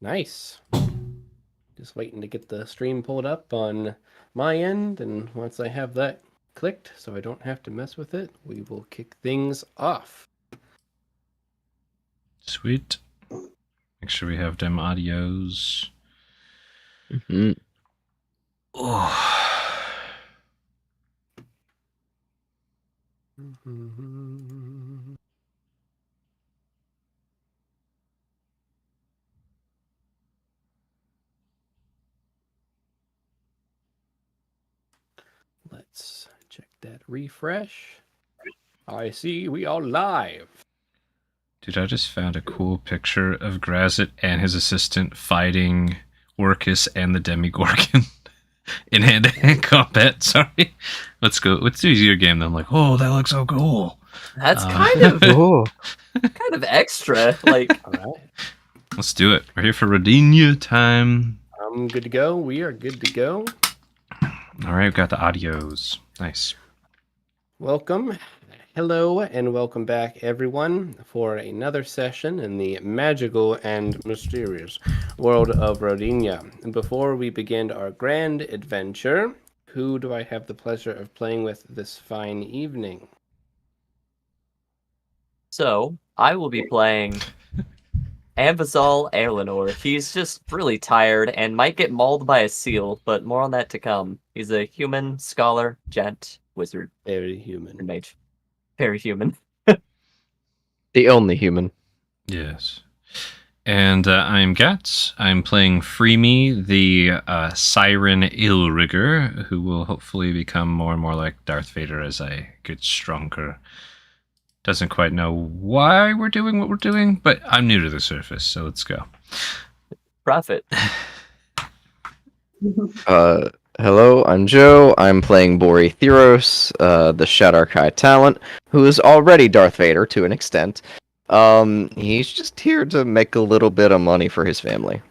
Nice. Just waiting to get the stream pulled up on my end, and once I have that clicked, so I don't have to mess with it, we will kick things off. Sweet. Make sure we have them audios. Mm-hmm. Oh. Let's check that refresh. I see we are live. Dude, I just found a cool picture of Grazit and his assistant fighting Orcus and the Demigorgon in hand-to-hand combat. Sorry. Let's go. Let's do your game then. I'm like, oh, that looks so cool. That's kind of Oh, extra. Like, All right. Let's do it. We're here for Rodinia time. I'm good to go. We are good to go. All right, we've got the audios. Nice. Welcome. Hello and welcome back, everyone, for another session in the magical and mysterious world of Rodinia. And before we begin our grand adventure, who do I have the pleasure of playing with this fine evening? so I will be playing Ambazal Eleanor. He's just really tired and might get mauled by a seal, but more on that to come. He's a human, scholar, gent, wizard, Very and human. mage. Very human. the only human. Yes. And I'm Gats. I'm playing Freemy, the Siren Illrigger, who will hopefully become more and more like Darth Vader as I get stronger. Doesn't quite know why we're doing what we're doing, but I'm new to the surface, so let's go. Prophet. Hello, I'm Joe. I'm playing Bori Theros, the Shadarkai talent, who is already Darth Vader to an extent. He's just here to make a little bit of money for his family.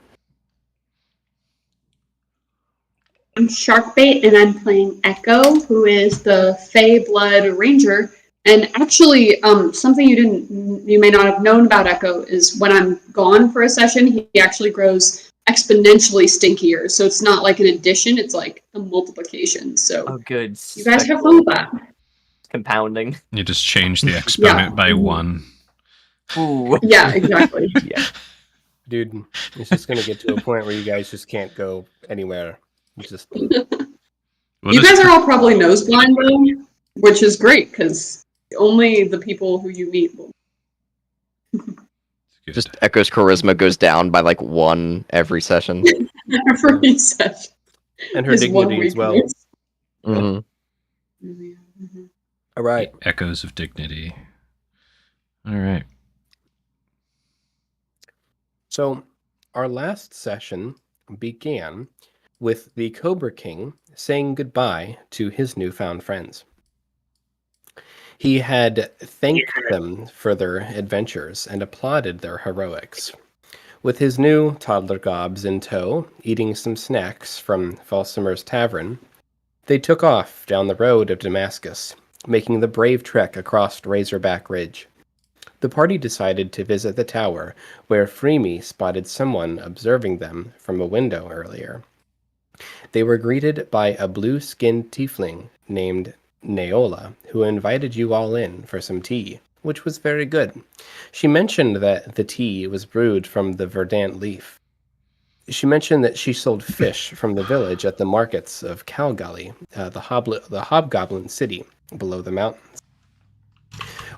I'm Sharkbait, and I'm playing Echo, who is the Fey Blood Ranger. And actually, something you may not have known about Echo is when I'm gone for a session, he actually grows exponentially stinkier. So it's not like an addition; it's like a multiplication. So Oh, good. you guys have fun with that. Compounding. You just change the exponent by 1. Ooh. Yeah, exactly. Yeah. Dude, it's just going to get to a point where you guys just can't go anywhere. It's just We'll You just- guys are all probably nose blind though, which is great because only the people who you meet will. Good. Just Echo's charisma goes down by like 1 every session. Every session. and her is one dignity as well. weakness. Mhm. Mhm. All right. Echoes of dignity. All right. So, our last session began with the Cobra King saying goodbye to his newfound friends. He had thanked them for their adventures and applauded their heroics. With his new toddler gobs in tow, eating some snacks from Falsimer's Tavern, they took off down the road of Damascus, making the brave trek across Razorback Ridge. The party decided to visit the tower, where Freemy spotted someone observing them from a window earlier. They were greeted by a blue-skinned tiefling named Neola, who invited you all in for some tea, which was very good. She mentioned that the tea was brewed from the verdant leaf. She mentioned that she sold fish from the village at the markets of Calgully, the Hobgoblin city below the mountains.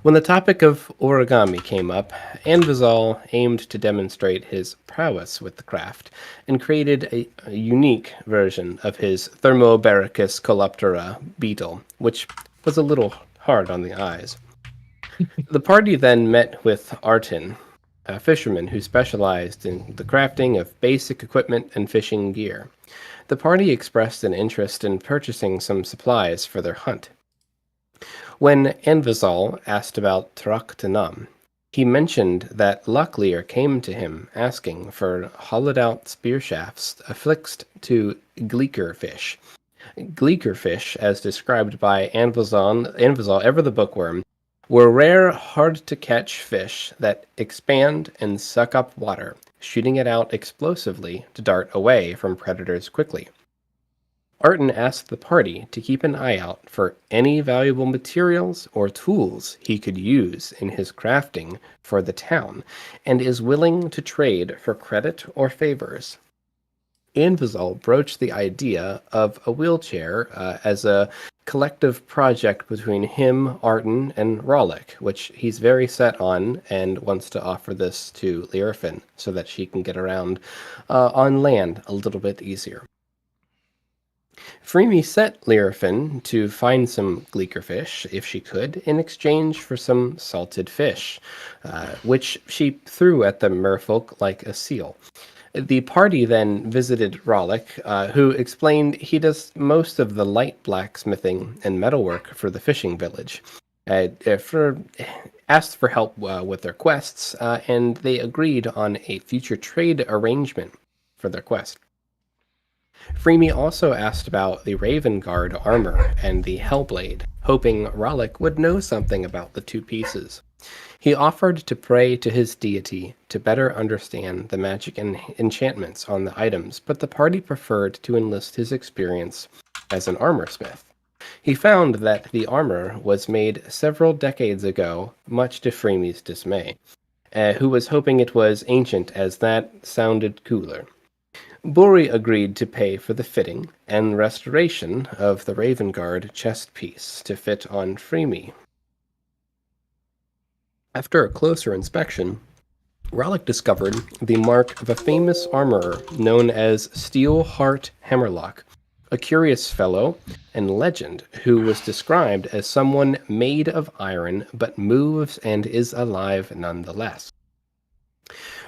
When the topic of origami came up, Anvizal aimed to demonstrate his prowess with the craft and created a unique version of his Thermobaricus Coloptera beetle, which was a little hard on the eyes. The party then met with Artin, a fisherman who specialized in the crafting of basic equipment and fishing gear. The party expressed an interest in purchasing some supplies for their hunt. When Anvizal asked about Traktanam, he mentioned that Locklear came to him asking for hollowed-out spear shafts affixed to gleeker fish. Gleeker fish, as described by Anvizal ever the bookworm, were rare, hard-to-catch fish that expand and suck up water, shooting it out explosively to dart away from predators quickly. Arton asked the party to keep an eye out for any valuable materials or tools he could use in his crafting for the town, and is willing to trade for credit or favors. Anvizal broached the idea of a wheelchair as a collective project between him, Arton, and Rollick, which he's very set on and wants to offer this to Lyrafin so that she can get around on land a little bit easier. Freemy set Lyrafin to find some gleekerfish, if she could, in exchange for some salted fish, which she threw at the merfolk like a seal. The party then visited Rollick, who explained he does most of the light blacksmithing and metalwork for the fishing village. Asked for help with their quests, and they agreed on a future trade arrangement for their quest. Freemy also asked about the Raven Guard armor and the Hellblade, hoping Rollick would know something about the two pieces. He offered to pray to his deity to better understand the magic and enchantments on the items, but the party preferred to enlist his experience as an armorsmith. He found that the armor was made several decades ago, much to Freemy's dismay, who was hoping it was ancient as that sounded cooler. Buri agreed to pay for the fitting and restoration of the Raven Guard chest piece to fit on Freemy. After a closer inspection, Rollick discovered the mark of a famous armorer known as Steelheart Hammerlock, a curious fellow and legend who was described as someone made of iron but moves and is alive nonetheless.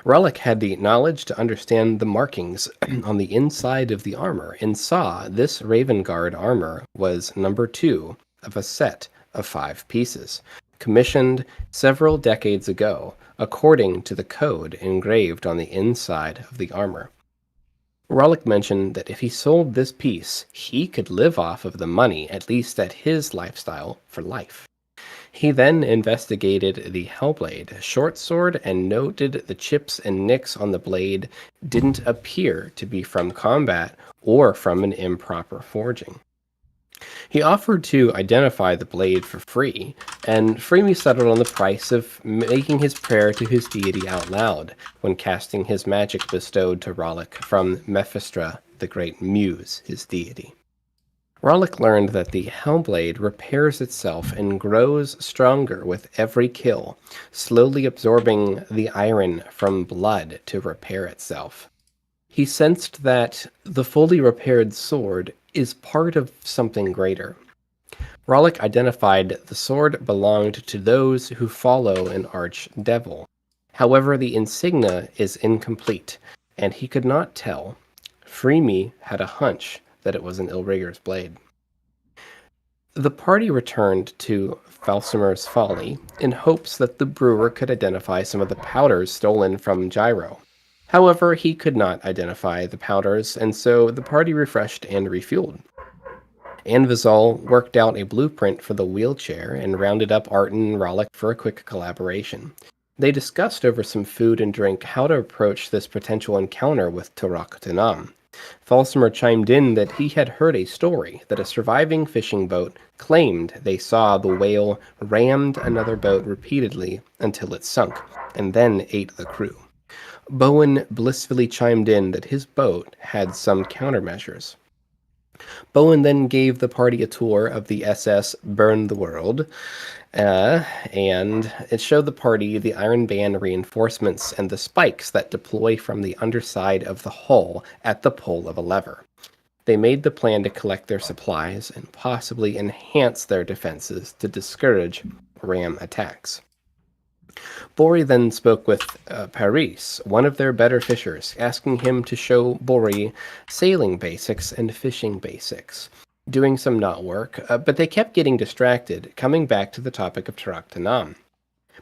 Rollick had the knowledge to understand the markings on the inside of the armor and saw this Raven Guard armor was number 2 of a set of 5 pieces, commissioned several decades ago, according to the code engraved on the inside of the armor. Rollick mentioned that if he sold this piece, he could live off of the money, at least at his lifestyle, for life. He then investigated the Hellblade short sword and noted the chips and nicks on the blade didn't appear to be from combat or from an improper forging. He offered to identify the blade for free, and Freemy settled on the price of making his prayer to his deity out loud when casting his magic bestowed to Rollick from Mephistra, the great muse, his deity. Rollick learned that the Hellblade repairs itself and grows stronger with every kill, slowly absorbing the iron from blood to repair itself. He sensed that the fully repaired sword is part of something greater. Rollick identified the sword belonged to those who follow an archdevil. However, the insignia is incomplete, and he could not tell. Freemy had a hunch that it was an Illrigger's blade. The party returned to Falsimer's Folly in hopes that the brewer could identify some of the powders stolen from Gyro. However, he could not identify the powders, and so the party refreshed and refueled. Anvizal worked out a blueprint for the wheelchair and rounded up Arton and Rollick for a quick collaboration. They discussed over some food and drink how to approach this potential encounter with Turak Tanam. Falsimer chimed in that he had heard a story that a surviving fishing boat claimed they saw the whale rammed another boat repeatedly until it sunk, and then ate the crew. Bowen blissfully chimed in that his boat had some countermeasures. Bowen then gave the party a tour of the SS Burn the World, and it showed the party the Iron Band reinforcements and the spikes that deploy from the underside of the hull at the pull of a lever. They made the plan to collect their supplies and possibly enhance their defenses to discourage ram attacks. Bori then spoke with Paris, one of their better fishers, asking him to show Bori sailing basics and fishing basics, doing some knot work, but they kept getting distracted, coming back to the topic of Turak Tanam.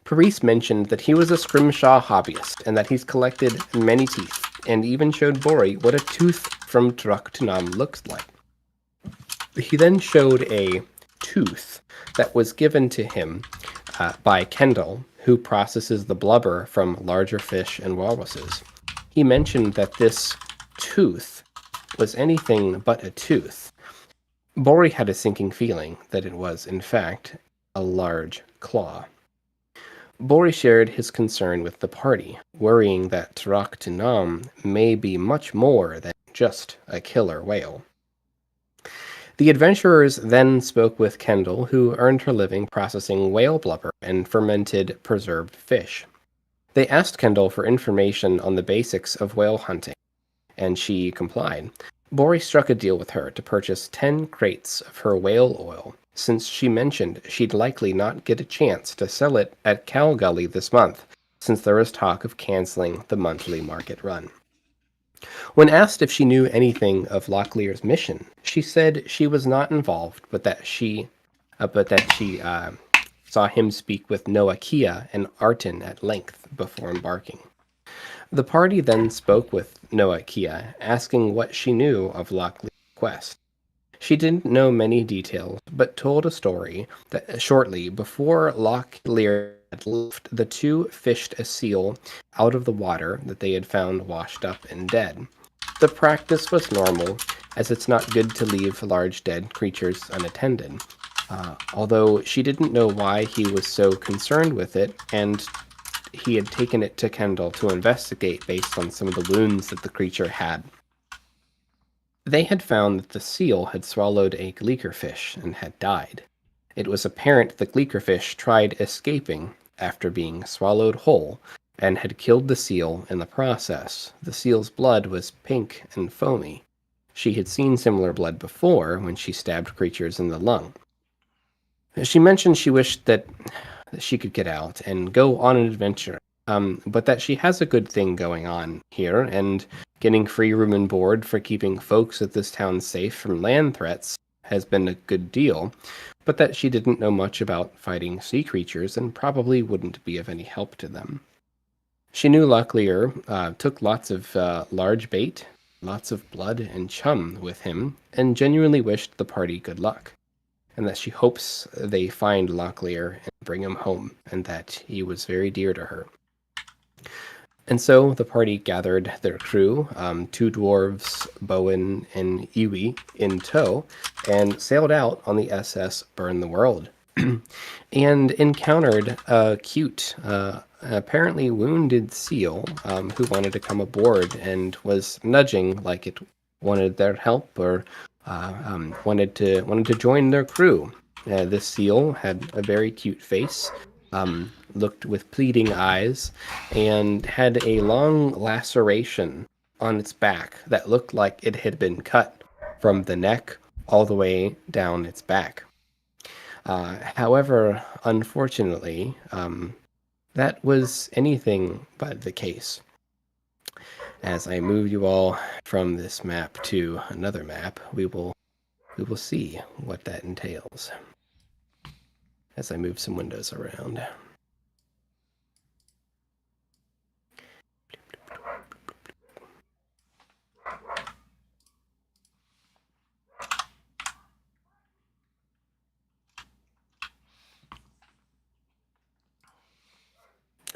Paris mentioned that he was a scrimshaw hobbyist and that he's collected many teeth, and even showed Bori what a tooth from Turak Tanam looks like. He then showed a tooth that was given to him by Kendall, who processes the blubber from larger fish and walruses. he mentioned that this tooth was anything but a tooth. Bori had a sinking feeling that it was, in fact, a large claw. Bori shared his concern with the party, worrying that Tarak Tunam may be much more than just a killer whale. The adventurers then spoke with Kendall, who earned her living processing whale blubber and fermented preserved fish. They asked Kendall for information on the basics of whale hunting, and she complied. Bori struck a deal with her to purchase 10 crates of her whale oil, since she mentioned she'd likely not get a chance to sell it at Cow Gully this month, since there was talk of canceling the monthly market run. When asked if she knew anything of Locklear's mission, she said she was not involved, but that she saw him speak with Noah Kia and Artin at length before embarking. The party then spoke with Noah Kia, asking what she knew of Locklear's quest. She didn't know many details, but told a story that shortly before Locklear had left, the two fished a seal out of the water that they had found washed up and dead. The practice was normal, as it's not good to leave large dead creatures unattended. Although she didn't know why he was so concerned with it, and he had taken it to Kendall to investigate based on some of the wounds that the creature had. They had found that the seal had swallowed a gleekerfish and had died. It was apparent the gleekerfish tried escaping after being swallowed whole and had killed the seal in the process. The seal's blood was pink and foamy. She had seen similar blood before when she stabbed creatures in the lung. She mentioned she wished that she could get out and go on an adventure, but that she has a good thing going on here, and getting free room and board for keeping folks at this town safe from land threats has been a good deal, but that she didn't know much about fighting sea creatures and probably wouldn't be of any help to them. She knew Locklear took lots of large bait, lots of blood and chum with him, and genuinely wished the party good luck, and that she hopes they find Locklear and bring him home, and that he was very dear to her. And so the party gathered their crew, 2 dwarves, Bowen and Iwi, in tow, and sailed out on the SS Burn the World, and encountered a cute, apparently wounded seal who wanted to come aboard and was nudging like it wanted their help or wanted to join their crew. This seal had a very cute face, looked with pleading eyes, and had a long laceration on its back that looked like it had been cut from the neck all the way down its back. However, unfortunately, that was anything but the case. As I move you all from this map to another map, we will see what that entails. As I move some windows around.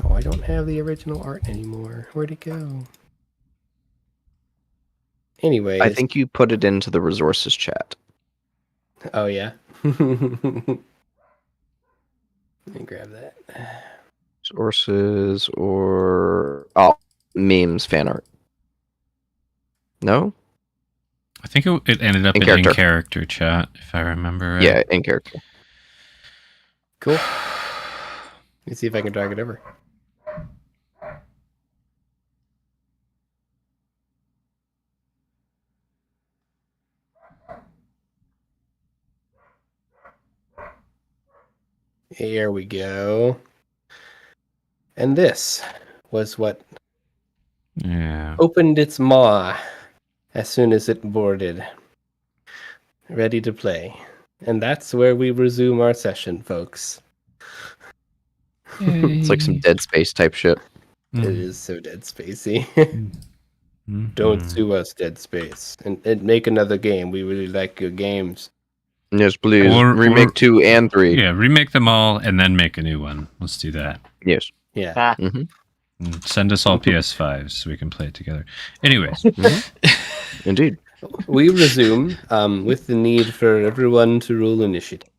Oh, I don't have the original art anymore. Where'd it go? Anyways. I think you put it into the resources chat. Oh, yeah? Let me grab that. Sources or... memes, fan art. No? I think it ended up in character chat, if I remember right. Yeah, in character. Cool. Let me see if I can drag it over. Here we go. And this was what opened its maw as soon as it boarded. Ready to play. And that's where we resume our session, folks. It's like some Dead Space type shit. It is so Dead Spacey. Don't sue us, Dead Space. And make another game. We really like your games. Yes, please. Remake 2 and 3. Yeah, remake them all and then make a new one. Let's do that. Yes. Yeah. Mm-hmm. And send us all PS5s so we can play it together. Anyways, Indeed. We resume with the need for everyone to roll initiative.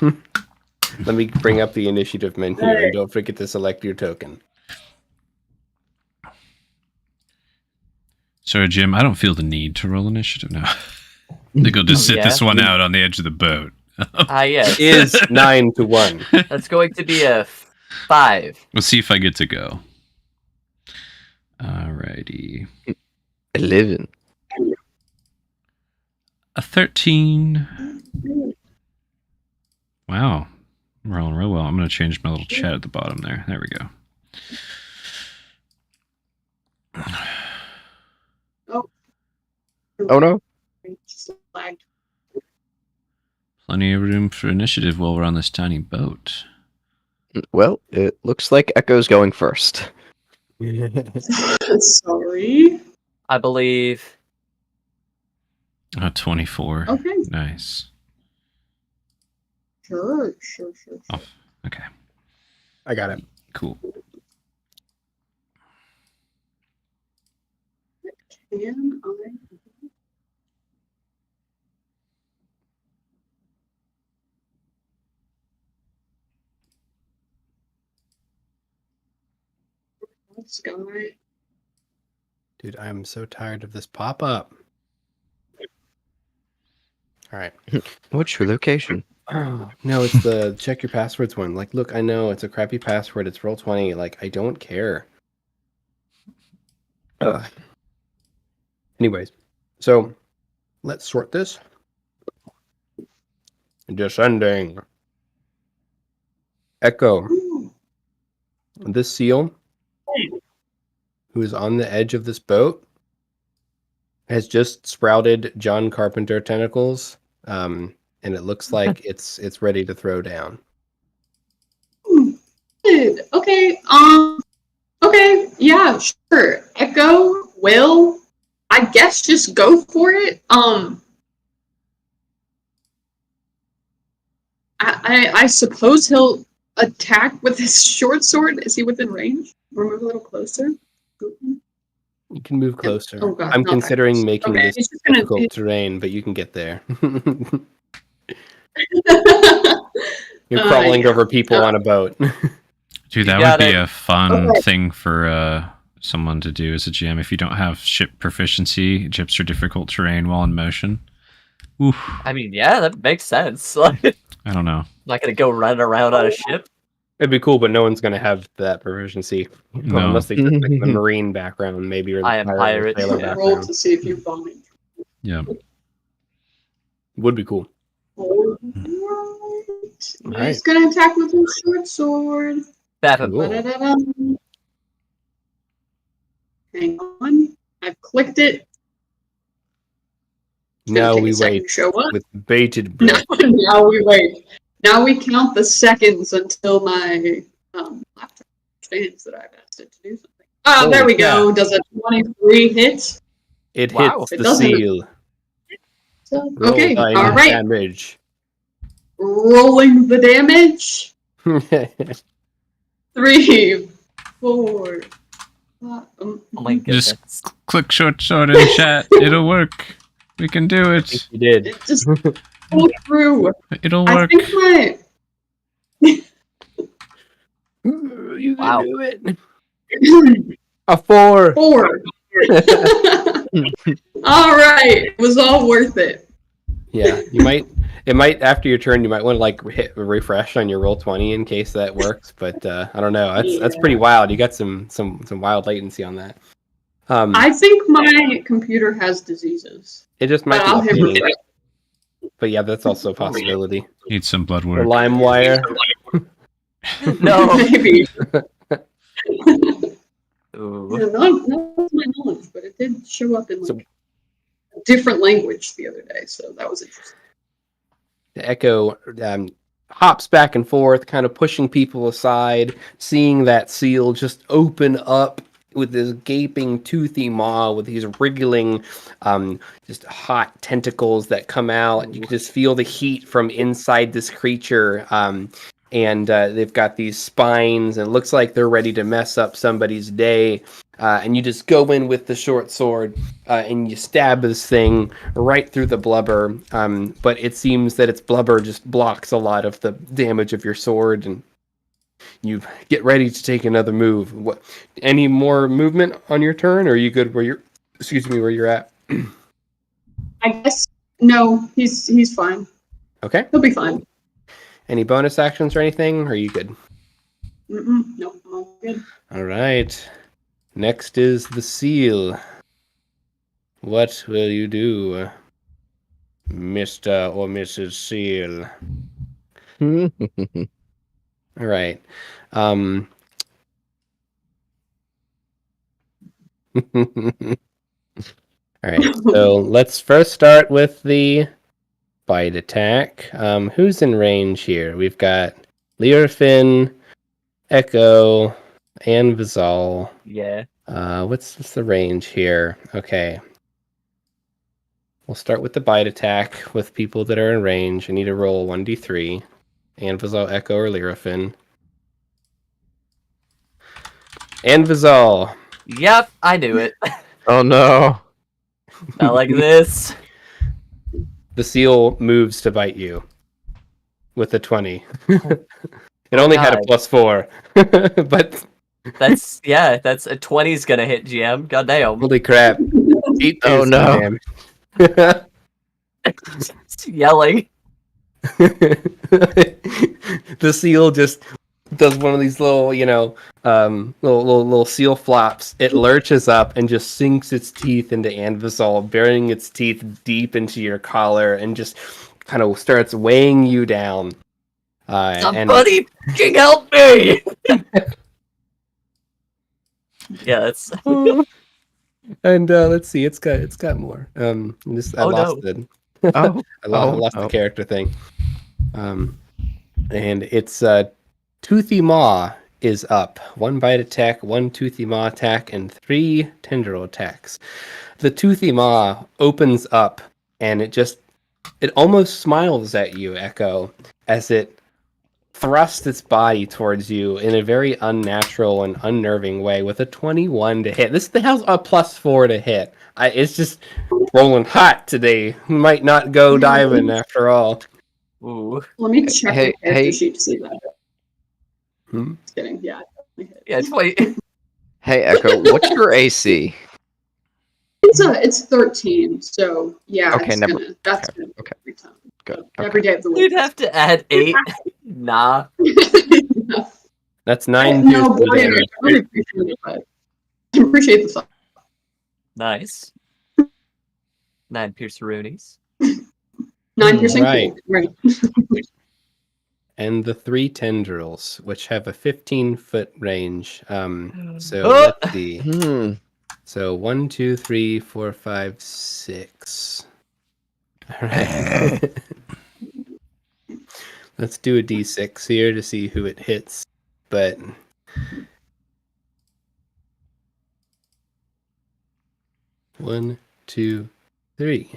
Let me bring up the initiative menu and don't forget to select your token. sorry, Jim, I don't feel the need to roll initiative now. I think I'll just sit this one out on the edge of the boat. Yes. Is 9-1. That's going to be a 5. We'll see if I get to go. Alrighty. 11. A 13. Wow. I'm rolling real well. I'm going to change my little chat at the bottom there. There we go. Oh no. Just lagged. Plenty of room for initiative while we're on this tiny boat. Well, it looks like Echo's going first. Sorry. I believe. 24. Okay. Nice. Sure. Oh, okay. I got it. Cool. Can I? Sky. Dude, I'm so tired of this pop-up. All right. What's your location? Oh, no, it's the check your passwords one. Like, look, I know it's a crappy password. It's Roll20. Like, I don't care. Ugh. Anyways, so let's sort this. Descending. Echo. This seal, who is on the edge of this boat, has just sprouted John Carpenter tentacles, and it looks like it's ready to throw down. Good. Okay. Okay. Yeah. Sure. Echo will. I guess just go for it. I suppose he'll attack with his short sword. Is he within range? Or move a little closer. You can move closer. Oh, God, I'm not that considering close. making Okay, this he's just gonna- difficult terrain, but you can get there. You're Uh, crawling yeah. over people on a boat. Dude, that You would be gotta- a fun Okay. thing for someone to do as a GM. If you don't have ship proficiency, ships are difficult terrain while in motion. Oof. I mean, yeah, that makes sense. Like, I don't know. not gonna go running around on a ship. It'd be cool, but no one's going to have that proficiency. No. Unless they took like, the marine background, maybe, or the I am pirate. or sailor Roll background. to see if you vomit. Yeah. Would be cool. Alright. He's gonna attack with his short sword. Bappa. Cool. Ba-da-da-dum. Hang on. I've clicked it. It's gonna Now take we a second wait to show up. with bated Now, breath. now we wait. Now we count the seconds until my laptop understands that I've asked it to do something. Oh, there we go. Does a 23 hit? It Wow. hits It the doesn't- seal. So, Roll okay, thine all right. damage. Rolling the damage. 3, 4. Oh my goodness. Just click short sword in chat. It'll work. We can do it. You did. It just go through. It'll I work. think my You can Wow. do it. A 4. 4. All right, it was all worth it. Yeah, you might. It might after your turn. You might want to like hit refresh on your Roll20 in case that works. But I don't know. That's pretty wild. You got some wild latency on that. I think my computer has diseases. It just might But be I'll hit updating. refresh. But yeah, that's also a possibility. Need some blood The work. LimeWire. No. Maybe. Ooh. Yeah, not to my knowledge, but it did show up in like So- a different language the other day, so that was interesting. The Echo hops back and forth, kind of pushing people aside, seeing that seal just open up with this gaping, toothy maw with these wriggling, just hot tentacles that come out. You can just feel the heat from inside this creature. and they've got these spines, and it looks like they're ready to mess up somebody's day. And you just go in with the short sword, and you stab this thing right through the blubber. But it seems that its blubber just blocks a lot of the damage of your sword, and you get ready to take another move. What? Any more movement on your turn, or are you good where you're? Excuse me, where you're at? I guess no. He's fine. Okay. He'll be fine. Any bonus actions or anything? Or are you good? Nope. I'm all good. All right. Next is the seal. What will you do, Mr. or Mrs. Seal? All right. All right. So let's first start with the bite attack. Who's in range here? We've got Learfin, Echo, and Vizal. Yeah. What's the range here? Okay. We'll start with the bite attack with people that are in range. I need to roll 1d3. Anvizal, Echo, or Lyrafin. Anvizal. Yep, I knew it. Oh no. Not like this. The seal moves to bite you with a 20. It only had a God. +4. But That's a 20's gonna hit GM. God damn. holy crap. 8 Oh, piercing no. damage. Yelling. The seal just does one of these little, little seal flops. It lurches up and just sinks its teeth into Anvizal, burying its teeth deep into your collar, and just kind of starts weighing you down. Somebody fucking help me! Yeah, that's And let's see, it's got more. I Oh, lost no. it. Oh. I lost the Oh. character thing. And it's Toothy Maw is up. 1 bite attack, 1 Toothy Maw attack, and 3 tendril attacks. The Toothy Maw opens up, and it almost smiles at you, Echo, as it thrusts its body towards you in a very unnatural and unnerving way with a 21 to hit. This thing has a +4 to hit. It's just rolling hot today. Might not go diving after all. ooh. Let me check Hey, the character hey. sheet to see that. Hmm? Just kidding. Yeah. Yeah, 20. Hey Echo, what's your AC? It's 13. So yeah. Okay, it's never- gonna, that's okay, gonna okay. every time. Good. Every day of the You'd week. have to add 8. Nah. That's 9 No, piercing Brian, I damage. really appreciate it, but I appreciate the thought. Nice. 9 pierceroonies. 9 piercing. Right. Cool. Right. And the 3 tendrils, which have a 15-foot range. So Oh! let's see. Hmm. So 1, 2, 3, 4, 5, 6. All right. Let's do a d6 here to see who it hits. But 1, 2, 3.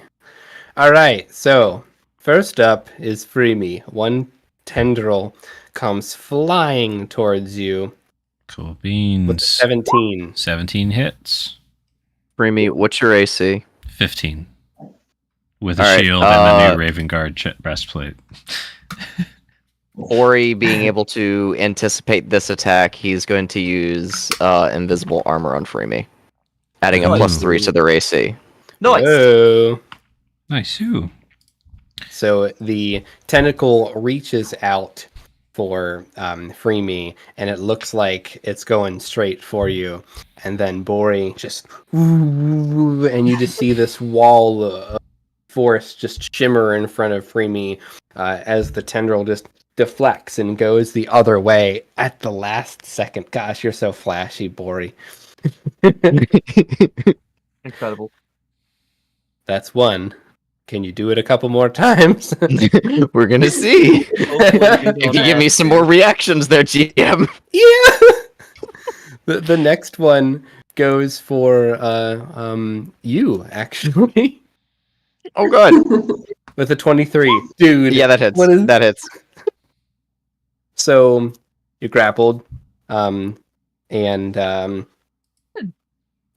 All right. So first up is Freemy. 1 tendril comes flying towards you Cool with a beans. 17. 17 hits. Freemy, what's your AC? 15. With a All right, shield and the new Raven Guard breastplate. Ori being able to anticipate this attack, he's going to use invisible armor on Freemy, adding a Nice. +3 to their AC. Nice. Whoa. Nice. Ooh. So the tentacle reaches out for Freemy, and it looks like it's going straight for you. And then Bori just, and you just see this wall of force just shimmer in front of Freemy as the tendril just deflects and goes the other way at the last second. Gosh, you're so flashy, Bori. Incredible. That's 1. Can you do it a couple more times? We're gonna see. Hopefully You can give me some more reactions there, GM. Yeah. The next one goes for you actually Oh god. with a 23. Dude. Yeah, that hits. What is That hits. So you're grappled.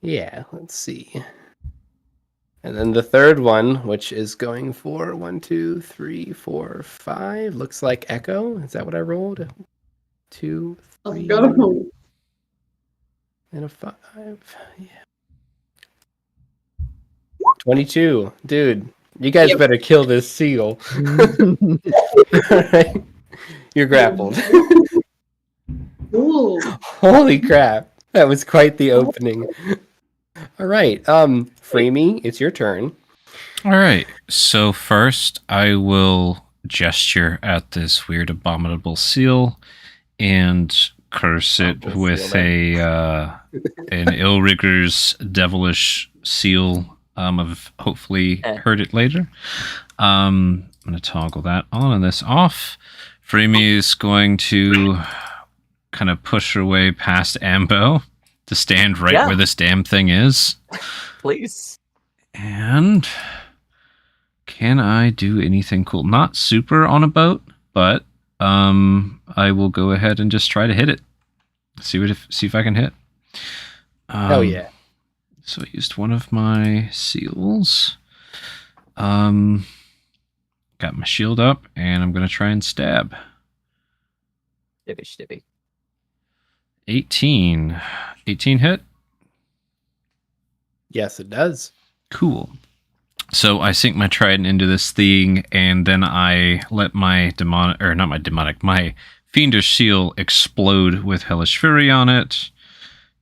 Yeah, let's see. And then the third one, which is going for 1, 2, 3, 4, 5. Looks like Echo. Is that what I rolled? 2, 3, Let's go. and a 5. Yeah. 22. Dude, you guys Yep. better kill this seal. Alright. You're grappled. Ooh. Holy crap. That was quite the opening. All right. Free me, it's your turn. All right. So first, I will gesture at this weird, abominable seal and curse it Abominable with seal, an Illrigger's devilish seal. I've hopefully heard it later. I'm going to toggle that on and this off. Freemy is going to kind of push her way past Ambo to stand right where this damn thing is. Please. And can I do anything cool? Not super on a boat, but I will go ahead and just try to hit it. See if I can hit. Oh yeah. So I used one of my seals. Got my shield up, and I'm gonna try and stab. Stibby. 18 hit. Yes, it does. Cool. So I sink my trident into this thing, and then I let my my fiendish seal explode with hellish fury on it,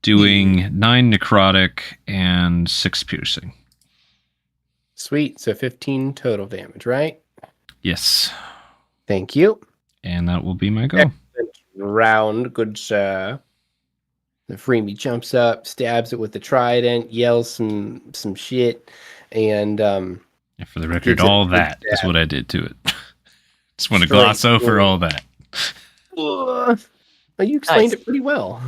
doing 9 necrotic and 6 piercing. Sweet. So 15 total damage, right? Yes. Thank you. And that will be my go. Excellent round. Good sir. The freebie jumps up, stabs it with the trident, yells some shit, and And for the record, gives it a all good that is stab. what I did to it. Just want to Straight gloss over through. all that. Well, you explained Nice. it pretty well.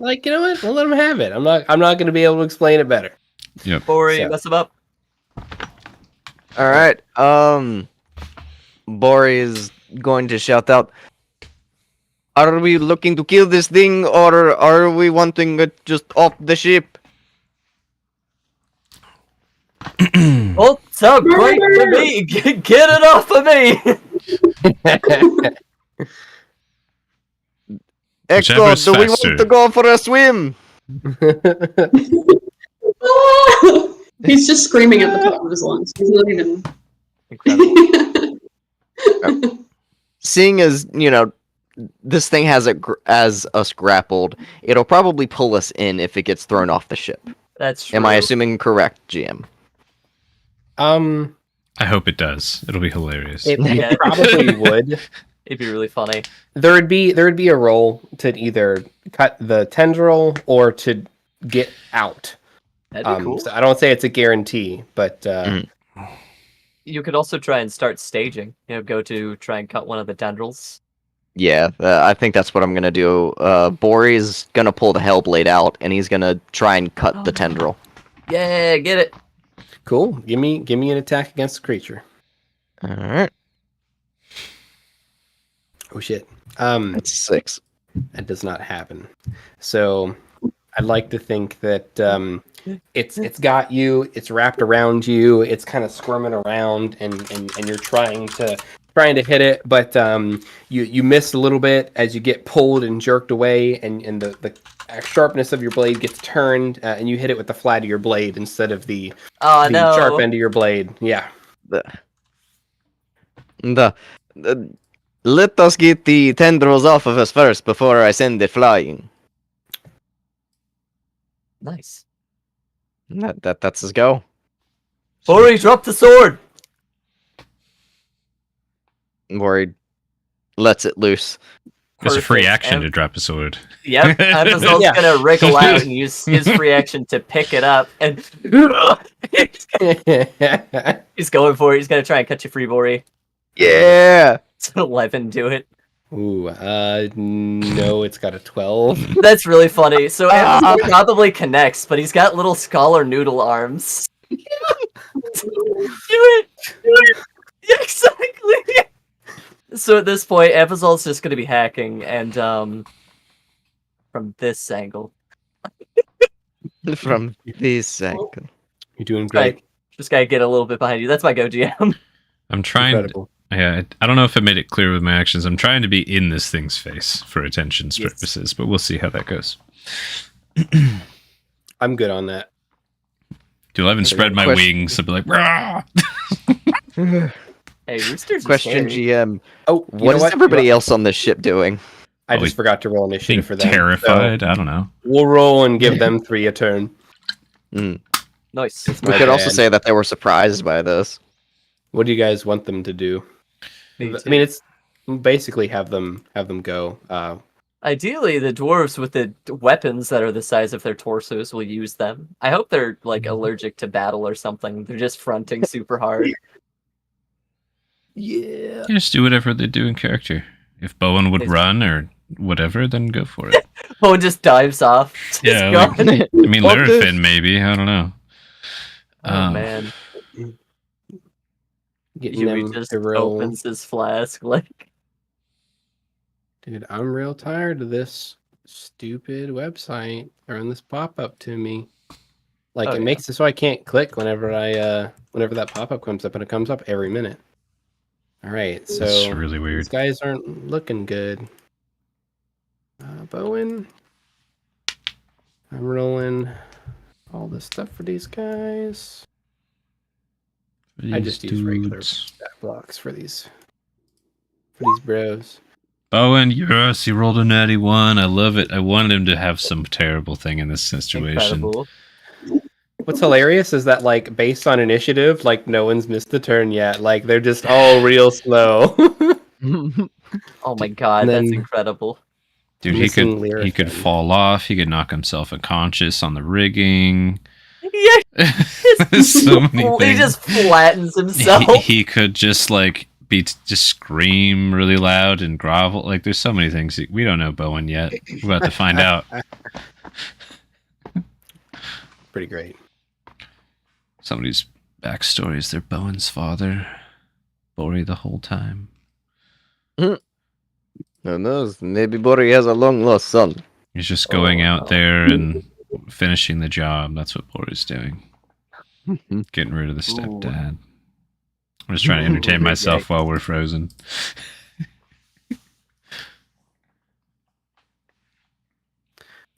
Like, you know what? We'll let him have it. I'm not going to be able to explain it better. Yep. Before So- you mess him up. All right. Bori is going to shout out. Are we looking to kill this thing, or are we wanting it just off the ship? Oh, so great to me! Get it off of me! Echo, Whichever's do we faster. want to go for a swim? He's just screaming at the top of his lungs. He's not even. Incredible. Seeing as, this thing has as us grappled, it'll probably pull us in if it gets thrown off the ship. That's true. Am I assuming correct, GM? I hope it does. It'll be hilarious. It Yeah. probably would. It'd be really funny. There would be a roll to either cut the tendril or to get out. That'd be cool. So I don't say it's a guarantee, but You could also try and start staging. Go to try and cut one of the tendrils. Yeah, I think that's what I'm gonna do. Bori's gonna pull the Hellblade out, and he's gonna try and cut the tendril. Yeah, get it. cool. Give me an attack against the creature. All right, Oh shit. that's 6. That does not happen. So I'd like to think that it's got you, it's wrapped around you, it's kind of squirming around, and you're trying to hit it, but you miss a little bit as you get pulled and jerked away, and the sharpness of your blade gets turned, and you hit it with the flat of your blade instead of the No. sharp end of your blade. Yeah. Let us get the tendrils off of us first before I send it flying. Nice. That's his go. Bori, drop the sword! Bori lets it loose. There's a free Perfect. action to drop a sword. Yep, Amazon's Yeah. gonna wriggle out and use his free action to pick it up, and he's going for it. He's gonna try and cut you free, Bori. Yeah. It's an 11 to it. Ooh, no, it's got a 12. That's really funny. So Amazon probably connects, but he's got little scholar noodle arms. Do it! Yeah, exactly! So at this point, Episol's just going to be hacking, and from this angle, From this angle. You're doing great. just gotta get a little bit behind you. That's my go GM. I'm trying. Incredible. Yeah, I don't know if I made it clear with my actions. I'm trying to be in this thing's face for attention's Yes. purposes, but we'll see how that goes. I'm good on that. Dude, I haven't spread my wings. I'll be like, "Rah!" Hey, roosters. Question are scary. GM. Oh, What is everybody else on this ship doing? I Oh, just forgot to roll Being initiative for them. terrified. I don't know. So we'll roll and give them 3 a turn. Nice. We My could also bad. say that they were surprised by this. What do you guys want them to do? Me I too. mean, it's basically have them go. Ideally, the dwarves with the weapons that are the size of their torsos will use them. I hope they're like allergic to battle or something. They're just fronting super hard. Yeah. You just do whatever they do in character. If Bowen would It's- run or whatever, then go for it. Owen just dives off. Just Yeah, gone. I mean, Fuck this. Larafin, maybe. I don't know. Oh man, Getting Huey them just to roll. opens his flask like. Dude, I'm real tired of this stupid website throwing this pop-up to me. Like, Oh, it yeah. makes it so I can't click whenever whenever that pop-up comes up, and it comes up every minute. All right, so It's really these weird. guys aren't looking good. Bowen, I'm rolling all this stuff for these guys. I just use regular stat blocks for these bros. Bowen, yes, he rolled a natty 1. I love it. I wanted him to have some terrible thing in this situation. Incredible. What's hilarious is that, like, based on initiative, like, no one's missed the turn yet. Like, they're just all real slow. Oh my god, And that's then- incredible. Dude, he Missing could Larafin. fall off. He could knock himself unconscious on the rigging. Yeah, So many he things. just flattens himself. He could just like just scream really loud and grovel. Like, there's so many things we don't know Bowen yet. We're about to find out. Pretty great. Somebody's backstory is they're Bowen's father. Bori the whole time. Who knows? Maybe Bori has a long lost son. He's just going Oh, out no. there and finishing the job. That's what Bori's doing. Getting rid of the Ooh. stepdad. I'm just trying to entertain myself while we're frozen.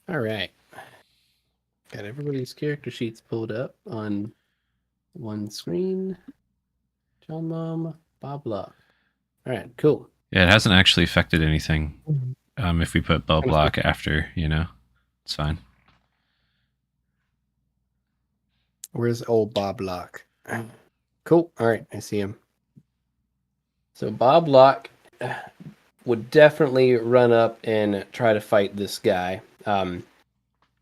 All right. Got everybody's character sheets pulled up on one screen. John Mom, Bob Locke. All right, cool. Yeah, it hasn't actually affected anything. If we put Bob Block after, it's fine. Where's old Bob Locke? Cool. All right, I see him. So Bob Locke would definitely run up and try to fight this guy.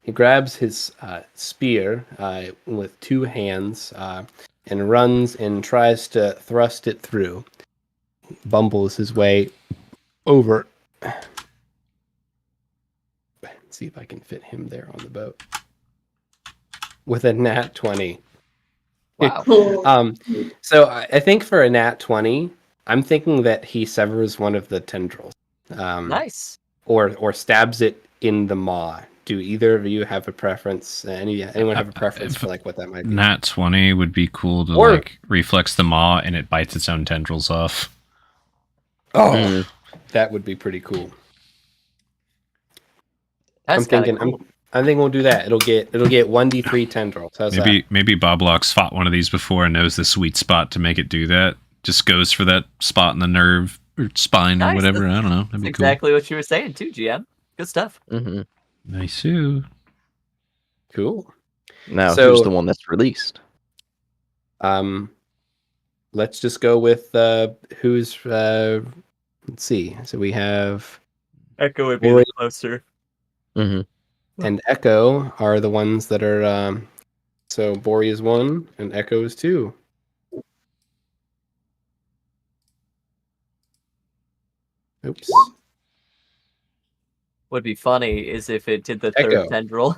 He grabs his spear with 2 hands and runs and tries to thrust it through. Bumbles his way over. Let's see if I can fit him there on the boat. With a nat 20. Wow. Cool. So I think for a nat 20, I'm thinking that he severs one of the tendrils. Nice. Or stabs it in the maw. Do either of you have a preference? Anyone have a preference for like what that might be? Nat 20 would be cool to Or- like reflex the maw and it bites its own tendrils off. Oh, Mm. that would be pretty cool. That's I'm thinking cool. I think we'll do that. It'll get 1d3 tendrils. How's Maybe Bob Lock's fought one of these before and knows the sweet spot to make it do that. Just goes for that spot in the nerve or spine Nice. or whatever. I don't know. That'd That's be exactly what you were saying too, GM. Good stuff. hmm cool. Nice-oo. that? Cool. Now, So- who's the one that's released? Let's just go with who's let's see. So we have Echo would be the closer. hmm and Echo are the ones that are so Bori is 1 and Echo is 2. Oops. Would be funny is if it did the Echo. third tendril.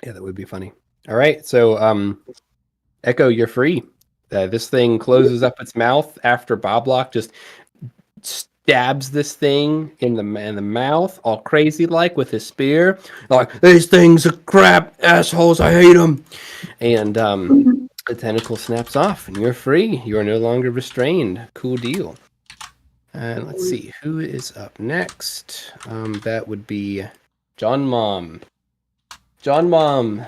Yeah, that would be funny. All right, so Echo, you're free. This thing closes up its mouth after Boblock just stabs this thing in the mouth, all crazy like with his spear. Like, these things are crap, assholes, I hate them. And the tentacle snaps off, and you're free. You are no longer restrained. Cool deal. And let's see, who is up next? That would be John Mom. John Mom.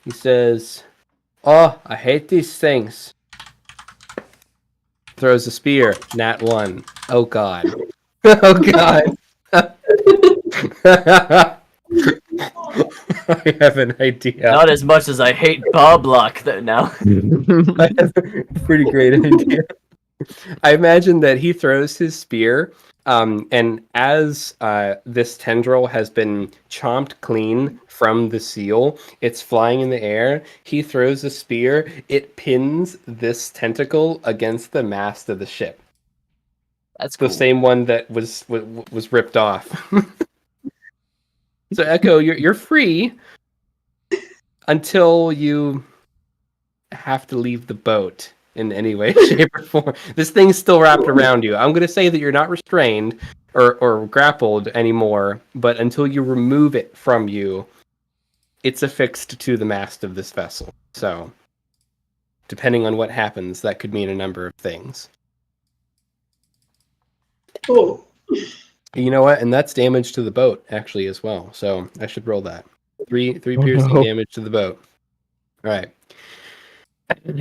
He says, "Oh, I hate these things." Throws a spear. Nat 1. Oh, God. Oh, God. I have an idea. Not as much as I hate Boblock, though, now. I have a pretty great idea. I imagine that he throws his spear, and as this tendril has been chomped clean from the seal, it's flying in the air. He throws a spear. It pins this tentacle against the mast of the ship. That's cool. The same one that was ripped off. So Echo, you're free until you have to leave the boat in any way, shape, or form. This thing's still wrapped around you. I'm going to say that you're not restrained or grappled anymore, but until you remove it from you, it's affixed to the mast of this vessel. So, depending on what happens, that could mean a number of things. Cool. You know what? And that's damage to the boat, actually, as well. So, I should roll that. Three piercing damage to the boat. All right.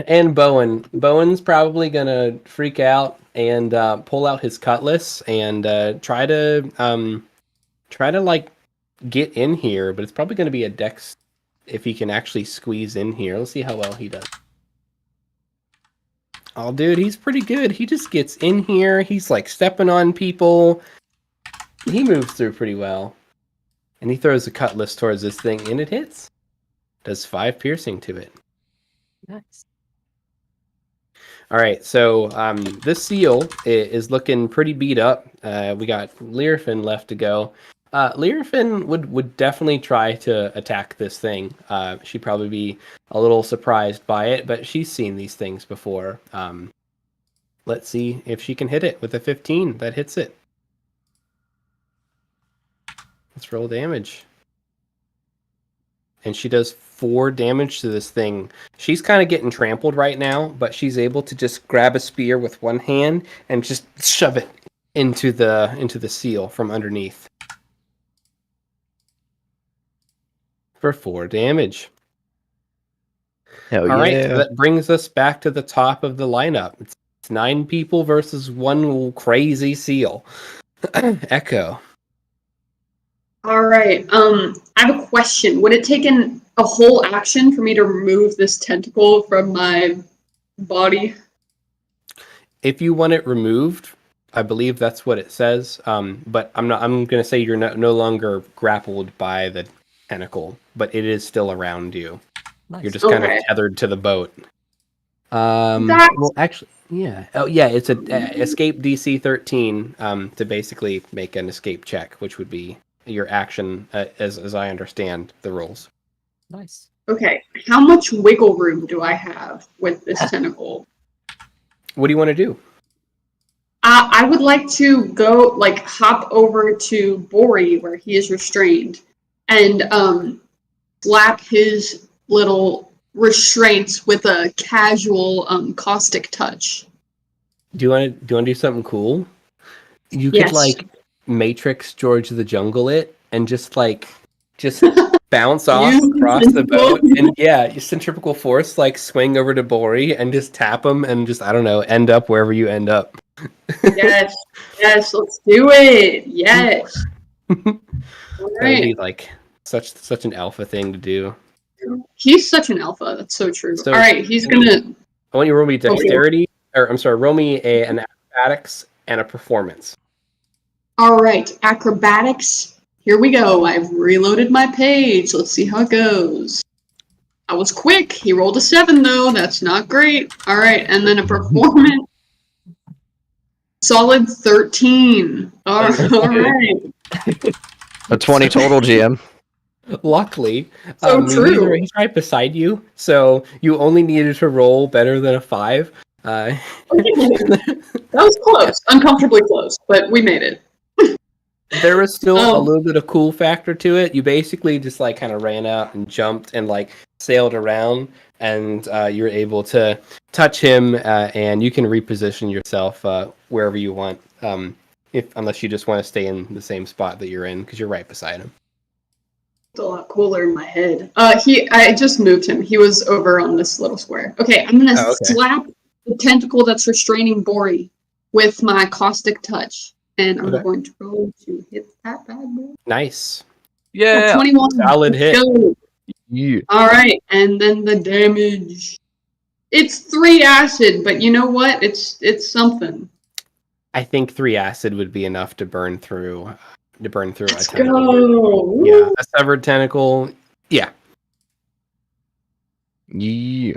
And Bowen. Bowen's probably gonna freak out and pull out his cutlass and try to like get in here, but it's probably gonna be a dex if he can actually squeeze in here. Let's see how well he does. Oh, dude, he's pretty good. He just gets in here. He's like stepping on people. He moves through pretty well, and he throws a cutlass towards this thing, and it hits. Does 5 piercing to it. Nice. All right, so this seal is looking pretty beat up. We got Learfin left to go. Learfin would definitely try to attack this thing. She'd probably be a little surprised by it, but she's seen these things before. Let's see if she can hit it with a 15. That hits it. Let's roll damage. And she does 4 damage to this thing. She's kind of getting trampled right now, but she's able to just grab a spear with one hand and just shove it into the seal from underneath. For 4 damage. Hell All right, yeah. so that brings us back to the top of the lineup. It's 9 people versus 1 crazy seal. Echo. All right. I have a question. Would it take a whole action for me to remove this tentacle from my body? If you want it removed, I believe that's what it says. But I'm going to say you're no longer grappled by the tentacle, but it is still around you. Nice. You're just kind of tethered to the boat. Well, actually, yeah. Oh, yeah. It's a escape DC 13 to basically make an escape check, which would be your action, as I understand the rules. Nice. Okay. How much wiggle room do I have with this tentacle? What do you want to do? I would like to go, hop over to Bori, where he is restrained, and slap his little restraints with a casual, caustic touch. Do you want to do something cool? You Yes. could Matrix George of the Jungle it and just bounce off across the boat and your centrifugal force swing over to Bori and just tap him and just I don't know end up wherever you end up. Yes, let's do it. Yes. All right. That'd be such an alpha thing to do. He's such an alpha. That's so true. So- All right, he's gonna. I want you to roll me dexterity, roll me an acrobatics and a performance. All right, acrobatics. Here we go. I've reloaded my page. Let's see how it goes. I was quick. He rolled a 7 though. That's not great. All right, and then a performance. Solid 13. All right. A 20 total, GM. Luckily, So true. he's right beside you, so you only needed to roll better than a 5. Okay, that was close, uncomfortably close, but we made it. There was still a Um, little bit of cool factor to it. You basically just like kind of ran out and jumped and like sailed around, and you were able to touch him, and you can reposition yourself wherever you want, unless you just want to stay in the same spot that you're in because you're right beside him. It's a lot cooler in my head. I just moved him. He was over on this little square. Okay, I'm gonna Oh, okay. slap the tentacle that's restraining Bori with my caustic touch, and I'm Okay. going to roll to hit that bad boy. Nice. Yeah. 21. Solid Let's hit. go. Yeah. All right, and then the damage. It's 3 acid, but you know what? It's something. I think 3 acid would be enough to burn through Let's a tentacle. go. Yeah, a severed tentacle. Yeah. Yeah.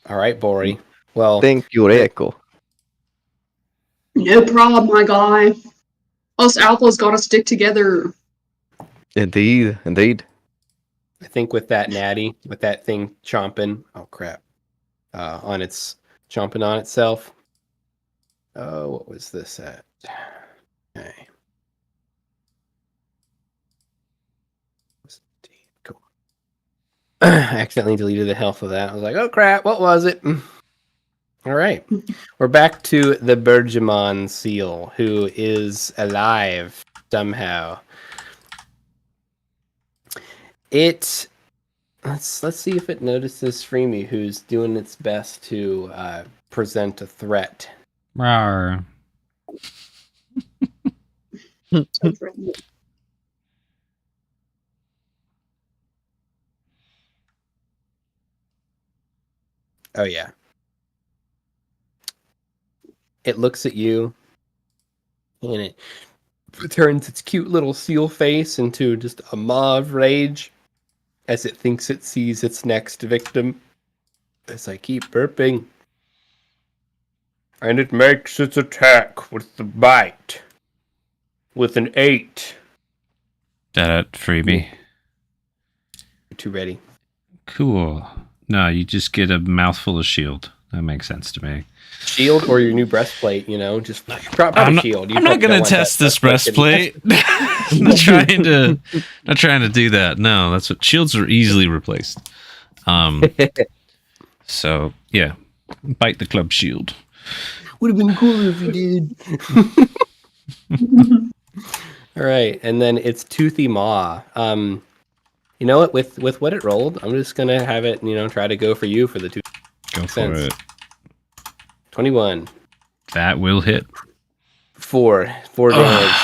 All right, Bori. Well, Thank you, Reiko. No problem, my guy. Us alphas gotta stick together. Indeed, indeed. I think with that natty, with that thing chomping, oh crap, chomping on itself. Oh, what was this at? Okay. Cool. I accidentally deleted the health of that. I was like, oh crap, what was it? All right. We're back to the Bergamon seal, who is alive somehow. Let's see if it notices Freemy, who's doing its best to present a threat. Rawr. Oh yeah. It looks at you, and it turns its cute little seal face into just a mauve rage as it thinks it sees its next victim. As I keep burping. And it makes its attack with the bite. With an 8. That freebie. You're too ready. Cool. No, you just get a mouthful of shield. That makes sense to me. Shield or your new breastplate, just probably shield. I'm not going to test this breastplate. not trying to do that. No, that's what shields are easily replaced. So yeah, bite the club shield. Would have been cooler if you did. All right, and then it's Toothy Maw. You know what? With what it rolled, I'm just gonna have it. Try to go for you for the 2 Go for cents. it. 21. That will hit. 4 damage.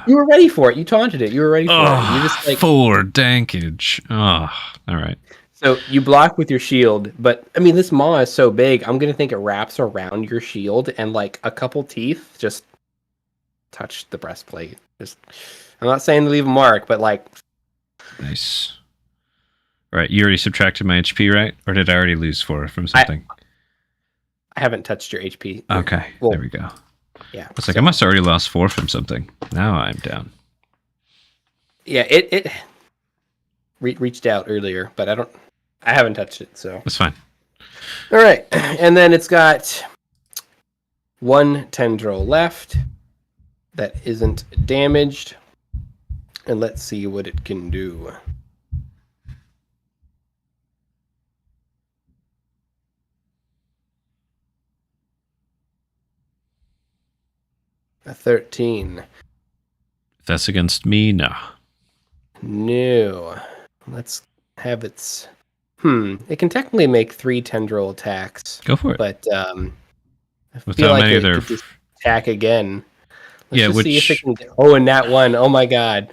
You were ready for it. You taunted it. You were ready for it. You just like 4 dankage. Oh, all right. So you block with your shield, but I mean this maw is so big. I'm gonna think it wraps around your shield, and like a couple teeth just touch the breastplate. I'm not saying to leave a mark, but like. Nice. All right, you already subtracted my HP, right? Or did I already lose 4 from something? I haven't touched your HP. Okay, Well, there we go. Yeah. It's like I must have already lost 4 from something. Now I'm down. Yeah, it reached out earlier, but I haven't touched it, so. That's fine. All right, and then it's got 1 tendril left that isn't damaged, and let's see what it can do. A 13. If that's against me, no. No. Let's have its... It can technically make 3 tendril attacks. Go for it. But I With feel how like many it there? could just attack again. Let's Yeah, just see if which- it can get... Oh, and nat 1. Oh my god.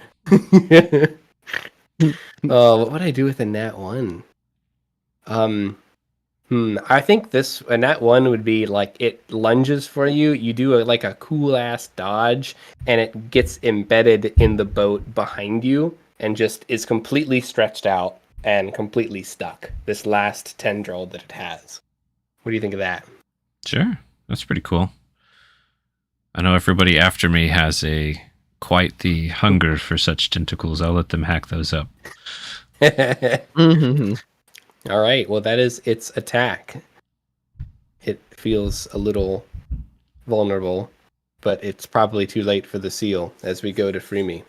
Oh, what would I do with a nat 1? I think a nat 1 would be like it lunges for you. You do a cool ass dodge, and it gets embedded in the boat behind you, and just is completely stretched out and completely stuck. This last tendril that it has. What do you think of that? Sure. That's pretty cool. I know everybody after me has a quite the hunger for such tentacles. I'll let them hack those up. Mhm. All right. Well, that is its attack. It feels a little vulnerable, but it's probably too late for the seal as we go to free me.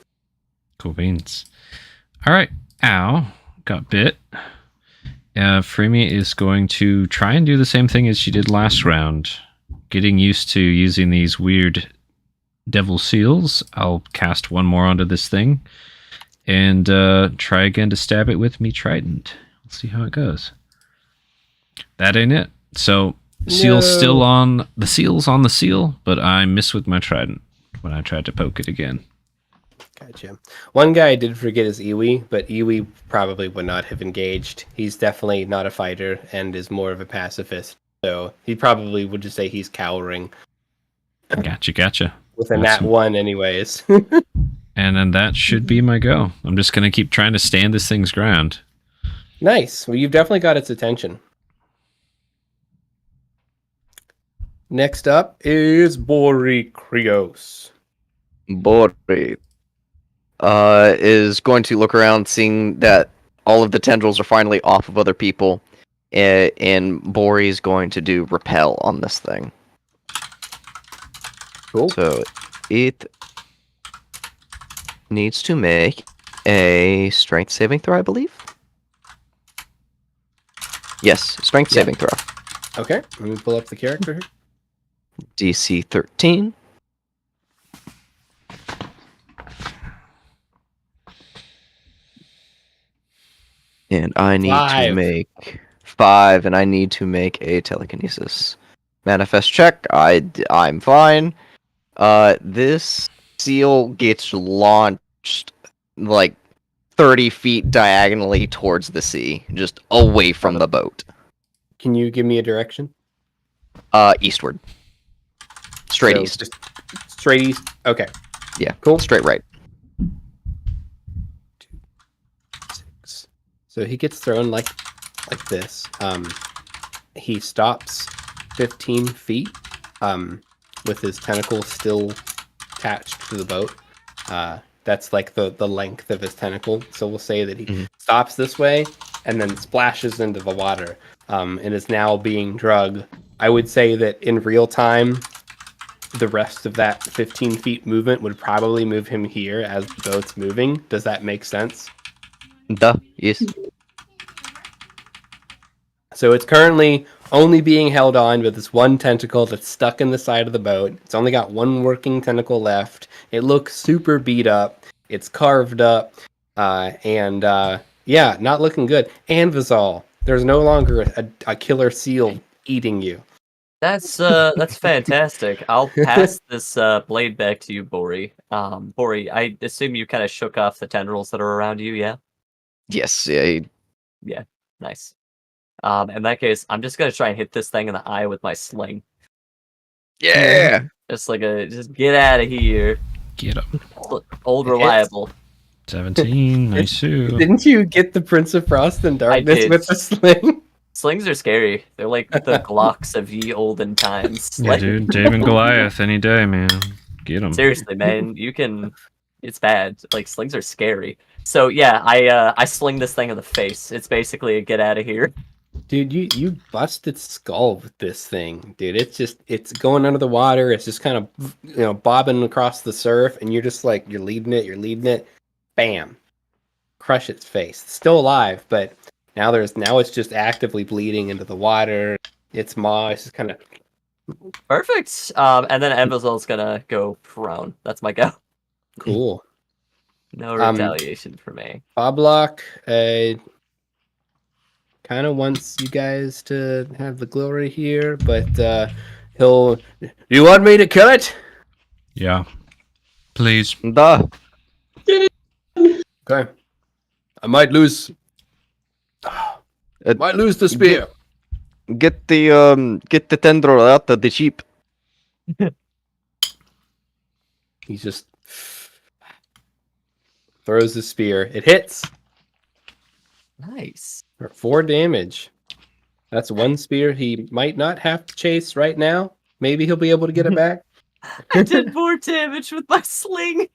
Cool beans. All right. Ow. Got bit. Freemy is going to try and do the same thing as she did last round. Getting used to using these weird devil seals. I'll cast one more onto this thing and try again to stab it with me trident. We'll see how it goes. That ain't it. So seal's still on the seal, but I miss with my trident when I tried to poke it again. Gotcha. One guy did forget his Iwi, but Iwi probably would not have engaged. He's definitely not a fighter and is more of a pacifist. So he probably would just say he's cowering. Gotcha. With a nat 1 anyways. And then that should be my go. I'm just going to keep trying to stand this thing's ground. Nice. Well, you've definitely got its attention. Next up is Borikrios. Bori is going to look around, seeing that all of the tendrils are finally off of other people, and Bori is going to do repel on this thing. Cool. So it needs to make a strength saving throw, I believe. Yes, strength saving throw. Okay, let me pull up the character here. DC 13. And I need to make 5, and I need to make a telekinesis manifest check. I'm fine. This seal gets launched like 30 feet diagonally towards the sea, just away from the boat. Can you give me a direction? Eastward. Straight So, east. just straight east. Okay. Yeah, Cool. straight right. 6. So he gets thrown like this. He stops 15 feet with his tentacles still attached to the boat. That's like the length of his tentacle. So we'll say that he stops this way and then splashes into the water and is now being drugged. I would say that in real time, the rest of that 15 feet movement would probably move him here as the boat's moving. Does that make sense? Yes. So it's currently only being held on with this one tentacle that's stuck in the side of the boat. It's only got one working tentacle left. It looks super beat up. It's carved up. Yeah, not looking good. And Vizal, there's no longer a killer seal eating you. That's fantastic. I'll pass this blade back to you, Bori. Bori, I assume you kind of shook off the tendrils that are around you, yeah? Yes. Yeah. Yeah, nice. In that case, I'm just gonna try and hit this thing in the eye with my sling. Yeah. Just get out of here. Get up. Old reliable. 17. Nice. Didn't you get the Prince of Frost and Darkness did. with the sling? Slings are scary. They're like the Glocks of ye olden times. Yeah, dude. Dave and Goliath any day, man. Get them. Seriously, man, you can. It's bad. Like slings are scary. So yeah, I sling this thing in the face. It's basically a get out of here. Dude, you bust its skull with this thing, dude. It's going under the water. It's just kind of bobbing across the surf, and you're just like you're leading it. Bam, crush its face. It's still alive, but now it's just actively bleeding into the water. Its maw is just kind of Perfect. And then Evazol's gonna go prone. That's my go. cool. No retaliation for me. Boblock kind of wants you guys to have the glory here, but he'll. Do you want me to kill it? Yeah. Please. Okay. I might lose. Might lose the spear. Get the tendril out of the sheep. He just throws the spear. It hits Nice. for 4 damage. That's 1 spear he might not have to chase right now. Maybe he'll be able to get it back. I did more damage with my sling.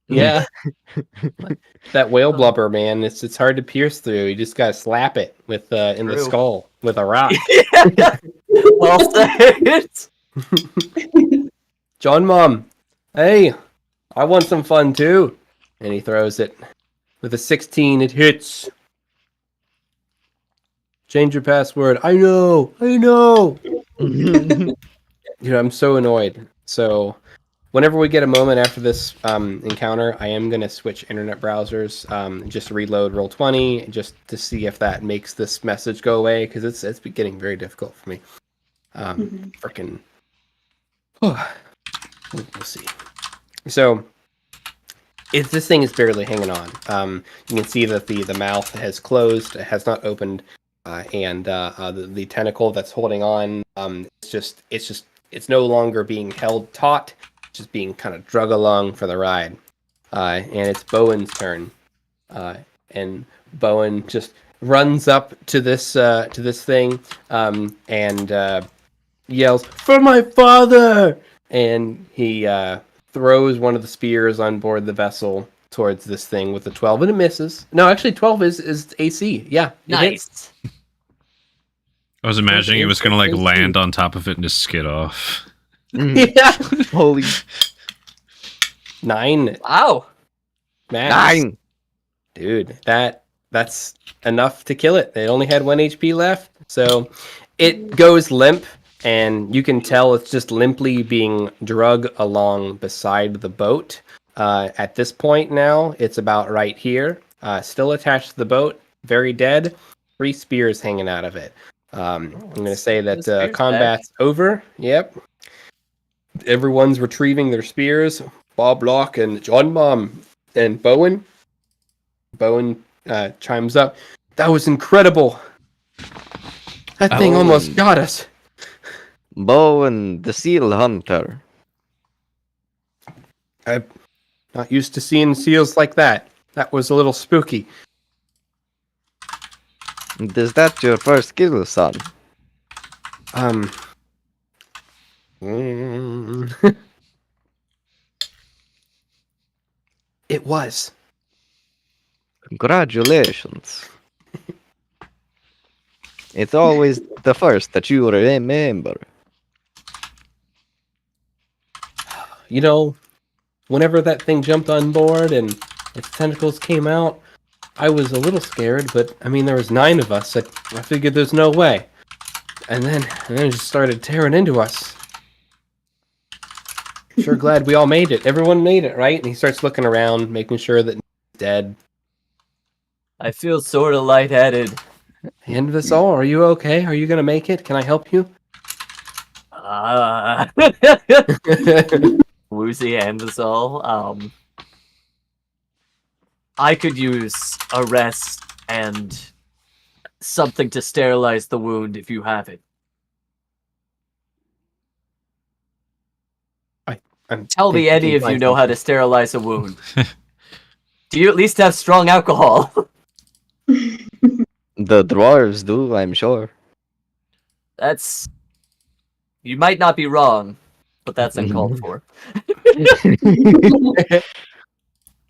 Yeah. That whale blubber, man, it's hard to pierce through. You just gotta slap it with in the True. skull with a rock. Well said. John Mom, hey, I want some fun too. And he throws it. With a 16, it hits. Change your password. I know. I'm so annoyed. So, whenever we get a moment after this encounter, I am going to switch internet browsers, just reload Roll20, just to see if that makes this message go away, because it's getting very difficult for me. Freaking. We'll see. So, this thing is barely hanging on. You can see that the mouth has closed, it has not opened, and the tentacle that's holding on, it's no longer being held taut, just being kind of drug along for the ride. And it's Bowen's turn, and Bowen just runs up to this thing, and yells, "For my father!" And he throws one of the spears on board the vessel towards this thing with a 12, and it misses. No, actually, 12 is AC. Yeah, it hits. Nice. I was imagining it was going to like land on top of it and just skid off. Yeah. Holy 9. Wow. Max. 9! Dude, that's enough to kill it. It only had 1 HP left, so it goes limp, and you can tell it's just limply being drug along beside the boat. At this point now, it's about right here, still attached to the boat, very dead, 3 spears hanging out of it. I'm going to say that combat's over. Yep. Everyone's retrieving their spears. Bob Locke and John Mom and Bowen. Bowen chimes up. That was incredible. That thing almost got us. Bowen, the seal hunter. I'm not used to seeing seals like that. That was a little spooky. Is that your first kill, son? It was. Congratulations. It's always the first that you remember. You know, whenever that thing jumped on board and its tentacles came out, I was a little scared, but I mean, there was 9 of us. I figured there's no way. And then it just started tearing into us. Sure glad we all made it. Everyone made it, right? And he starts looking around, making sure that he's dead. I feel sort of lightheaded. The end of this all? Are you okay? Are you gonna make it? Can I help you? Woozy Ambasol. I could use a rest and something to sterilize the wound if you have it. Tell me any of you know how to sterilize a wound. Do you at least have strong alcohol? The dwarves do, I'm sure. That's... You might not be wrong, but that's uncalled for.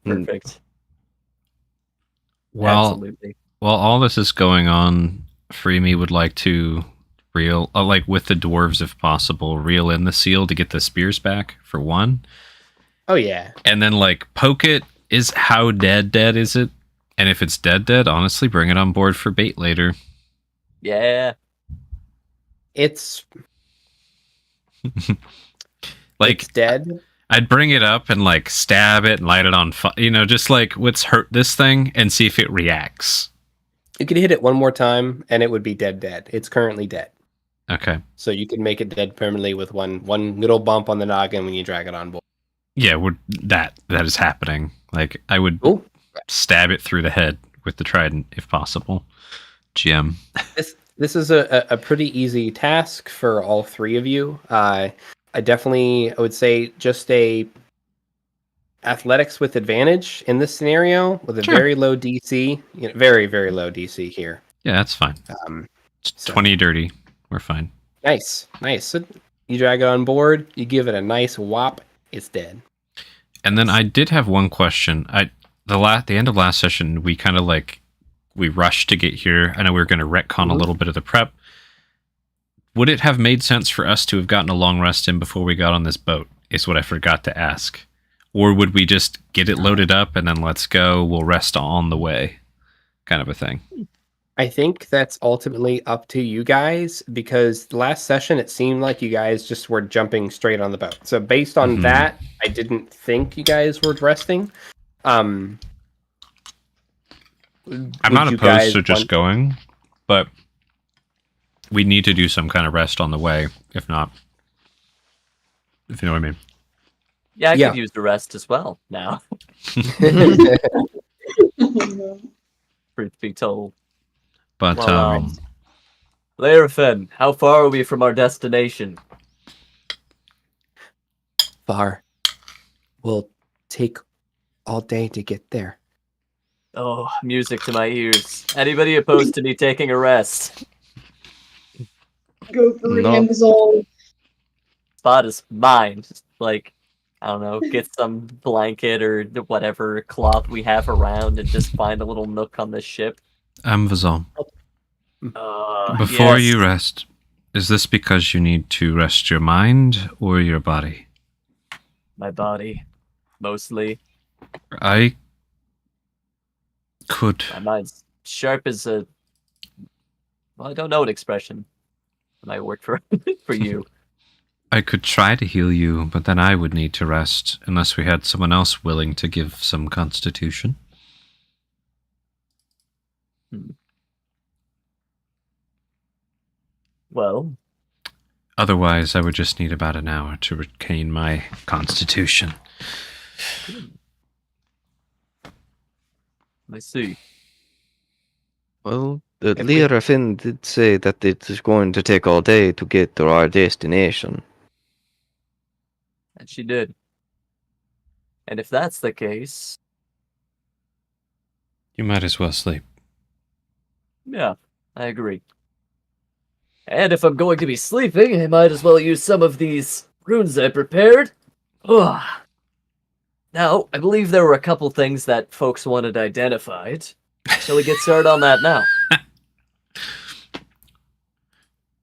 Perfect. Well, Absolutely. while all this is going on, Freemy would like to reel, like with the dwarves if possible, reel in the seal to get the spears back for one. Oh yeah. And then like poke it. Is how dead is it? And if it's dead, honestly, bring it on board for bait later. Yeah. It's Like it's dead. I'd bring it up and like stab it and light it on fire. You know, just like let's hurt this thing and see if it reacts. You could hit it one more time and it would be dead. It's currently dead. Okay. So you can make it dead permanently with one little bump on the noggin when you drag it on board. Yeah, that is happening. Like I would stab it through the head with the trident if possible. GM. This is a pretty easy task for all 3 of you. I would say just a athletics with advantage in this scenario with a very low DC. Very, very low DC here. Yeah, that's fine. It's 20 dirty. We're fine. Nice. So you drag it on board, you give it a nice whop, it's dead. And then I did have one question. The end of last session, we kind of we rushed to get here. I know we were going to retcon a little bit of the prep. Would it have made sense for us to have gotten a long rest in before we got on this boat? Is what I forgot to ask. Or would we just get it loaded up and then let's go, we'll rest on the way, kind of a thing? I think that's ultimately up to you guys, because last session it seemed like you guys just were jumping straight on the boat. So based on that, I didn't think you guys were resting. I'm not opposed to just going, but we need to do some kind of rest on the way, if not. If you know what I mean. Yeah, I could use the rest as well now. Truth be told. But, Larafin, how far are we from our destination? Far. Will take all day to get there. Oh, music to my ears. Anybody opposed to me taking a rest? Go for No. Amazon. Spot is mine. Just like, I don't know, get some blanket or whatever cloth we have around and just find a little nook on this ship. Amazon, Before before you rest, is this because you need to rest your mind or your body? My body, mostly. I could. My mind's sharp as a... Well, I don't know an expression that might work for you. I could try to heal you, but then I would need to rest unless we had someone else willing to give some constitution. Well, Otherwise, I would just need about an hour to regain my constitution. I see. Well, the Larafin did say that it is going to take all day to get to our destination. And she did. And if that's the case, You might as well sleep. yeah, I agree. And if I'm going to be sleeping, I might as well use some of these runes I prepared. Ugh. Now, I believe there were a couple things that folks wanted identified. Shall we get started on that now?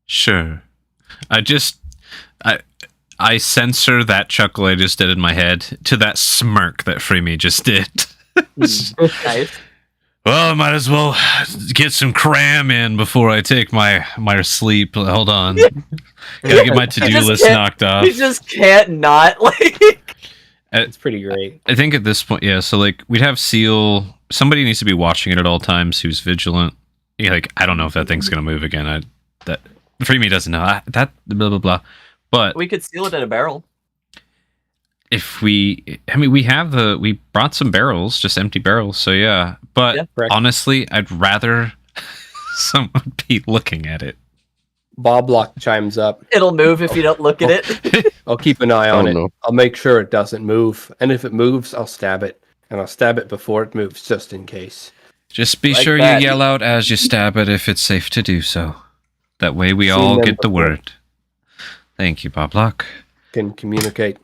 Sure. I censor that chuckle I just did in my head to that smirk that Freemy just did. Nice. Well, I might as well get some cram in before I take my sleep. Hold on. Gotta get my to-do list knocked off. You just can't not, like... It's pretty great. I think at this point, yeah, so, like, we'd have Seal... Somebody needs to be watching it at all times who's vigilant. Yeah, like, I don't know if that thing's gonna move again. Freemy doesn't know. That, blah, blah, blah. But... We could seal it in a barrel. If we brought some barrels, just empty barrels, so yeah. But Yeah, honestly, I'd rather someone be looking at it. Bob Lock chimes up. It'll move if you don't look at it. I'll keep an eye on Oh, it. no. I'll make sure it doesn't move. And if it moves, I'll stab it. And I'll stab it before it moves, just in case. Just be Like sure that. you yell out as you stab it if it's safe to do so. That way we Seen all them get the before. word. Thank you, Bob Lock. Can communicate.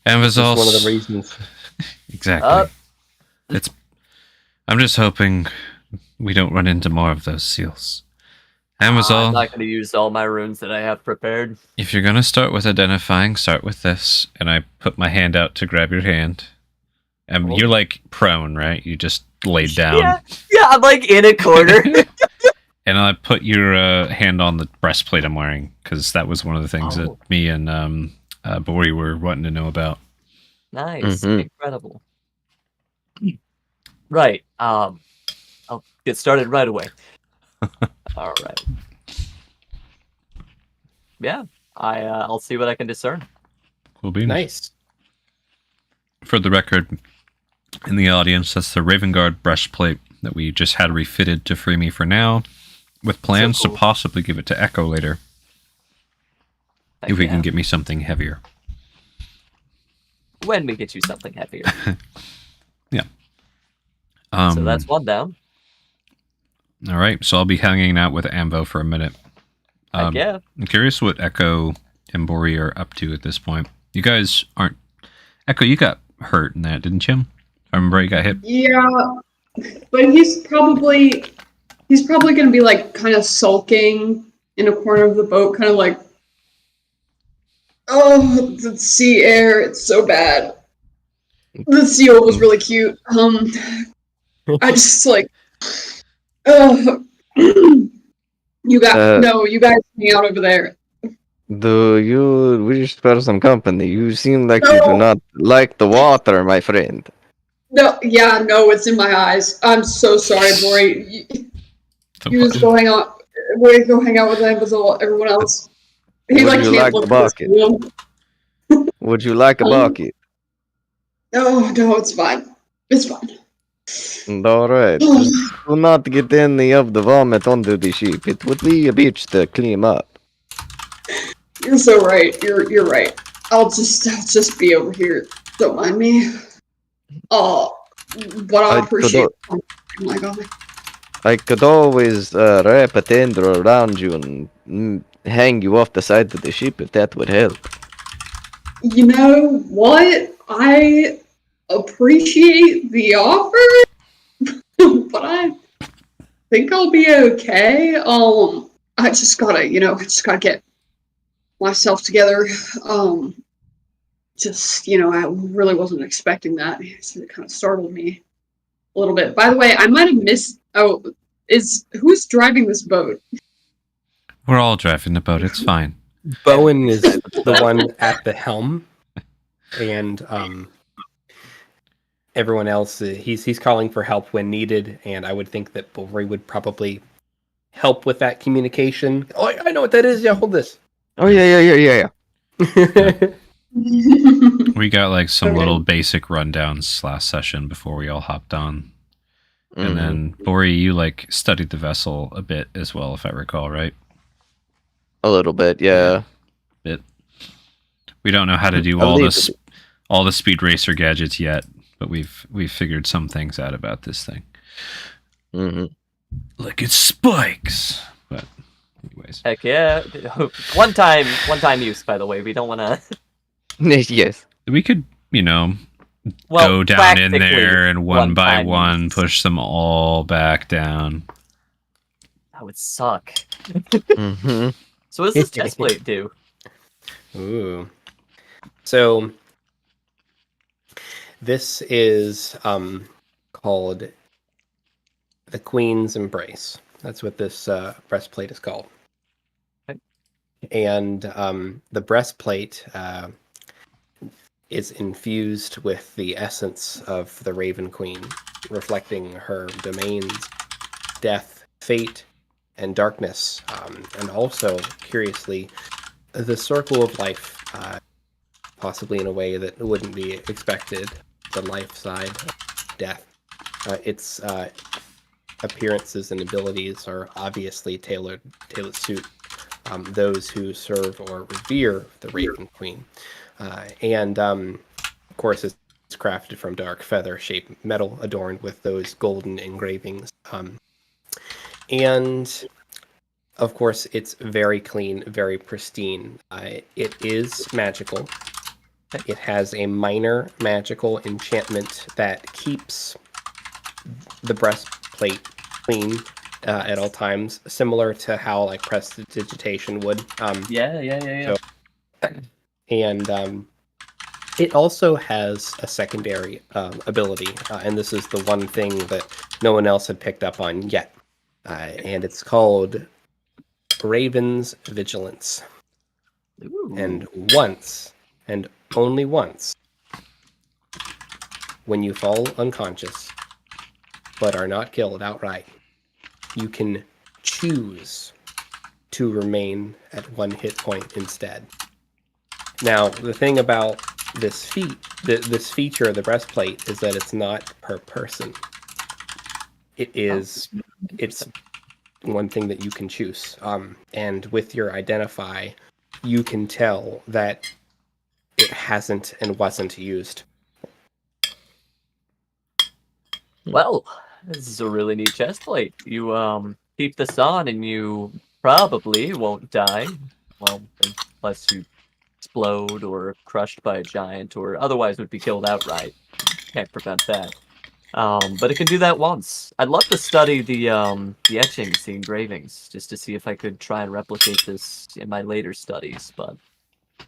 And was That's also one of the reasons. exactly. I'm just hoping we don't run into more of those seals. And was I'm all. not going to use all my runes that I have prepared. If you're gonna start with identifying, start with this. And I put my hand out to grab your hand. And you're like prone, right? You just laid down. Yeah, I'm like in a corner. And I put your hand on the breastplate I'm wearing, because that was one of the things that Oh. me and Bori were wanting to know about. Nice, Mhm. incredible. Right. I'll get started right away. All right. Yeah, I'll see what I can discern. Cool beans. Nice. For the record, in the audience, that's the Raven Guard breastplate that we just had refitted to free me for now, with plans cool. to possibly give it to Echo later, Heck if we yeah. can get me something heavier. When we get you something heavier. So that's one down. All right, so I'll be hanging out with Ambo for a minute. Heck yeah. I'm curious what Echo and Bori are up to at this point. You guys aren't Echo, you got hurt in that, didn't you? I remember you got hit. Yeah, but he's probably gonna be like kind of sulking in a corner of the boat, kind of like, oh, the sea air, it's so bad. The seal was really cute. I just like, oh, you guys hang out over there. Do you wish for some company? You seem like you do No. not like the water, my friend. No, yeah, no, it's in my eyes. I'm so sorry, Bori. You just go hang out. Bori, go hang out with everyone else. He Would like you can't like look the at this bucket? room. Would you like a bucket? No, it's fine. It's fine. Alright, just do not get any of the vomit onto the ship. It would be a bitch to clean up. You're so right. You're right. I'll just be over here. Don't mind me. Oh, but I appreciate. Oh my god. I could always wrap a tender around you and hang you off the side of the ship if that would help. You know what? I appreciate the offer, but I think I'll be okay. I just gotta get myself together. I really wasn't expecting that. So it kind of startled me a little bit. By the way, I might have missed. Oh, who's driving this boat? We're all driving the boat. It's fine. Bowen is the one at the helm, and everyone else, he's calling for help when needed, and I would think that Bovary would probably help with that communication. Oh, I know what that is. Yeah, hold this. Oh, yeah. We got like some Okay. little basic rundowns last session before we all hopped on. Mhm. And then, Bori, you like studied the vessel a bit as well, if I recall, right? A little bit, yeah. We don't know how to do A all little this, all the speed racer gadgets yet, but we've figured some things out about this thing. Mhm. Like it spikes. But anyways, Heck yeah. One time use, by the way. We don't want to. Yes. we could, Well, go down in practically there and one by one-time one use. push them all back down. That would suck. Mhm. So what does this chest plate do? Ooh. So this is called the Queen's Embrace. That's what this breastplate is called. Okay. And the breastplate is infused with the essence of the Raven Queen, reflecting her domains, death, fate, and darkness, and also, curiously, the circle of life, possibly in a way that wouldn't be expected, the life side of death. Its appearances and abilities are obviously tailored suit those who serve or revere the Raven Queen. And of course, it's crafted from dark feather-shaped metal adorned with those golden engravings. And of course, it's very clean, very pristine. It is magical. It has a minor magical enchantment that keeps the breastplate clean at all times, similar to how like prestidigitation would. Yeah. And it also has a secondary ability, and this is the one thing that no one else had picked up on yet. And it's called Raven's Vigilance. Ooh. And once, and only once, when you fall unconscious, but are not killed outright, you can choose to remain at one hit point instead. Now, the thing about this feature of the breastplate is that it's not per person. It's one thing that you can choose. And with your identify, you can tell that it hasn't and wasn't used. Well, this is a really neat chest plate. You keep this on and you probably won't die. Well, unless you explode or crushed by a giant or otherwise would be killed outright. Can't prevent that. But it can do that once. I'd love to study the etchings, the engravings, just to see if I could try and replicate this in my later studies, but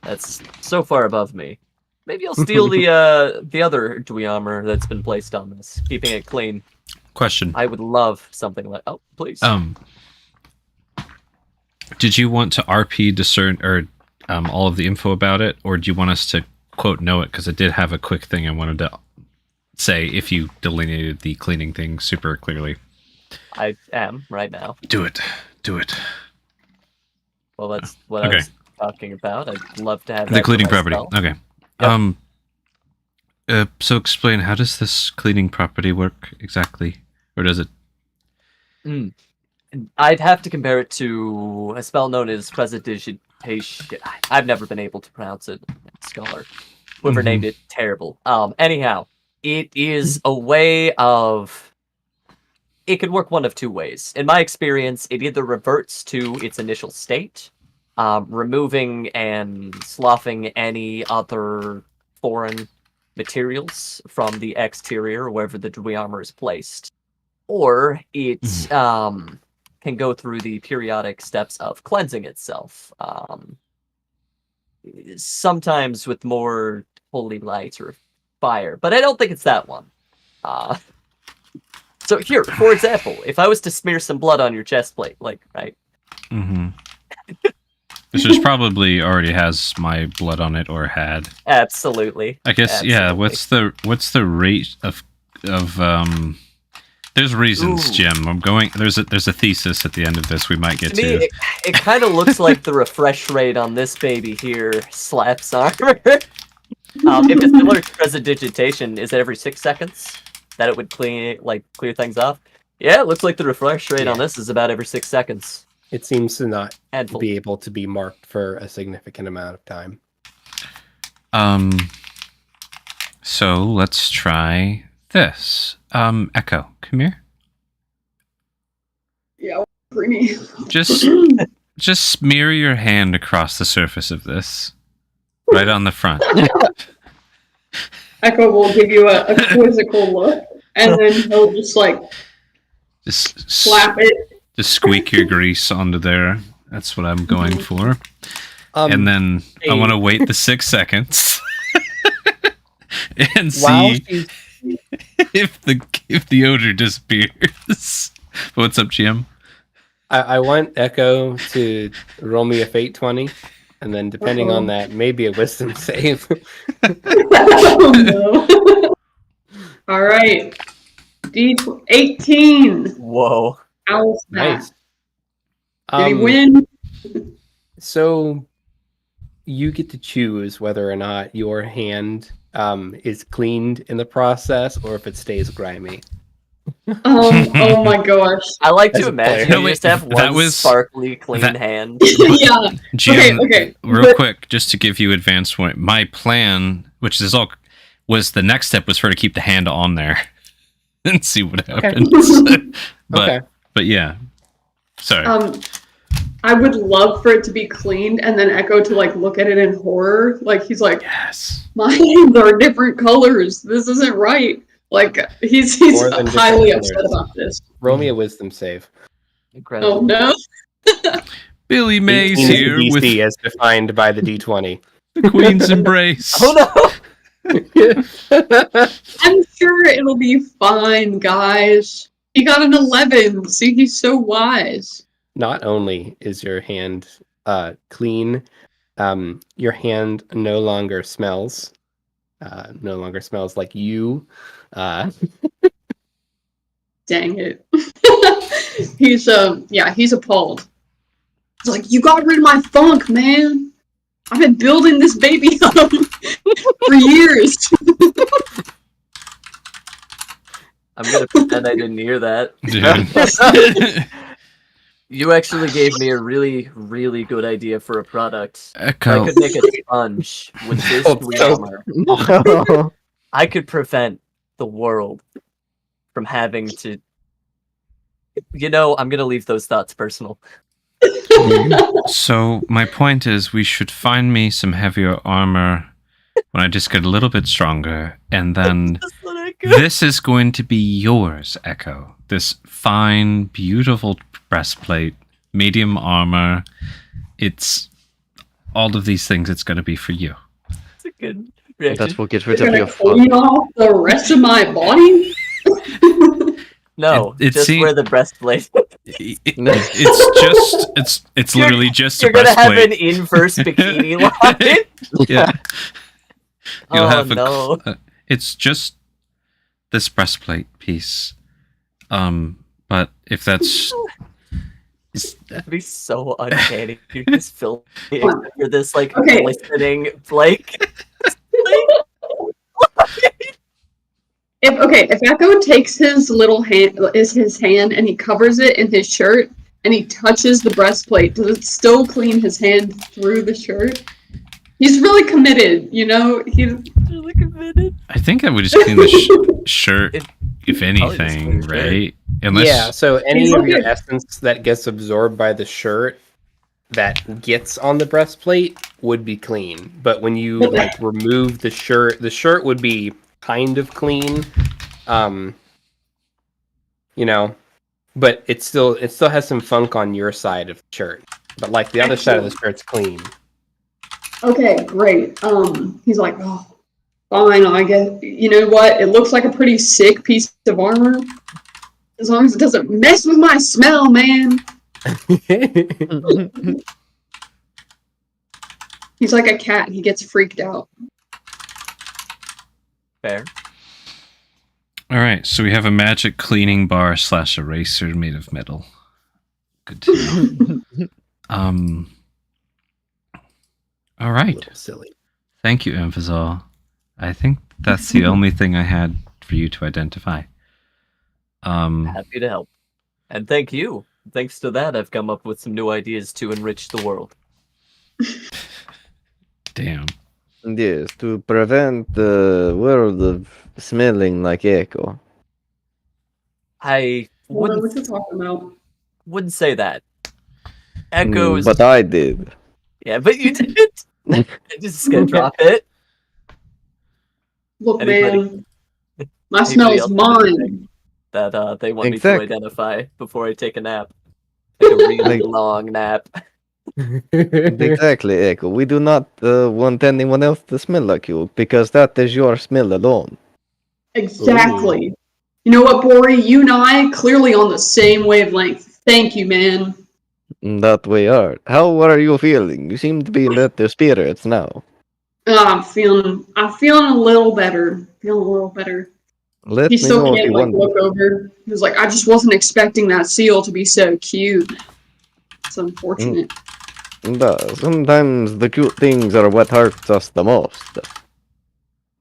that's so far above me. Maybe I'll steal the other Dwi armor that's been placed on this, keeping it clean. Question. I would love something like... Oh, please. Did you want to RP discern or all of the info about it, or do you want us to quote know it? Because it did have a quick thing I wanted to say if you delineated the cleaning thing super clearly. I am right now. Do it. Well, that's what I was talking about. I'd love to have the that cleaning for property. myself. Okay. Yep. So explain, how does this cleaning property work exactly, or does it? I'd have to compare it to a spell known as Prestidigitation. I've never been able to pronounce it. Scholar, whoever named it, terrible. Anyhow, it is a way of. It could work one of two ways. In my experience, it either reverts to its initial state, removing and sloughing any other foreign materials from the exterior, wherever the Dwi armor is placed, or it can go through the periodic steps of cleansing itself. Sometimes with more holy light or fire, but I don't think it's that one. So here, for example, if I was to smear some blood on your chest plate, right? This is probably already has my blood on it or had. Absolutely. I guess yeah. What's the rate of There's reasons, Jim. I'm going. There's a thesis at the end of this we might get to. Me, it kind of looks like the refresh rate on this baby here slaps armor. If it's similar to Prestidigitation, is it every 6 seconds that it would clear things off? Yeah, it looks like the refresh rate on this is about every 6 seconds. It seems to not Handful. be able to be marked for a significant amount of time. So let's try this. Echo, come here. Yeah, creamy. Just smear your hand across the surface of this, right on the front. Echo will give you a quizzical look, and then he'll just slap it. Just squeak your grease onto there. That's what I'm going for. And then I want to wait the 6 seconds and see if the odor disappears. What's up, GM? I want Echo to roll me a fate 20, and then depending on that, maybe a wisdom save. Oh no! All right, D18. Whoa! How's that? Nice. Did he win? So you get to choose whether or not your hand is cleaned in the process, or if it stays grimy. Oh my gosh! I like As to a player. imagine No, you wait, just have that one was- sparkly, clean hand. Yeah. GM, Okay. real quick, just to give you advance point. My plan, which is all, was the next step was for her to keep the hand on there and see what happens. Okay. But yeah, sorry. I would love for it to be cleaned, and then Echo to look at it in horror. He's like, Yes. my hands are different colors. This isn't right. He's More than highly different upset colors. about this. Roll me a wisdom save. Incredible. Oh no! Billy Mays 18 here DC with as defined by the D20. the Queen's Embrace. Oh no! I'm sure it'll be fine, guys. He got an 11. See, he's so wise. Not only is your hand clean, your hand no longer smells. No longer smells like you. Dang it. He's appalled. He's like, you got rid of my funk, man. I've been building this baby up for years. I'm gonna pretend I didn't hear that. Dude. You actually gave me a really, really good idea for a product. Echo. I could make a sponge with this armor. I could prevent the world from having to. I'm gonna leave those thoughts personal. So my point is, we should find me some heavier armor when I just get a little bit stronger, and then this is going to be yours, Echo. This fine, beautiful breastplate, medium armor. It's all of these things. It's going to be for you. That's a good reaction. That's what gets rid You're of your gonna clean off the rest of my body? No, It just seem- wear the breastplate. It's literally just You're a gonna have breastplate. an inverse bikini line. Yeah. You'll Oh have no! it's just this breastplate piece. But if that's That'd be so uncanny. You just fill for this like Okay. glistening like. If Echo takes his little hand, and he covers it in his shirt, and he touches the breastplate, does it still clean his hand through the shirt? He's really committed, you know. He's Really committed. I think I would just clean the shirt, It- if probably just anything, clean the shirt. right? Unless Yeah, so any He's of your okay. essence that gets absorbed by the shirt that gets on the breastplate would be clean. But when you Okay. like remove the shirt would be kind of clean. You know, but it still has some funk on your side of the shirt. But like the other side of the shirt's clean. okay, great. He's like, oh, fine. I guess you know what? It looks like a pretty sick piece of armor, as long as it doesn't mess with my smell, man. He's like a cat. He gets freaked out. Fair. all right, so we have a magic cleaning bar / eraser made of metal. Good to know. All right. Little silly. Thank you, Emphazol. I think that's the only thing I had for you to identify. Happy to help. And thank you. Thanks to that, I've come up with some new ideas to enrich the world. Damn. Yes, to prevent the world of smelling like Echo. I What wouldn't you talking about? wouldn't say that. Echoes. But I did. Yeah, but you didn't. I'm just gonna drop it. Look, Anybody- man, my anybody smell's else have mine. anything That they want me Exactly. to identify before I take a nap. Like a really Like- long nap. Exactly, Echo. We do not want anyone else to smell like you because that is your smell alone. Exactly. You know what, Bori? You and I clearly on the same wavelength. Thank you, man. That we are. How are you feeling? You seem to be in better spirits now. I'm feeling a little better. Feeling a little better. Let He me still know if can't you like want. look over. He was like, I just wasn't expecting that seal to be so cute. It's unfortunate. Sometimes the cute things are what hurts us the most.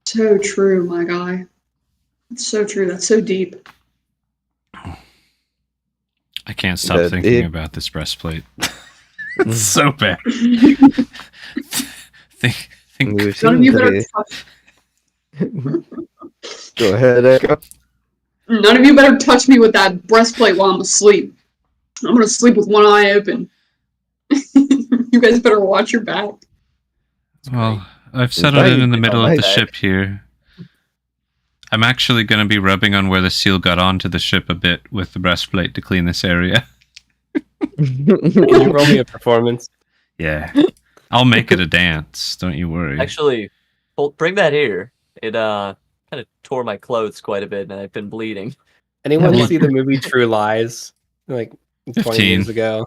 So true, my guy. It's so true. That's so deep. I can't stop That thinking it- about this breastplate. It's so bad. think You None seem of you to better be... touch. Go ahead, Echo. None of you better touch me with that breastplate while I'm asleep. I'm gonna sleep with one eye open. You guys better watch your back. Well, I've settled Right. in the middle of the Right. ship here. I'm actually going to be rubbing on where the seal got onto the ship a bit with the breastplate to clean this area. Can you roll me a performance? Yeah. I'll make it a dance. Don't you worry. Actually, bring that here. It kind of tore my clothes quite a bit, and I've been bleeding. Anyone Yeah. see the movie True Lies? Like 20 15. years ago?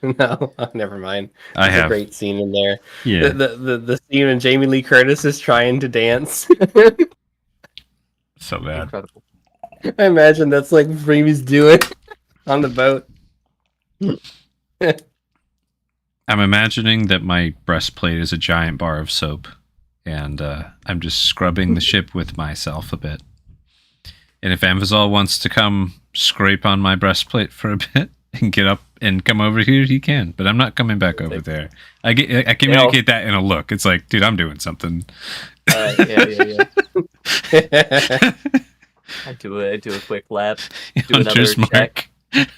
No, never mind. I There's a have. great scene in there. Yeah. The scene when Jamie Lee Curtis is trying to dance. So bad. Incredible. I imagine that's like what Freemy's doing on the boat. I'm imagining that my breastplate is a giant bar of soap, and I'm just scrubbing the ship with myself a bit. And if Amvazal wants to come scrape on my breastplate for a bit and get up and come over here, he can. But I'm not coming back over there. I communicate that in a look. It's like, dude, I'm doing something. Yeah. I do a quick lap. Do another Hunter's check. mark.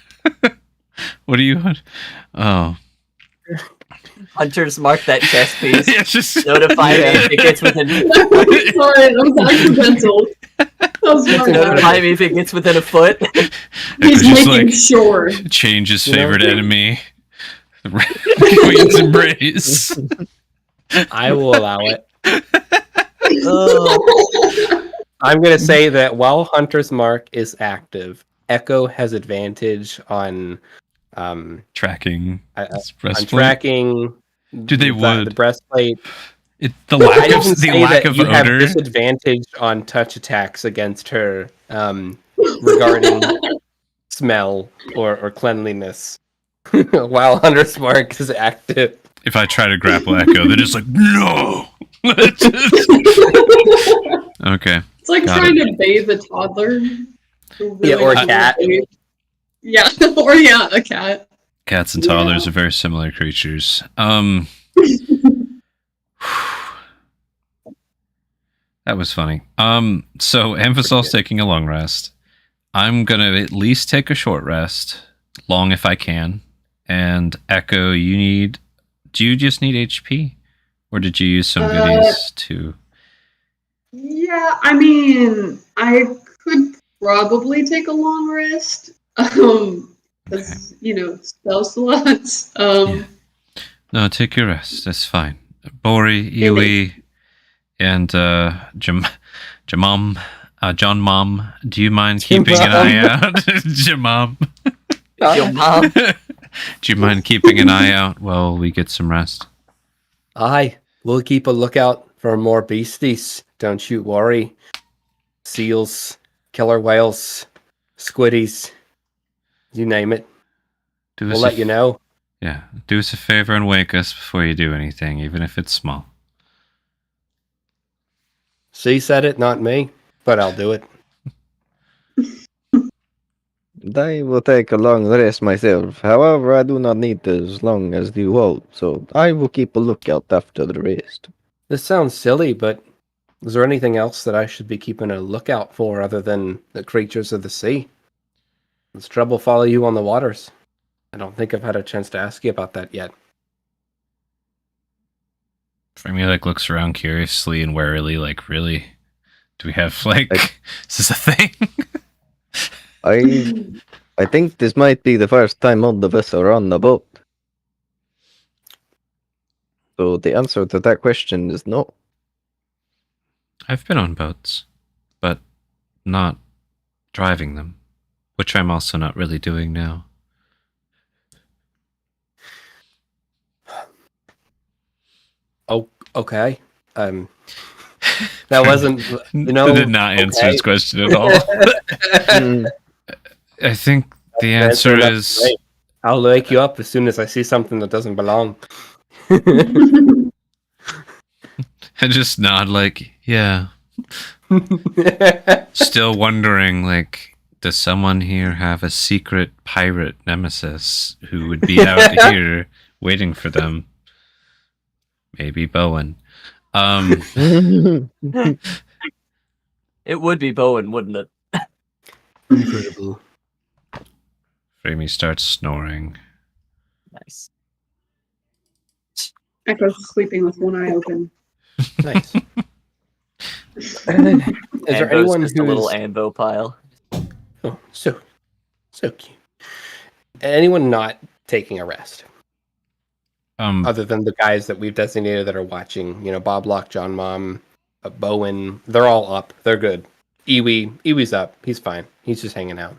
What do you want? Oh, Hunters mark that chess piece. Yeah, just Notify me if it gets within. Sorry, that was accidental. That was my bad. Notify me if it gets within a foot. He's just, making like, sure. change his You know- favorite enemy. The Queen's Embrace. I will allow it. Oh. I'm going to say that while Hunter's Mark is active, Echo has advantage on Tracking. on breastplate. tracking. Dude, they the would. breastplate. The I lack didn't of the say lack that of you have odor. disadvantage on touch attacks against her regarding smell or cleanliness while Hunter's Mark is active. If I try to grapple Echo, they're just like, no. Okay. It's like Got trying to bathe a toddler. who Yeah, or a doesn't cat. bathe. Yeah, or a cat. Cats and toddlers are very similar creatures. That was funny. So Amphisol's taking a long rest. I'm gonna at least take a short rest, long if I can. And Echo, do you just need HP? Or did you use some goodies too? Yeah, I mean, I could probably take a long rest. Because, spell slots. Yeah. No, take your rest. That's fine. Bori, Iwi, and John Mom, do you mind keeping an eye out? Jamam. Your mom. Do you mind keeping an eye out while we get some rest? Aye, we'll keep a lookout for more beasties. Don't you worry. Seals, killer whales, squiddies, you name it. We'll let you know. Yeah, do us a favor and wake us before you do anything, even if it's small. She said it, not me, but I'll do it. I will take a long rest myself. However, I do not need as long as you hold, so I will keep a lookout after the rest. This sounds silly, but is there anything else that I should be keeping a lookout for other than the creatures of the sea? Does trouble follow you on the waters? I don't think I've had a chance to ask you about that yet. Framy looks around curiously and warily, really? Do we have is this a thing? I think this might be the first time all of us are on the boat. So the answer to that question is no. I've been on boats, but not driving them, which I'm also not really doing now. Oh, okay. That wasn't, That did not answer his question at all. I think the answer is... Right. I'll wake you up as soon as I see something that doesn't belong. I just nod yeah. Still wondering, does someone here have a secret pirate nemesis who would be out here waiting for them? Maybe Bowen. It would be Bowen, wouldn't it? Incredible. Framy starts snoring. Nice. Echo's sleeping with one eye open. Nice. Is there Anvo's anyone just a little who's... Anvo pile. Oh, so cute. Anyone not taking a rest? Other than the guys that we've designated that are watching, Bob Locke, John Mom, Bowen, they're all up. They're good. Iwi's up. He's fine. He's just hanging out.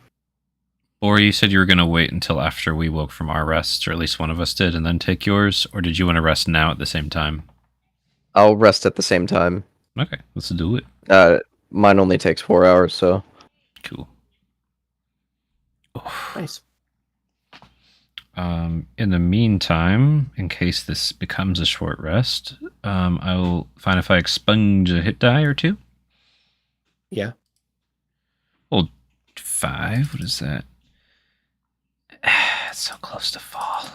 Or you said you were going to wait until after we woke from our rests, or at least one of us did, and then take yours? Or did you want to rest now at the same time? I'll rest at the same time. Okay, let's do it. Mine only takes 4 hours, so... Cool. Nice. In the meantime, in case this becomes a short rest, I'll find if I expunge a hit die or two. Yeah. Well, 5. What is that? It's so close to fall.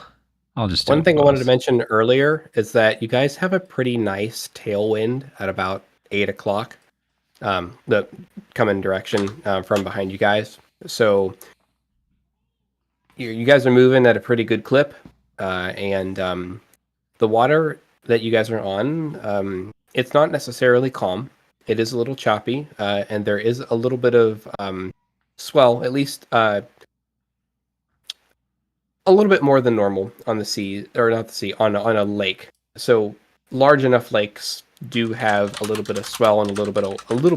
I'll just do One thing I wanted to both. mention earlier is that you guys have a pretty nice tailwind at about 8 o'clock. The coming direction from behind you guys. So you guys are moving at a pretty good clip. and the water that you guys are on, it's not necessarily calm. It is a little choppy, and there is a little bit of swell, at least a little bit more than normal on the sea, or not the sea, on a lake. So large enough lakes do have a little bit of swell and a little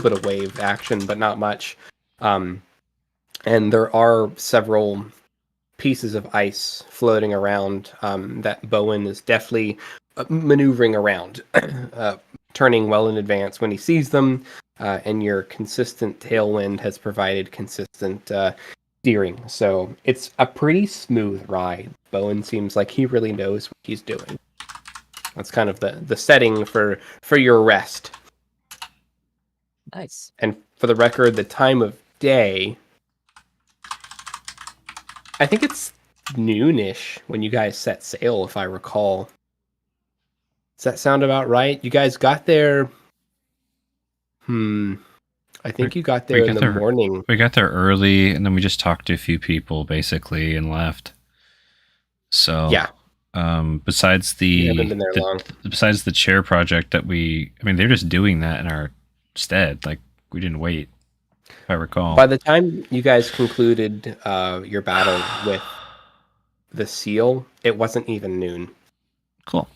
bit of wave action, but not much. And there are several pieces of ice floating around that Bowen is definitely maneuvering around, turning well in advance when he sees them. And your consistent tailwind has provided consistent steering. So it's a pretty smooth ride. Bowen seems like he really knows what he's doing. That's kind of the setting for your rest. Nice. And for the record, the time of day, I think it's noonish when you guys set sail, if I recall. Does that sound about right? You guys got there. I think you got there in the morning. We got there early, and then we just talked to a few people, basically, and left. So yeah. Besides besides the chair project that they're just doing that in our stead. Like, we didn't wait, if I recall. By the time you guys concluded your battle with the seal, it wasn't even noon. Cool.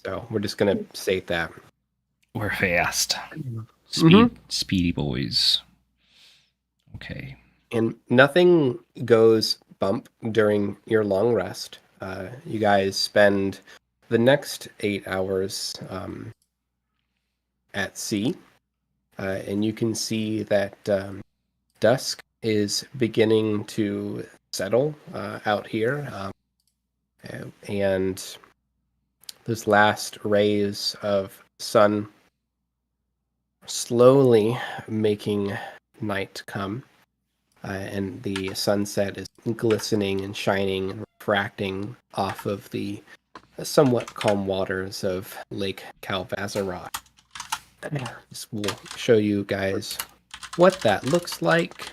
So we're just gonna state that we're fast, speedy boys. Okay. And nothing goes bump during your long rest. You guys spend the next 8 hours at sea, and you can see that dusk is beginning to settle out here, and those last rays of sun slowly making night come, and the sunset is glistening and shining and refracting off of the somewhat calm waters of Lake Calvazarock. This will show you guys what that looks like.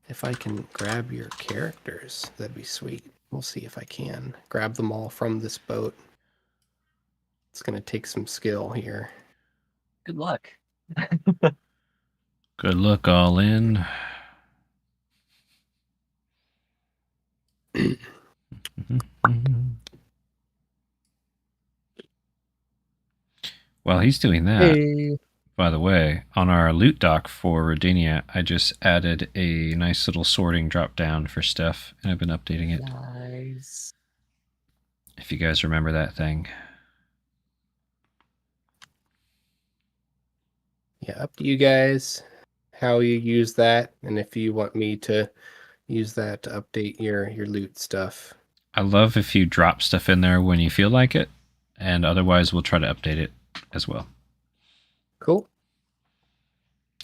If I can grab your characters, that'd be sweet. We'll see if I can grab them all from this boat. It's going to take some skill here. Good luck. Good luck, all in. While he's doing that, by the way, on our loot dock for Rodinia, I just added a nice little sorting drop down for Steph, and I've been updating it. Nice. If you guys remember that thing. Yeah, up to you guys how you use that, and if you want me to use that to update your loot stuff. I love if you drop stuff in there when you feel like it, and otherwise we'll try to update it as well. Cool.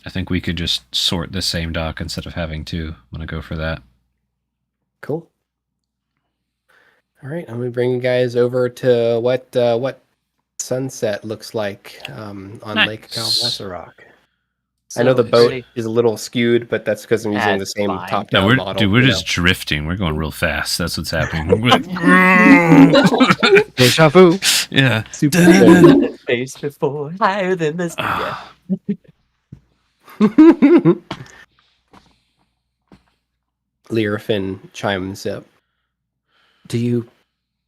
I think we could just sort the same dock instead of having to. I'm going to go for that. Cool. All right, I'm going to bring you guys over to what sunset looks like on Lake Calvazarock. I know the boat is a little skewed, but that's because I'm using the same top-down model. Dude, we're just drifting. We're going real fast. That's what's happening. Deja vu. Yeah. Super Face before, higher than this. Yeah. Learfin chimes up. Do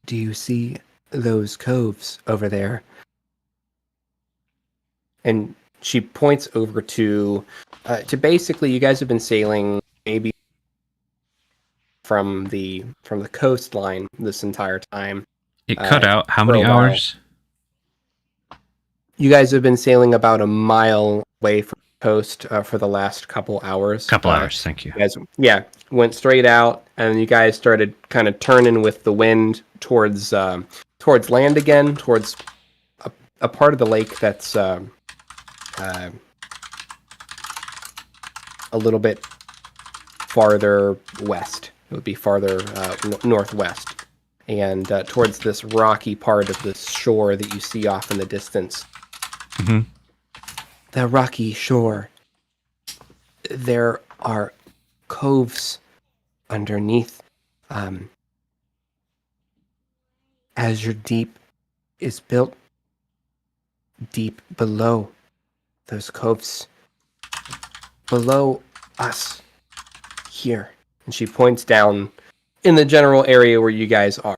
you see those coves over there? And she points over to basically, you guys have been sailing maybe from the coastline this entire time. It cut out how many hours? You guys have been sailing about a mile away from the coast for the last couple hours. Hours, thank you. You guys, went straight out, and you guys started kind of turning with the wind towards land again, towards a part of the lake that's a little bit farther west. It would be farther northwest, and towards this rocky part of the shore that you see off in the distance. Mm-hmm. The rocky shore. There are coves underneath. Azure Deep is built deep below those coves, below us here. And she points down in the general area where you guys are.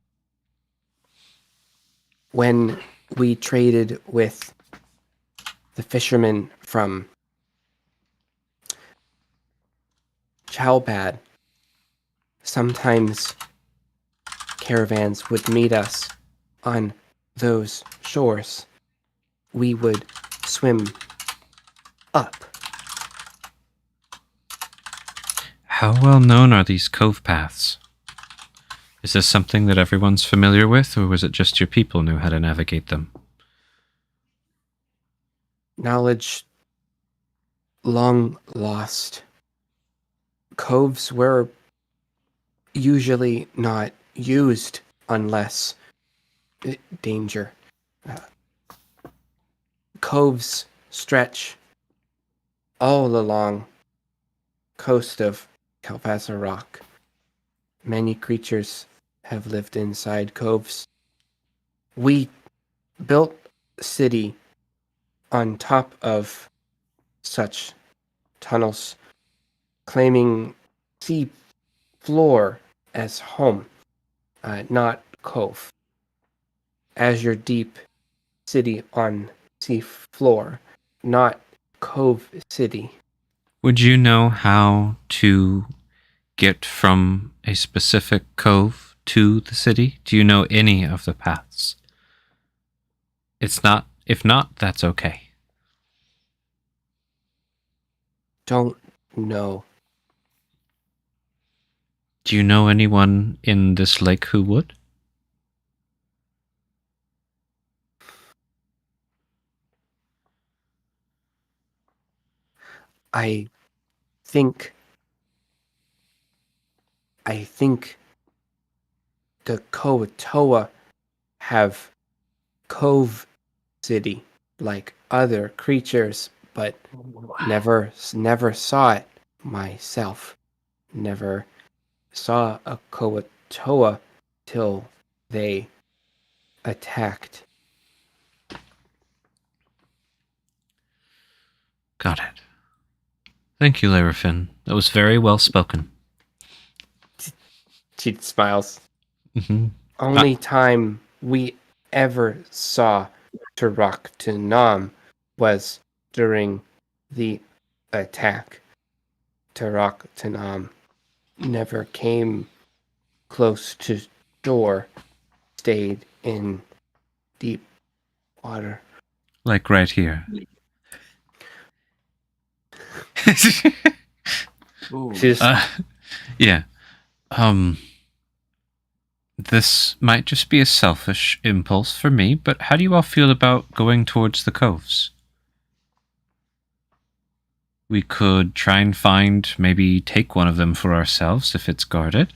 When we traded with the fishermen from Chalbad, sometimes caravans would meet us on those shores. We would swim up. How well known are these cove paths? Is this something that everyone's familiar with, or was it just your people knew how to navigate them? Knowledge long lost. Coves were usually not used unless danger. Coves stretch all along coast of Calvasa Rock. Many creatures have lived inside coves. We built a city on top of such tunnels, claiming sea floor as home, not cove. Azure Deep city on sea floor, not cove city. Would you know how to get from a specific cove to the city? Do you know any of the paths? If not, that's okay. Don't know. Do you know anyone in this lake who would? I think the Koatoa have cove city like other creatures, but never saw it myself. Never saw a Koatoa till they attacked. Got it. Thank you, Larafin. That was very well spoken. She smiles. Mm-hmm. Only time we ever saw Turok to Nam was during the attack. Turok to Nam never came close to shore, stayed in deep water. Like right here. Ooh. She just, Yeah. This might just be a selfish impulse for me, but how do you all feel about going towards the coves? We could try and maybe take one of them for ourselves if it's guarded.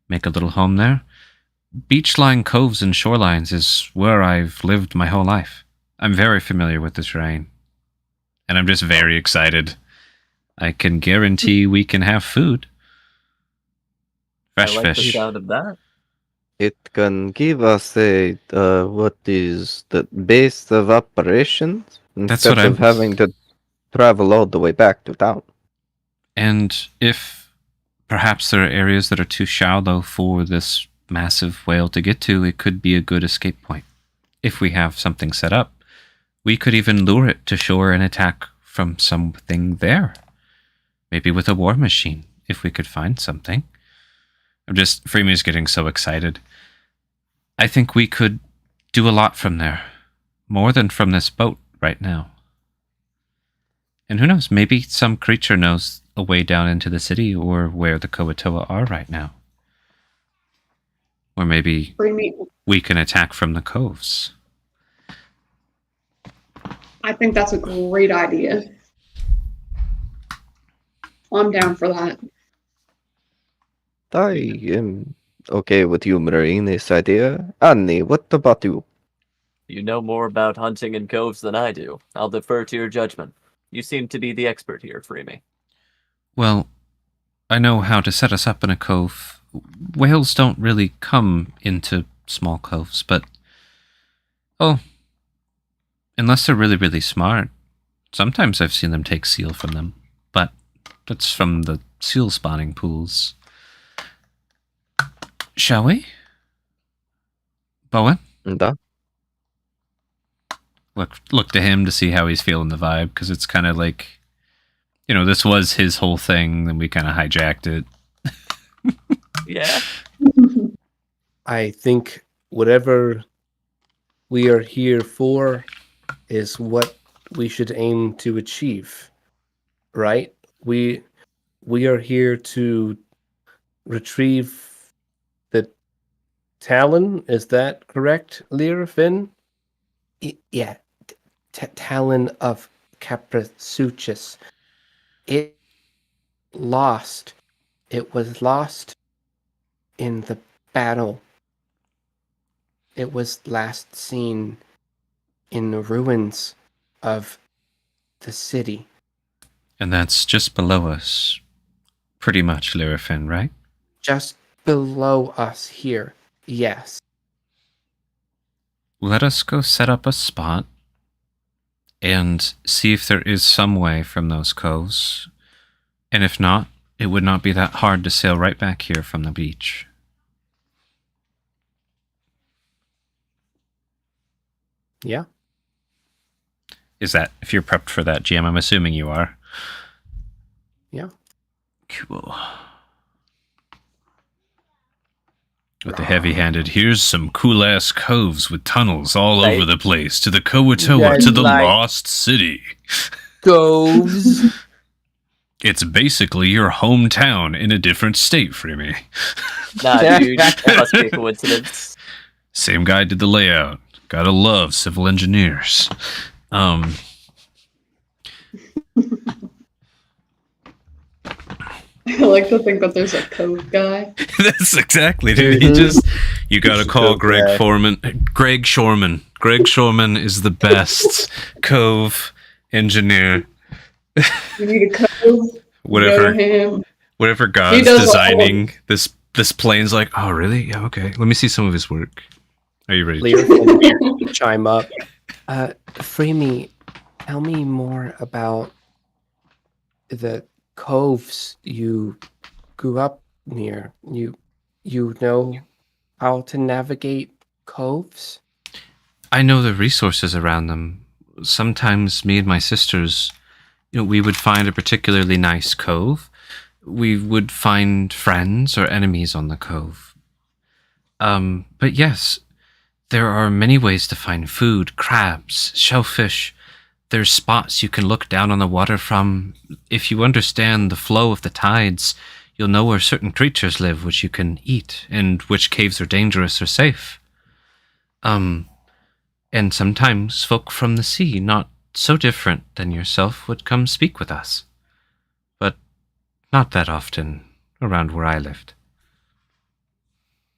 Make a little home there. Beach-line coves and shorelines is where I've lived my whole life. I'm very familiar with the terrain. And I'm just very excited. I can guarantee we can have food. Fresh I like fish. the sound of that. It can give us a what is the base of operations That's instead what of having to travel all the way back to town. And if perhaps there are areas that are too shallow for this massive whale to get to, it could be a good escape point. If we have something set up, we could even lure it to shore and attack from something there. Maybe with a war machine, if we could find something. Freeman's getting so excited. I think we could do a lot from there. More than from this boat right now. And who knows, maybe some creature knows a way down into the city or where the Koatoa are right now. Or maybe we can attack from the coves. I think that's a great idea. I'm down for that. I am okay with you, Marine's idea. Annie, what about you? You know more about hunting in coves than I do. I'll defer to your judgment. You seem to be the expert here, Freemy. Well, I know how to set us up in a cove. Whales don't really come into small coves, but unless they're really, really smart, sometimes I've seen them take seal from them, but that's from the seal spawning pools. Shall we? Bowen? Да. Look to him to see how he's feeling the vibe, because it's kind of like, this was his whole thing, then we kind of hijacked it. Yeah. I think whatever we are here for is what we should aim to achieve, right? We are here to retrieve the Talon. Is that correct, Lear Finn? Yeah, Talon of Caprasuchus. It was lost in the battle. It was last seen in the ruins of the city. And that's just below us, pretty much, Lyrafin, right? Just below us here, yes. Let us go set up a spot and see if there is some way from those coves. And if not, it would not be that hard to sail right back here from the beach. Yeah. Is that, if you're prepped for that, GM, I'm assuming you are. Yeah. Cool. With the heavy-handed, here's some cool-ass coves with tunnels all Right. over the place, to the Kowatoa, Guys to the like- Lost City. Goves. It's basically your hometown in a different state, Freemy. Nah, dude, that must be a coincidence. Same guy did the layout. Gotta love civil engineers. I like to think that there's a code guy. That's exactly, dude. You gotta call Greg guy. Foreman. Greg Shorman. Greg Shorman is the best cove engineer. You need a code. Whatever, Go to him. whatever He God's does all- designing this plane's like. Oh, really? Yeah, okay. Let me see some of his work. Are you ready? Lear can chime up. Freemy, tell me more about the coves you grew up near. You know how to navigate coves? I know the resources around them. Sometimes me and my sisters, we would find a particularly nice cove. We would find friends or enemies on the cove. But yes, there are many ways to find food, crabs, shellfish. There's spots you can look down on the water from. If you understand the flow of the tides, you'll know where certain creatures live which you can eat, and which caves are dangerous or safe. And sometimes folk from the sea, not so different than yourself, would come speak with us. But not that often around where I lived.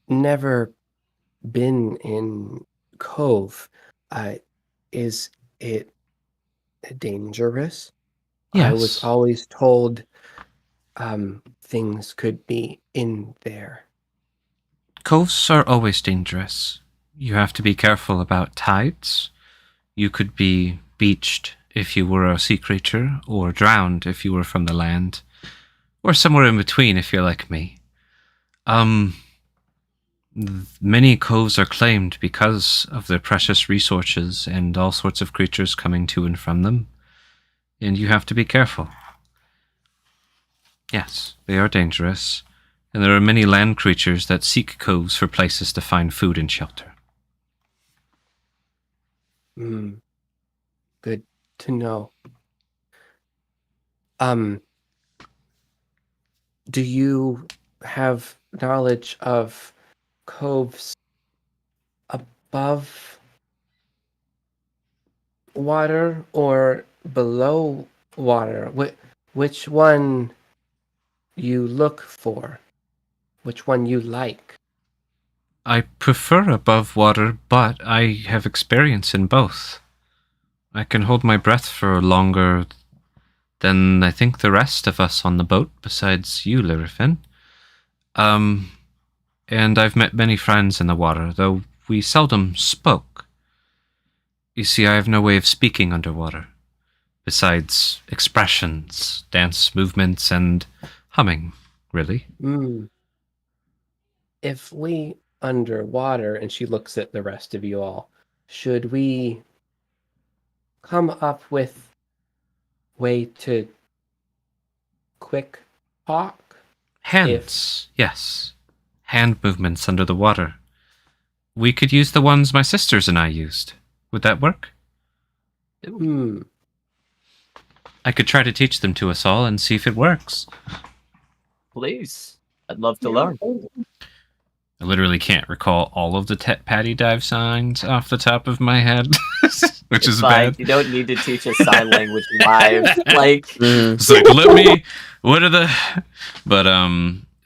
Never been in cove. Is it dangerous? Yes. I was always told things could be in there. Coves are always dangerous. You have to be careful about tides. You could be beached if you were a sea creature, or drowned if you were from the land, or somewhere in between if you're like me. Many coves are claimed because of their precious resources and all sorts of creatures coming to and from them, and you have to be careful. Yes, they are dangerous, and there are many land creatures that seek coves for places to find food and shelter. Good to know. Do you have knowledge of coves above water or below water? Which one you look for? Which one you like? I prefer above water, but I have experience in both. I can hold my breath for longer than I think the rest of us on the boat, besides you, Lyrafin. and I've met many friends in the water, though we seldom spoke. You see, I have no way of speaking underwater, besides expressions, dance movements, and humming, really. If we underwater, and she looks at the rest of you all, should we come up with way to quick talk? Hands, yes. Hand movements under the water. We could use the ones my sisters and I used. Would that work? I could try to teach them to us all and see if it works. Please. I'd love to learn. I literally can't recall all of the patty dive signs off the top of my head, which is Fine. bad. You don't need to teach us sign language live. Like, It's like, let me. What are the? But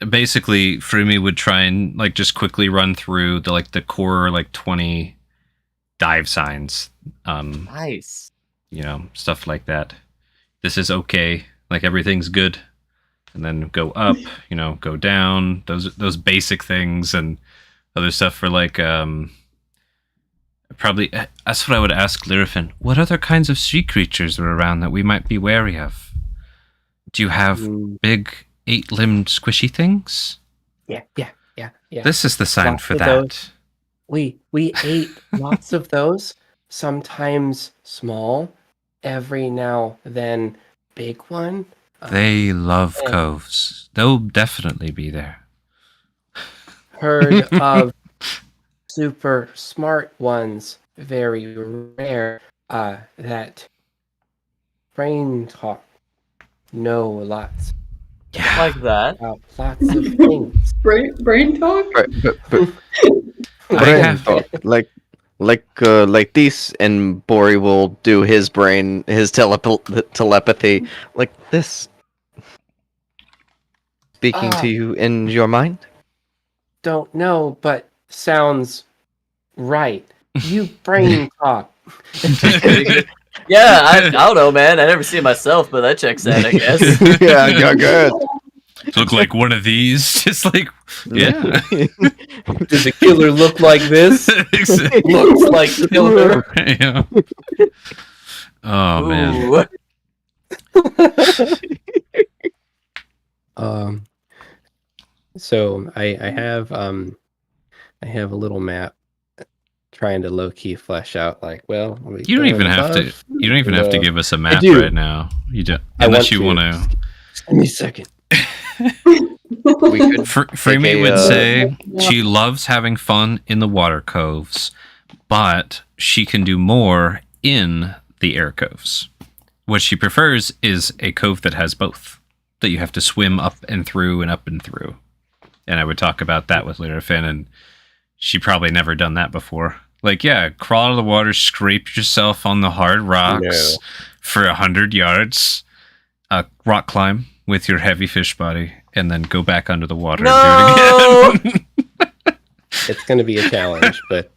basically, Frumi would try and like just quickly run through the core 20 dive signs. nice. Stuff like that. This is okay. Like everything's good. And then go up, go down, those basic things, and other stuff for probably, that's what I would ask Lyrifin. What other kinds of sea creatures are around that we might be wary of? Do you have big 8-limbed squishy things? Yeah. This is the sign Lots for of that. those. We ate lots of those, sometimes small, every now then big one. They love coves. They'll definitely be there. Heard of super smart ones, very rare, that brain talk, know lots Yeah. Like that. about lots of things. Brain talk? But I have- like this, and Bori will do his telepathy like this. Speaking to you in your mind. Don't know, but sounds right. You brain talk. Yeah, I don't know, man. I never see it myself, but that checks out, I guess. Yeah, you're good. Look like one of these. Just like, yeah. Does the killer look like this? Looks like killer. Yeah. Oh, man. Ooh. So I have a little map trying to low key flesh out You don't even have to. You don't even have to give us a map do. right now. You don't, I unless you want want to. Give me a second. We could Freemy take a, would say she loves having fun in the water coves, but she can do more in the air coves. What she prefers is a cove that has both, that you have to swim up and through and up and through. And I would talk about that with Lyrifin, and she probably never done that before. Like, yeah, crawl out of the water, scrape yourself on the hard rocks for 100 yards, rock climb with your heavy fish body, and then go back under the water and do it again. It's going to be a challenge, but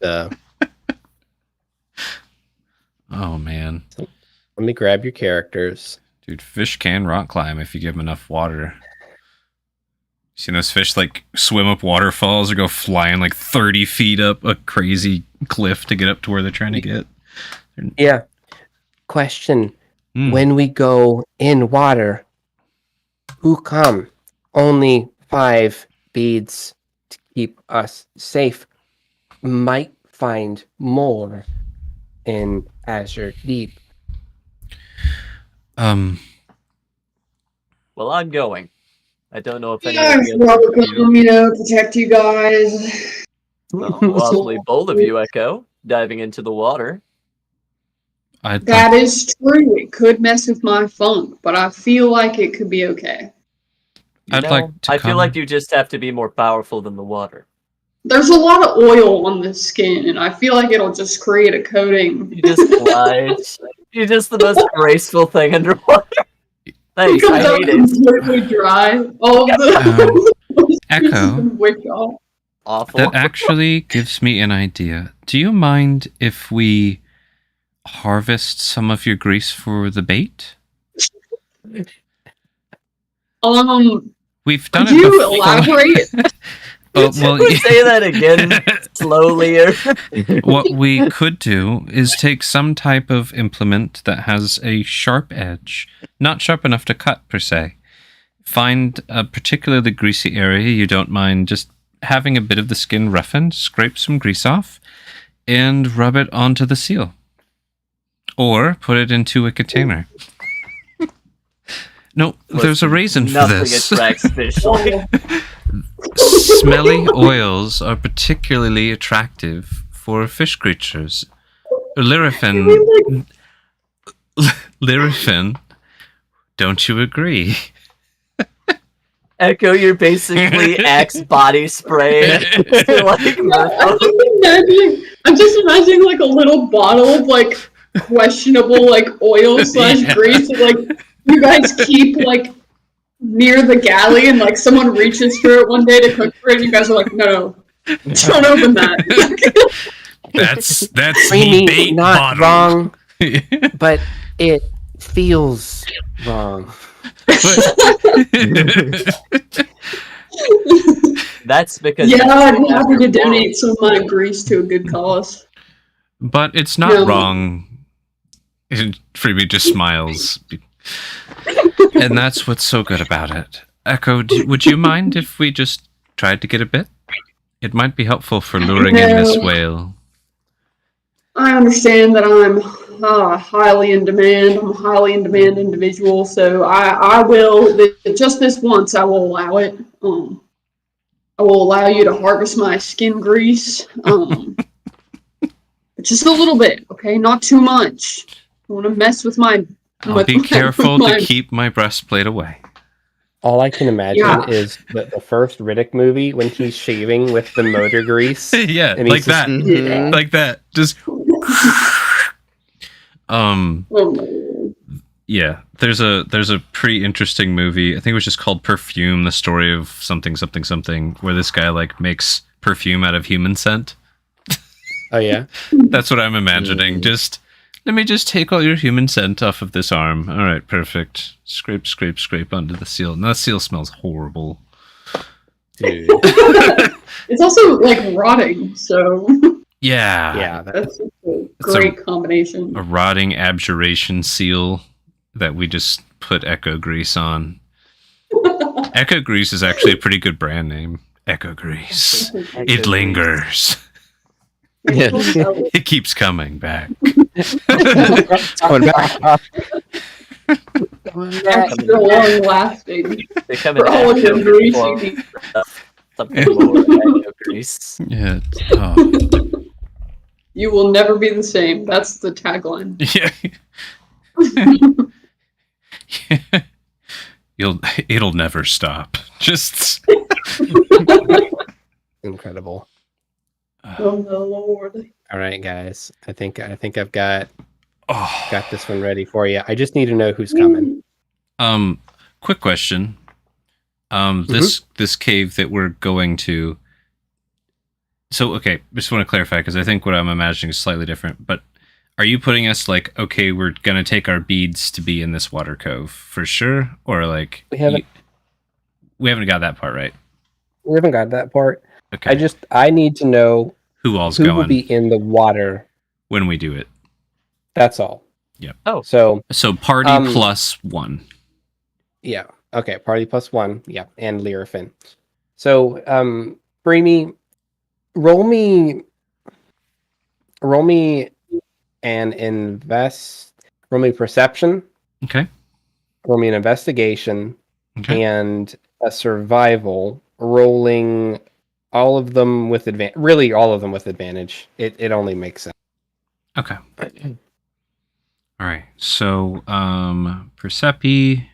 Oh, man. let me grab your characters. Dude, fish can rock climb if you give them enough water. Seen those fish swim up waterfalls or go flying 30 feet up a crazy cliff to get up to where they're trying to get? Yeah. Question. Mm. When we go in water, who come? Only 5 beads to keep us safe. Might find more in Azure Deep. Well, I'm going. I don't know if Yeah, anyone else protect you guys. possibly bold of you, Echo, diving into the water. That is true. It could mess with my funk, but I feel like it could be okay. I feel like you just have to be more powerful than the water. There's a lot of oil on the skin, and I feel like it'll just create a coating. You just glide. You're just the most graceful thing underwater. Thanks, I hate it. Completely dry. All of the Echo. wick off. Awful. That actually gives me an idea. Do you mind if we harvest some of your grease for the bait? Could We've done it you before. elaborate? Oh, well, Would say that again slowly. Or... what we could do is take some type of implement that has a sharp edge, not sharp enough to cut per se. Find a particularly greasy area you don't mind just having a bit of the skin roughened, scrape some grease off, and rub it onto the seal. Or put it into a container. No, there's a reason for this. Nothing attracts fish. Smelly oils are particularly attractive for fish creatures. Lyrifin, don't you agree? Echo, you're basically Axe body spray. I'm just imagining like a little bottle of like questionable like oil / grease that like you guys keep like near the galley, and like someone reaches for it one day to cook for it, and you guys are like, no, don't open that. That's I mean, bait not bottle. wrong, but it feels wrong. That's because I'd be happy to donate some of my grease to a good cause. But it's not wrong. Freebie just smiles. And that's what's so good about it. Echo, would you mind if we just tried to get a bit? It might be helpful for luring in this whale. I understand that I'm highly in demand. I'm a highly in demand individual, so I will, just this once, I will allow it. I will allow you to harvest my skin grease. Just a little bit, okay? Not too much. I want to mess with my... I'll be careful to keep my breastplate away. All I can imagine is the first Riddick movie when he's shaving with the motor grease. Yeah, and like that. Yeah. Like that. Just... Yeah, there's a pretty interesting movie. I think it was just called Perfume, the story of something, where this guy like makes perfume out of human scent. Oh yeah? That's what I'm imagining. Just let me just take all your human scent off of this arm. All right, perfect. Scrape, scrape, scrape onto the seal. And that seal smells horrible. Dude. It's also like rotting, so Yeah. Yeah, that's a great combination. A rotting abjuration seal that we just put Echo Grease on. Echo Grease is actually a pretty good brand name. Echo Grease. It lingers. Yeah. It keeps coming back. It's going back. Extra long lasting. They come For all of your grease. something more Echo grease. Yeah. Oh. You will never be the same. That's the tagline. Yeah. It'll never stop. Just incredible. Oh no, Lord. All right, guys. I think I've got this one ready for you. I just need to know who's coming. Quick question. This cave that we're going to. So, okay, just want to clarify because I think what I'm imagining is slightly different. But are you putting us like, okay, we're gonna take our beads to be in this water cove for sure, or like We haven't got that part right? We haven't got that part. Okay. I need to know who who going will be in the water. when we do it. That's all. Yep. Oh. So party plus one. Yeah. Okay. Party plus one. Yeah. And Lyrifin. So, Breamy, roll me roll me perception, Okay. roll me an investigation, Okay. and a survival, rolling all of them with advantage. Really, all of them with advantage. It only makes sense. Okay. All right. So, Percepi,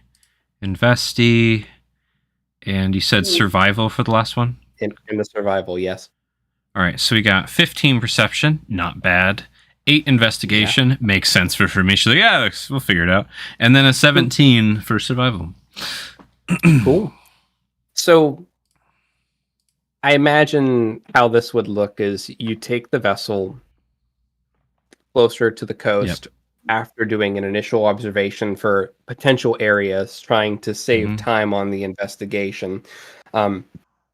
Investi, and you said survival for the last one? In the survival, yes. All right. So we got 15 perception, not bad. 8 investigation, makes sense for me. She's like, yeah, we'll figure it out. And then a 17 for survival. Cool. So, I imagine how this would look is you take the vessel closer to the coast after doing an initial observation for potential areas, trying to save time on the investigation.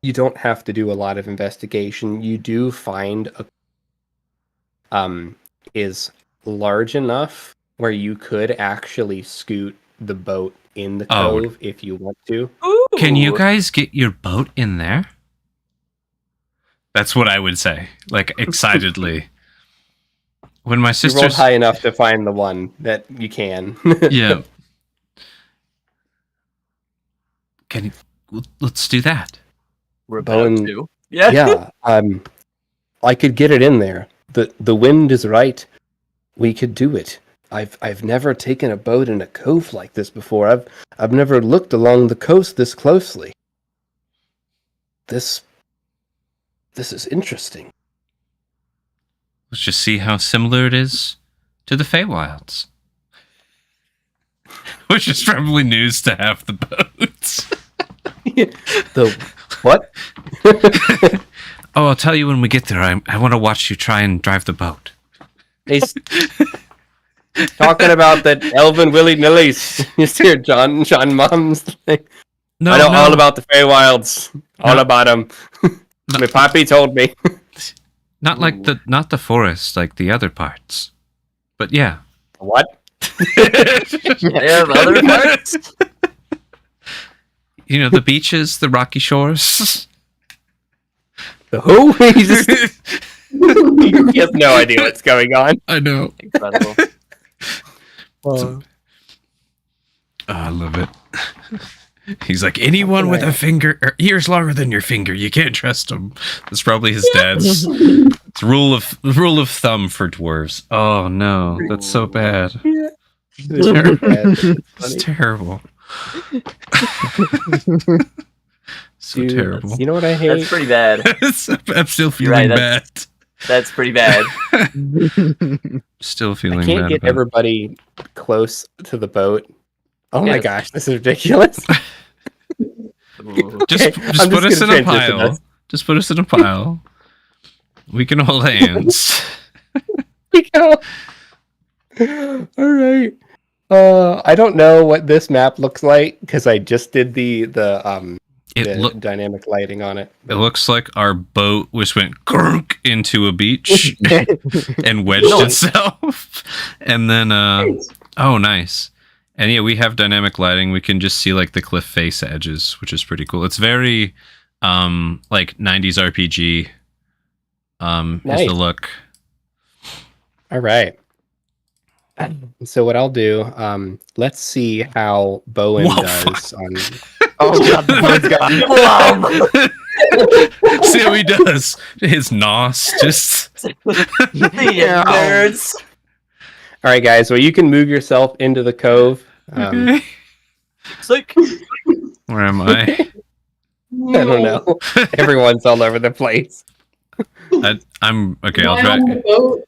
you don't have to do a lot of investigation. You do find is large enough where you could actually scoot the boat in the cove if you want to. Ooh. Can you guys get your boat in there? That's what I would say, like excitedly. When my You rolled sister's high enough to find the one that you can. yeah. Let's do that. We're Bowen- about to. Yeah. Yeah, I could get it in there. The wind is right. We could do it. I've never taken a boat in a cove like this before. I've never looked along the coast this closely. This is interesting. Let's just see how similar it is to the Feywilds. Which is probably news to half the boats. The what? Oh, I'll tell you when we get there. I want to watch you try and drive the boat. He's talking about that elven willy-nillys. You see John Mom's thing. No, I know no, all about the Feywilds. All about them. My poppy told me. not like not the forest, like the other parts. But yeah. What? They have other parts. You know, the beaches, the rocky shores. The who? He has no idea what's going on. I know. Incredible. Oh, I love it. He's like, anyone with a finger or ears longer than your finger, you can't trust him. That's probably his dad's. It's rule of thumb for dwarves. Oh no, that's so bad. It's terrible. So Dude, terrible. You know what I hate? That's pretty bad. I'm still feeling right, bad. That's pretty bad. Still feeling I bad. can't get about it. everybody close to the boat. Oh my Yes. gosh, this is ridiculous. Ooh. Just I'm put us in gonna a transition pile. this. Just put us in a pile. We can hold hands. We go. All right. I don't know what this map looks like because I just did the dynamic lighting on it. It looks like our boat just went grunk into a beach and wedged No. itself. And then, oh, nice. And yeah, we have dynamic lighting. We can just see like the cliff face edges, which is pretty cool. It's very like 90s RPG is Nice. the look. All right. So what I'll do, let's see how Bowen Whoa, does on. Oh god, the Wow. See how he does. His nos just. The nerds. All right, guys. Well, you can move yourself into the cove. Okay. It's like, Where am I? I don't know. Everyone's all over the place. I'm okay. Am I'll I try. on the boat?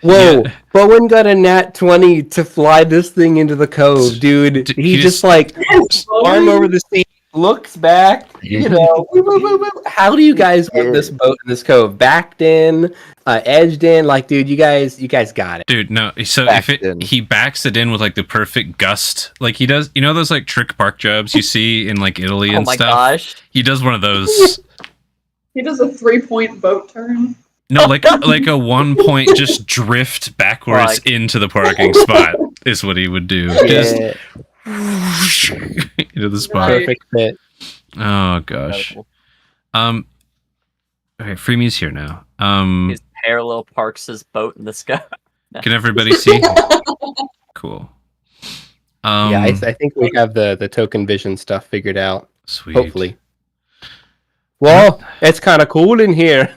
Whoa, Yeah. Bowen got a nat 20 to fly this thing into the cove, dude. D- He he just just- like Yes, arm Bowen. over the sea, looks back, you know. woo, woo, woo, woo. How do you guys want this boat in this cove? Backed in, edged in, like, dude, you guys got it. Dude, no. So Backed if in. he backs it in with like the perfect gust, like he does, you know those like trick bark jobs you see in like Italy oh and my stuff. gosh. He does one of those. He does a 3-point boat turn. No, like a 1 point just drift backwards Fuck. into the parking spot is what he would do. Just Yeah, into the spot. Right. perfect fit. Oh gosh. Incredible. Okay, Freemy's here now. His parallel parks his boat in the sky. Can everybody see? Cool. Yeah, I think we have the token vision stuff figured out. Sweet. Hopefully. Well, it's kind of cool in here.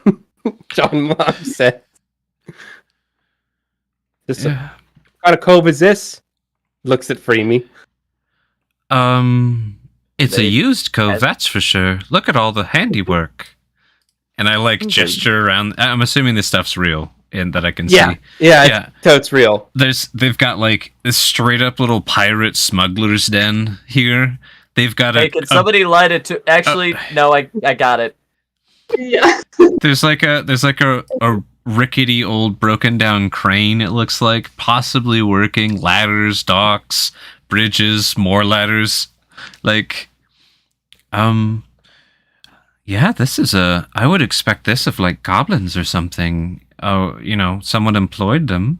John Mom said. This Yeah. what kind of cove is this? Looks at Freemy. It's a They- used cove, as- that's for sure. Look at all the handiwork. And I like gesture around. I'm assuming this stuff's real and that I can Yeah. see. Yeah, Yeah. totes real. They've got like this straight up little pirate smuggler's den here. They've got Hey, can somebody light it to? Actually, no, I got it. Yeah. there's like a rickety old broken down crane, it looks like, possibly working, ladders, docks, bridges, more ladders. Like Yeah, this is a... I would expect this of, like, goblins or something. Oh, you know, someone employed them.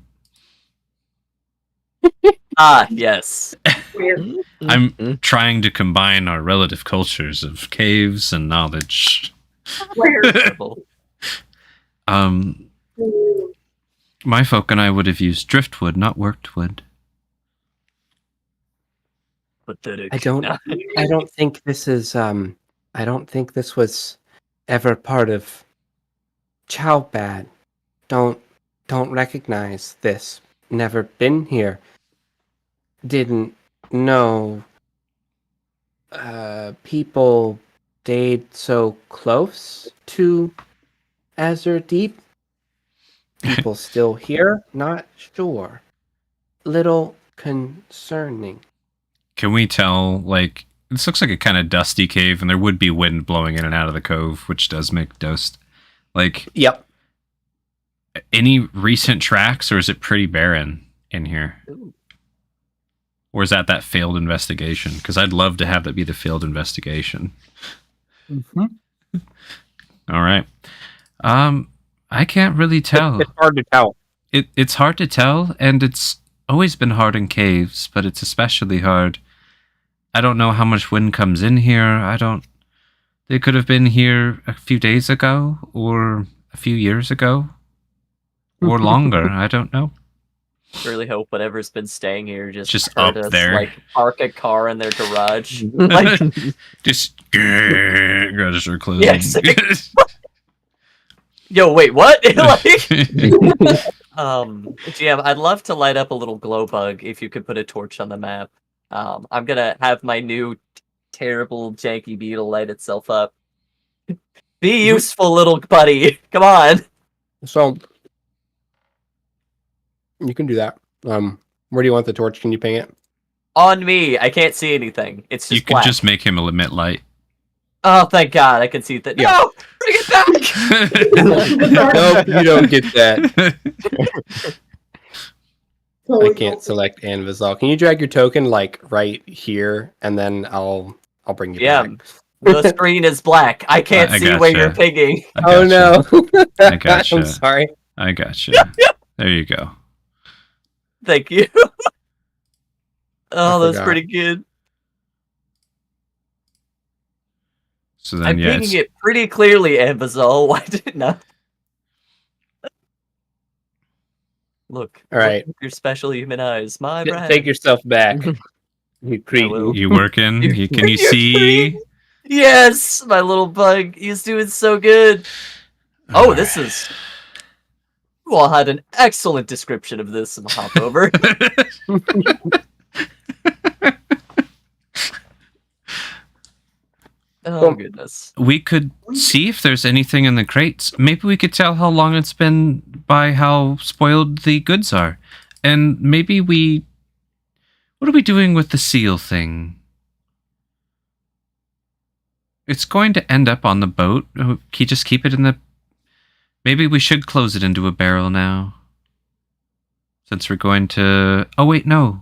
Ah, yes. Weird. I'm trying to combine our relative cultures of caves and knowledge. Terrible. My folk and I would have used driftwood, not worked wood. Pathetic. I don't think this is I don't think this was ever part of Chowbad. Don't recognize this. Never been here. Didn't know people stayed so close to Azure Deep. People still here? Not sure. Little concerning. Can we tell, like, this looks like a kind of dusty cave, and there would be wind blowing in and out of the cove, which does make dust. Like, Yep. any recent tracks, or is it pretty barren in here? Or is that failed investigation? Because I'd love to have that be the failed investigation. Mm-hmm. All right. I can't really tell. It's hard to tell. It's hard to tell, and it's always been hard in caves, but it's especially hard. I don't know how much wind comes in here. They could have been here a few days ago, or a few years ago, or longer. I don't know. Really hope whatever's been staying here Just heard up us, there. like park a car in their garage. Like, Just garage door closing. Yes. yo, wait, what? Like, GM, I'd love to light up a little glow bug if you could put a torch on the map. I'm gonna have my new terrible janky beetle light itself up. Be useful, little buddy. Come on. So you can do that. Where do you want the torch? Can you ping it? On me. I can't see anything. It's just You can black. just make him emit light. Oh, thank God, I can see that. Yeah. No, bring it back. Nope, you don't get that. I can't select Anvizal. Can you drag your token like right here, and then I'll bring you Yeah. back. The screen is black. I can't I see where you're gotcha. pinging. Oh no! I gotcha. I'm sorry. I gotcha. There you go. Thank you. Oh, that's forgot. pretty good. So then, I'm yeah, pinging it pretty clearly, Ambazol. Why didn't I? Look. All right. Look with your special human eyes. My brand. Take yourself back. You creep. will. you working? Can you You're see? Yes, my little bug. He's doing so good. Oh, this is. You all had an excellent description of this in the hop over. Oh, goodness. We could see if there's anything in the crates. Maybe we could tell how long it's been by how spoiled the goods are. And maybe we... What are we doing with the seal thing? It's going to end up on the boat. Can you just keep it in the... Maybe we should close it into a barrel now. Since we're going to... Oh, wait, no.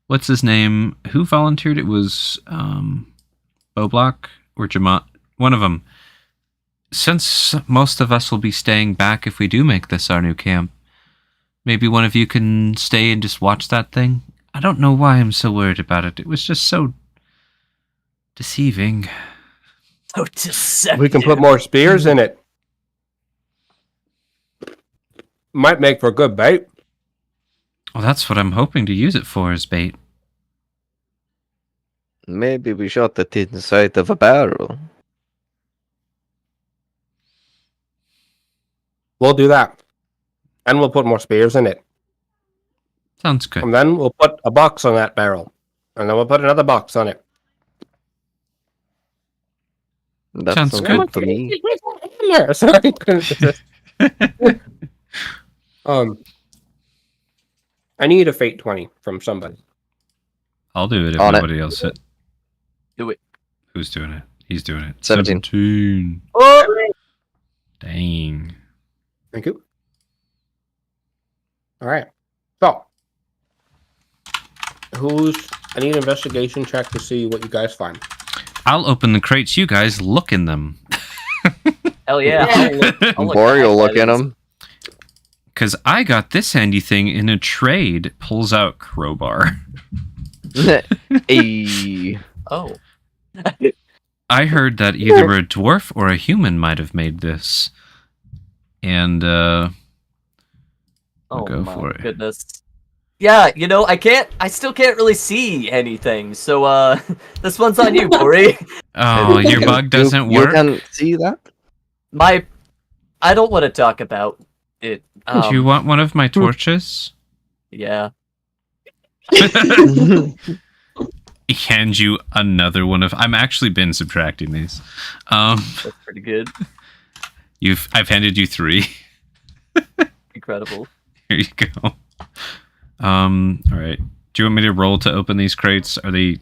What's his name? Who volunteered? It was Boblock or Jamont. One of them. Since most of us will be staying back if we do make this our new camp, maybe one of you can stay and just watch that thing? I don't know why I'm so worried about it. It was just so deceiving. So deceptive. We can put more spears in it. Might make for a good bait. Well, that's what I'm hoping to use it for, as bait. Maybe we shot it inside of a barrel. We'll do that. And we'll put more spears in it. Sounds good. And then we'll put a box on that barrel. And then we'll put another box on it. That Sounds sounds good. good to me. Sorry. I need a fate 20 from somebody. I'll do it if On it. nobody else it. Do it. Who's doing it? He's doing it. 17. 17. Oh! Dang. Thank you. All right. So, I need an investigation check to see what you guys find. I'll open the crates. You guys look in them. Hell yeah. I'll look Bori will at look in items. them. Because I got this handy thing in a trade. Pulls out crowbar. Hey. Oh. I heard that either a dwarf or a human might have made this. And, Oh go my for it. goodness. Yeah, I still can't really see anything, so, this one's on you, Bori. oh, your bug doesn't You work? can see that? I don't want to talk about it. Do you want one of my torches? Yeah. He hands you another one of... I'm actually been subtracting these. That's pretty good. I've handed you 3. Incredible. Here you go. All right. Do you want me to roll to open these crates? Are they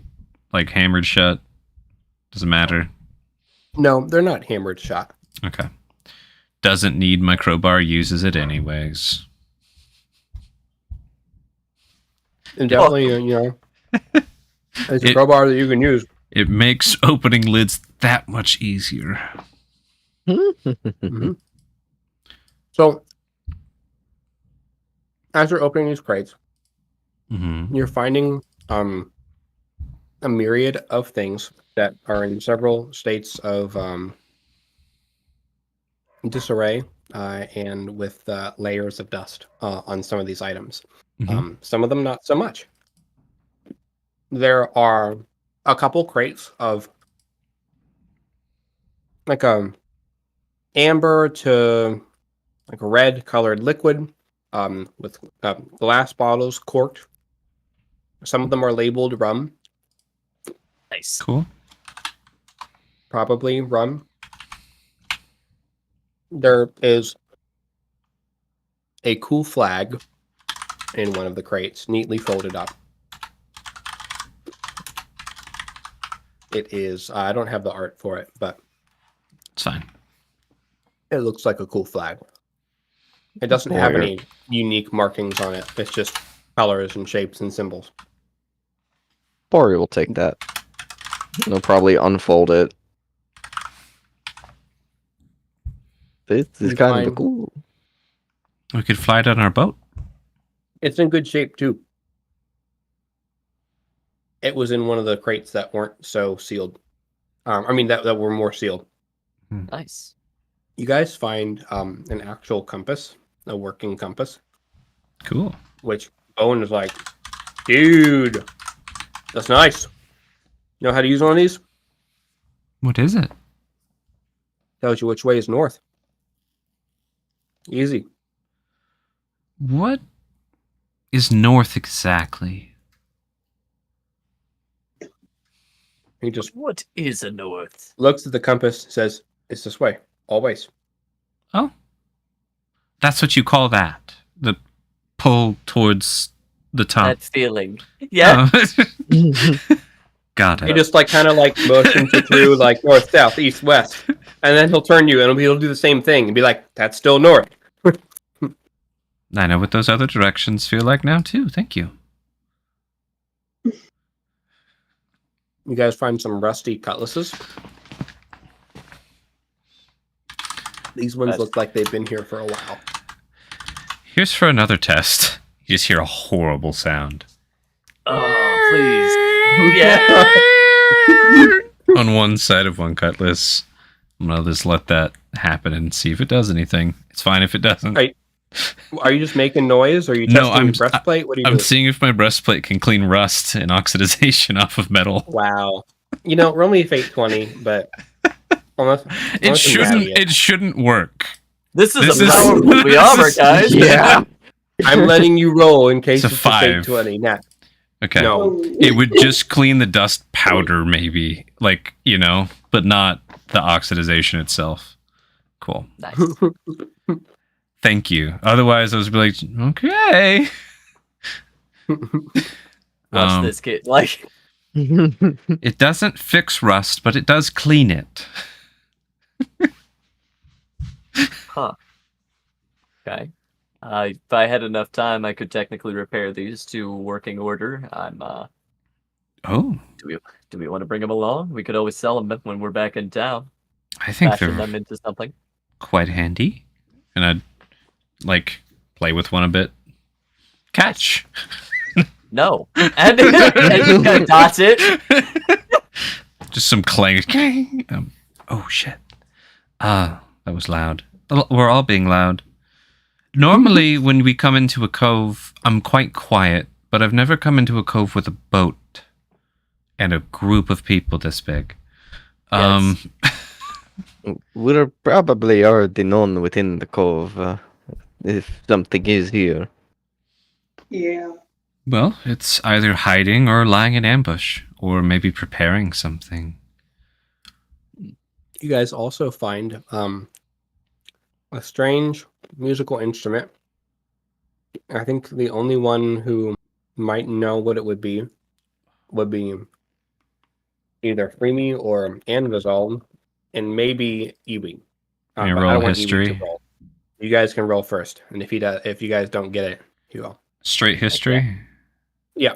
like hammered shut? Doesn't matter. No, they're not hammered shut. Okay. Doesn't need my crowbar. Uses it anyways. And definitely, it's a crowbar that you can use. It makes opening lids that much easier. Mhm. So, as you're opening these crates, Mm-hmm. you're finding a myriad of things that are in several states of disarray and with layers of dust on some of these items. Mhm. Some of them not so much. There are a couple crates of like amber to like a red colored liquid with glass bottles corked. Some of them are labeled rum, Nice. Cool. probably rum. There is a cool flag in one of the crates, neatly folded up. It is, I don't have the art for it, but It's fine. it looks like a cool flag. It doesn't have any unique markings on it. It's just colors and shapes and symbols. Bori will take that. They'll probably unfold it. This is You kind of find- cool. We could fly it on our boat. It's in good shape too. It was in one of the crates that weren't so sealed. That were more sealed. Nice. You guys find an actual compass, a working compass, Cool. which Owen is like, dude, that's nice. You know how to use one of these? What is it? Tells you which way is north. Easy. What is north exactly? He just What is a north? looks at the compass, says, it's this way, always. Oh. That's what you call that. The pull towards the top. That feeling. Yeah. Oh. Got He it. just kind of motions you through north, south, east, west. And then he'll turn you and he'll do the same thing and be like, that's still north. I know what those other directions feel like now too. Thank you. You guys find some rusty cutlasses. These ones Nice. look like they've been here for a while. Here's for another test. You just hear a horrible sound. Oh, please. Yeah. On one side of one cutlass. I'm gonna just let that happen and see if it does anything. It's fine if it doesn't. Right. Are you just making noise? Or are you No, testing your breastplate? What are you I'm doing? seeing if my breastplate can clean rust and oxidization off of metal. Wow. Roll me a fate 20, but unless It I'm shouldn't. mad at you. It shouldn't work. This is This a is- powerful this armor, is- guys. Yeah. I'm letting you roll in case It's a it's a fate 5. 20. Nah, Okay. no. It would just clean the dust powder, maybe, but not the oxidization itself. Cool. Nice. Thank you. Otherwise, I was like, okay. Watch this kid. It doesn't fix rust, but it does clean it. Huh. Okay. If I had enough time, I could technically repair these to working order. Oh, Do we want to bring them along? We could always sell them when we're back in town. I think fashion they're them into something. quite handy. And I'd like play with one a bit. Catch! No. And just gonna dot it. Just some clang. Oh shit. That was loud. We're all being loud. Normally, when we come into a cove, I'm quite quiet, but I've never come into a cove with a boat and a group of people this big. Yes. We're probably already known within the cove if something is here. Yeah. Well, it's either hiding or lying in ambush, or maybe preparing something. You guys also find a strange musical instrument. I think the only one who might know what it would be either Freemy or Anvizal, and maybe Iwi. Can you But I roll don't want Iwi history? to roll. You guys can roll first, and if you guys don't get it, he will. Straight history? Yeah.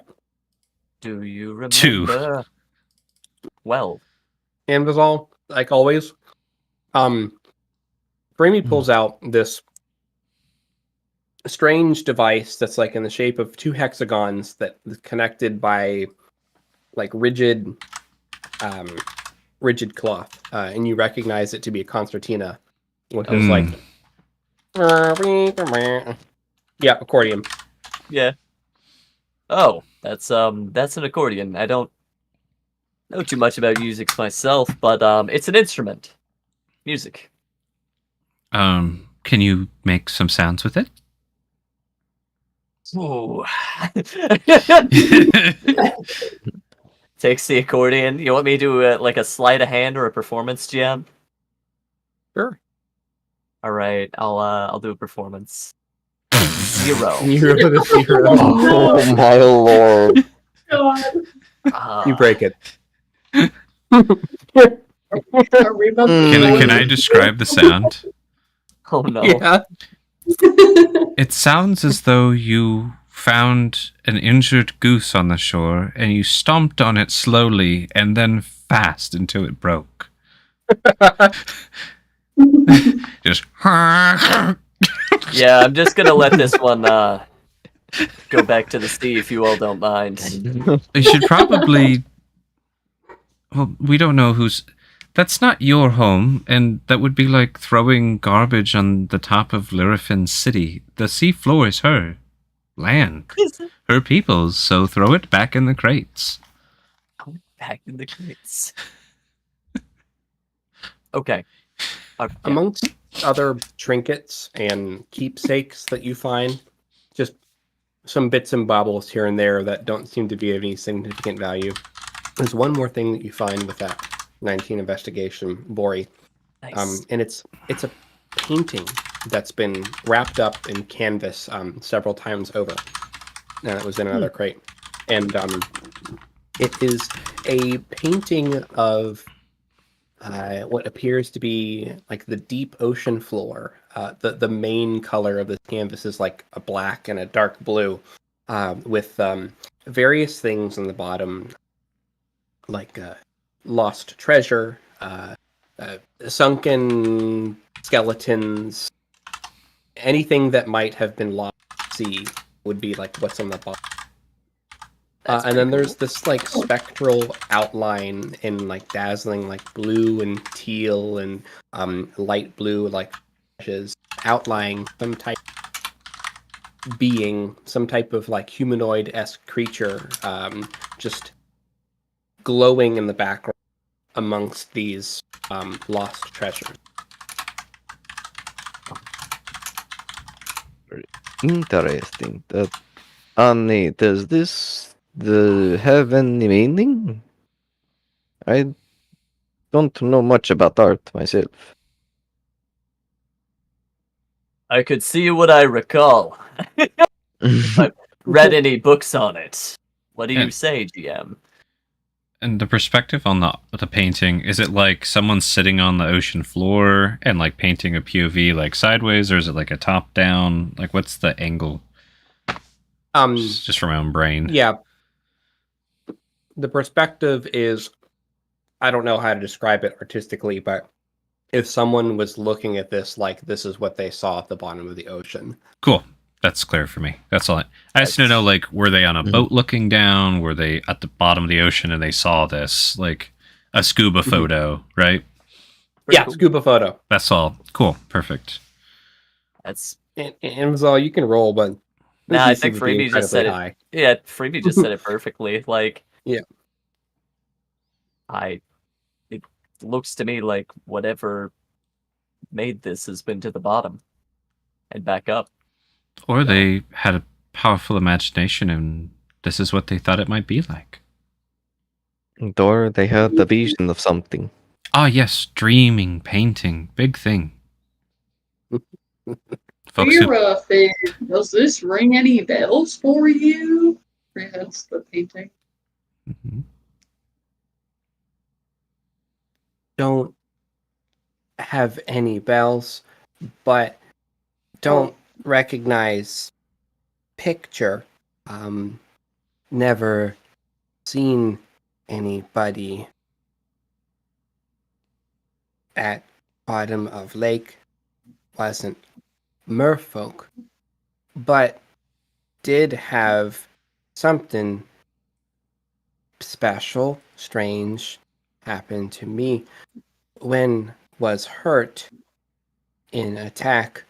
Do you remember? 2. Well, Anvizal, like always. Freemy pulls out this strange device that's like in the shape of 2 hexagons that is connected by like rigid cloth, and you recognize it to be a concertina, which is like accordion. yeah. Oh, that's an accordion. I don't know too much about music myself, but it's an instrument. Music. Can you make some sounds with it? Ooh. Takes the accordion. You want me to do like a sleight of hand or a performance, GM? Sure. All right, I'll do a performance. 0. You roll a 0. Oh my lord. God. You break it. Are we both Can I describe the sound? Oh no. Yeah. It sounds as though you found an injured goose on the shore and you stomped on it slowly and then fast until it broke. Just Yeah, I'm just gonna let this one go back to the sea if you all don't mind. you should probably. Well, we don't know who's. That's not your home, and that would be like throwing garbage on the top of Lyrifin City. The sea floor is her land, her people's, so throw it back in the crates. Back in the crates. Okay. Yeah. Amongst other trinkets and keepsakes that you find, just some bits and baubles here and there that don't seem to be of any significant value. There's one more thing that you find with that 19 investigation, Bori. Nice. And it's a painting that's been wrapped up in canvas several times over. And it was in another crate. And it is a painting of what appears to be like the deep ocean floor. The main color of this canvas is like a black and a dark blue, with various things on the bottom, like lost treasure, sunken skeletons, anything that might have been lost at sea would be like what's on the bottom. And then there's this like spectral outline in like dazzling like blue and teal and light blue like flashes, outlining some type of being, some type of like humanoid-esque creature, just glowing in the background amongst these lost treasures. Interesting. Annie, does this have any meaning? I don't know much about art myself. I could see what I recall. Read any books on it? What do you say, GM? And the perspective on the painting, is it like someone sitting on the ocean floor and like painting a POV like sideways, or is it like a top down? Like what's the angle? Just from my own brain. Yeah. The perspective is, I don't know how to describe it artistically, but if someone was looking at this like this is what they saw at the bottom of the ocean. Cool. That's clear for me. That's all. I just want to know, like, were they on a boat looking down? Were they at the bottom of the ocean and they saw this, like a scuba photo, right? Yeah, cool. scuba photo. That's all. Cool. Perfect. That's And it was all you can roll, but nah. I DC think would be Freebie just said incredibly it. high. Yeah, Freebie just said it perfectly. Like, Yeah. It looks to me like whatever made this has been to the bottom and back up. Or they had a powerful imagination and this is what they thought it might be like. Or they had the vision of something. Ah, yes. Dreaming, painting. Big thing. Folks who, Thing, does this ring any bells for you? Hence the painting. Mhm. Don't have any bells, but don't recognize picture. Never seen anybody at bottom of lake. Wasn't merfolk, but did have something special, strange happen to me when was hurt in attack,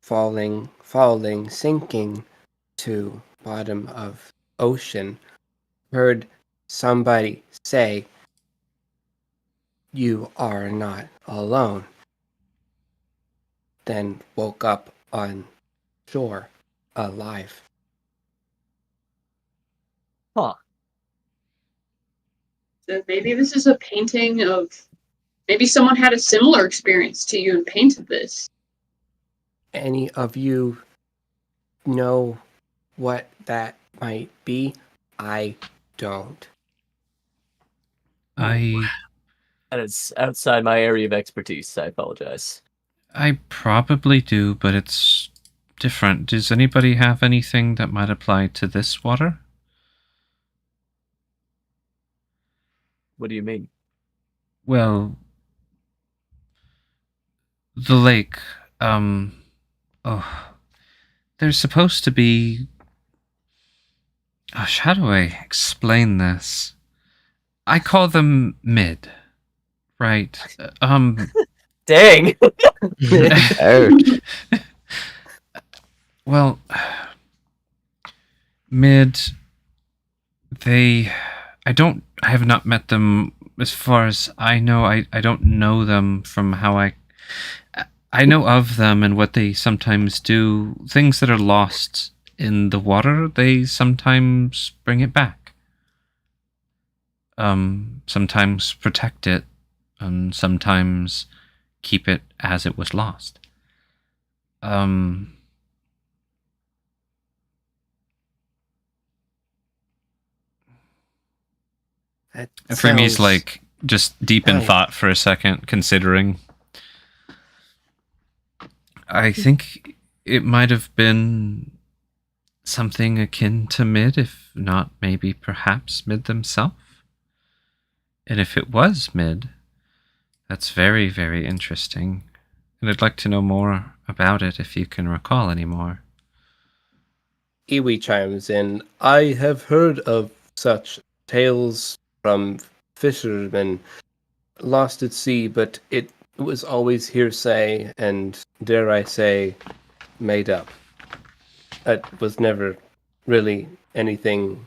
falling, sinking to bottom of ocean. Heard somebody say, "You are not alone." Then woke up on shore, alive. Huh. So maybe this is a painting of. Maybe someone had a similar experience to you and painted this. Any of you know what that might be? I don't. I That is outside my area of expertise. I apologize. probably do, but it's different. Does anybody have anything that might apply to this water? What do you mean? Well, the lake, there's supposed to be. Gosh, how do I explain this? I call them mid, right? Dang! Ouch. Well, mid. I have not met them. As far as I know, I don't know them from how I know of them and what they sometimes do. Things that are lost in the water, they sometimes bring it back. Sometimes protect it, and sometimes keep it as it was lost. That For me, it's sounds like just deep in Right. thought for a second, considering. I think it might have been something akin to Mid, if not maybe perhaps Mid themselves. And if it was Mid, that's very, very interesting. And I'd like to know more about it if you can recall any more. Iwi chimes in. I have heard of such tales from fishermen lost at sea, but it was always hearsay and, dare I say, made up. It was never really anything,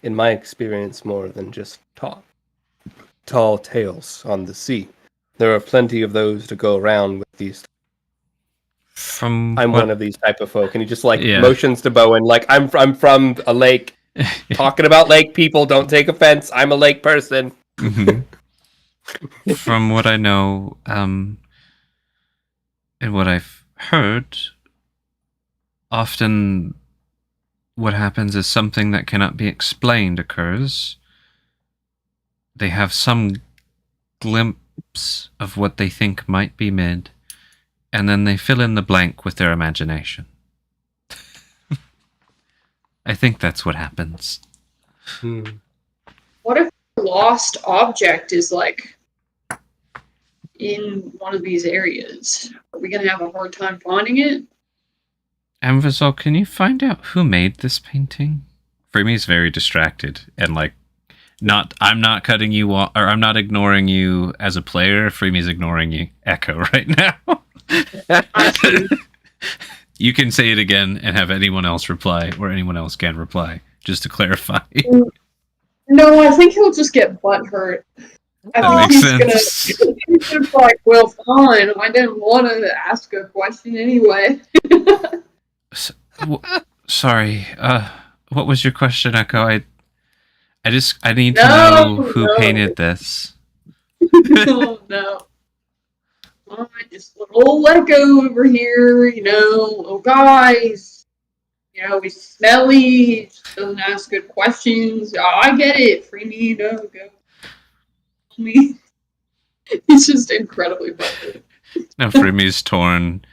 in my experience, more than just tall tales on the sea. There are plenty of those to go around with these. From I'm what, one of these type of folk, and he just like Yeah. motions to Bowen, like I'm from a lake. Talking about lake people, don't take offense. I'm a lake person. Mhm. From what I know, and what I've heard, often what happens is something that cannot be explained occurs. They have some glimpse of what they think might be Mid, and then they fill in the blank with their imagination. I think that's what happens. What if a lost object is like in one of these areas. Are we going to have a hard time finding it? Amvazol, can you find out who made this painting? Freemy's very distracted and like, I'm not cutting you off, or I'm not ignoring you as a player. Freemy's ignoring you, Echo, right now. You can say it again and have anyone else reply, or anyone else can reply, just to clarify. No, I think he'll just get butthurt. That makes sense. He's just like, well, fine. I didn't want to ask a question anyway. Sorry. What was your question, Echo? I need to know who painted this. No. Just little Echo over here, little guys. He's smelly, he just doesn't ask good questions. Oh, I get it. Free me, go. Me. He's just incredibly butthurt. Now Freemy's torn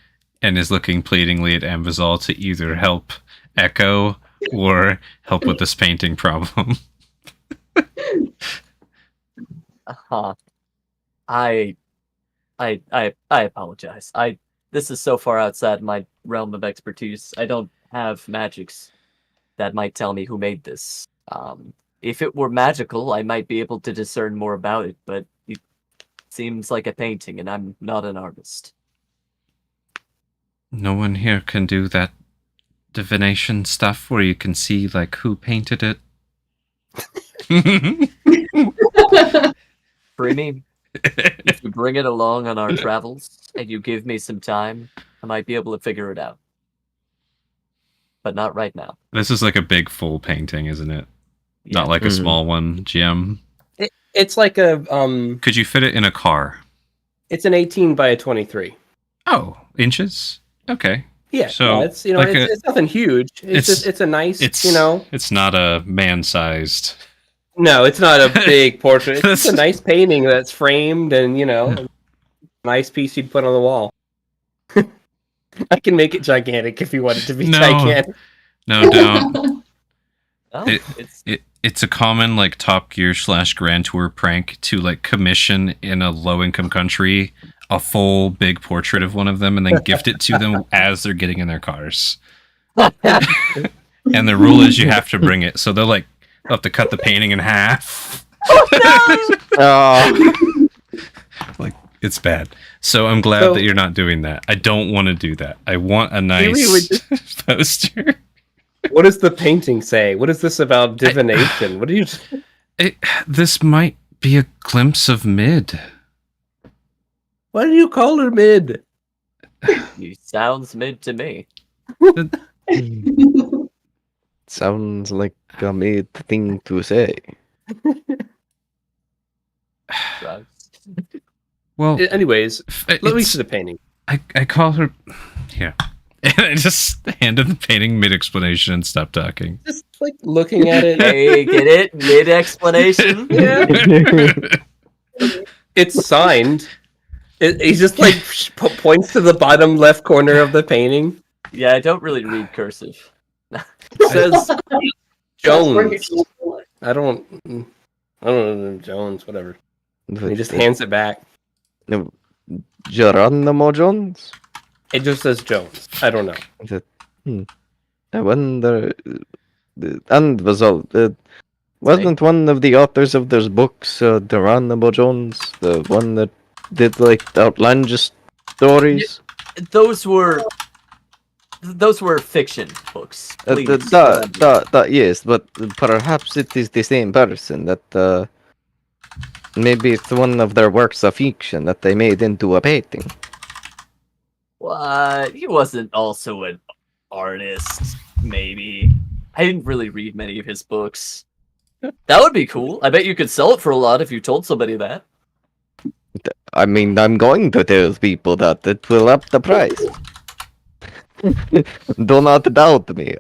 and is looking pleadingly at Amvazol to either help Echo or help with this painting problem. I apologize. This is so far outside my realm of expertise. I don't have magics that might tell me who made this. If it were magical, I might be able to discern more about it, but it seems like a painting, and I'm not an artist. No one here can do that divination stuff where you can see like who painted it. Freemy, if you bring it along on our travels and you give me some time, I might be able to figure it out. But not right now. This is like a big full painting, isn't it? Yeah. Not like a small one, GM. It's like a Could you fit it in a car? It's an 18 by a 23. Oh, inches? Okay. Yeah, So, it's like it's nothing huge. It's a nice, It's not a man-sized. No, it's not a big portrait. It's just a nice painting that's framed and a nice piece you'd put on the wall. I can make it gigantic if you want it to be gigantic. No, don't. Oh, It's a common like Top Gear / Grand Tour prank to like commission in a low-income country a full big portrait of one of them and then gift it to them as they're getting in their cars. And the rule is you have to bring it. So they'll have to cut the painting in half. Like, it's bad. So I'm glad that you're not doing that. I don't want to do that. I want a nice poster. What does the painting say? What is this about divination? What do you? This might be a glimpse of Mid. What do you call her, Mid? You sounds mid to me. Sounds like a mid thing to say. Well, anyways, let me see the painting. I call her here. And I just handed the painting mid-explanation and stopped talking. Just like looking at it. Hey, get it? Mid-explanation? Yeah. It's signed. He just like points to the bottom left corner of the painting. Yeah, I don't really read cursive. It says Jones. I don't know Jones, whatever. And he just hands it back. No, Geronimo Jones? It just says Jones. I don't know. I wonder. And wasn't one of the authors of those books Geronimo Jones, the one that did like outlandish stories? Those were fiction books. Please. Yes, but perhaps it is the same person that maybe it's one of their works of fiction that they made into a painting. What? He wasn't also an artist, maybe. I didn't really read many of his books. That would be cool. I bet you could sell it for a lot if you told somebody that. I mean, I'm going to tell people that it will up the price. Do not doubt me.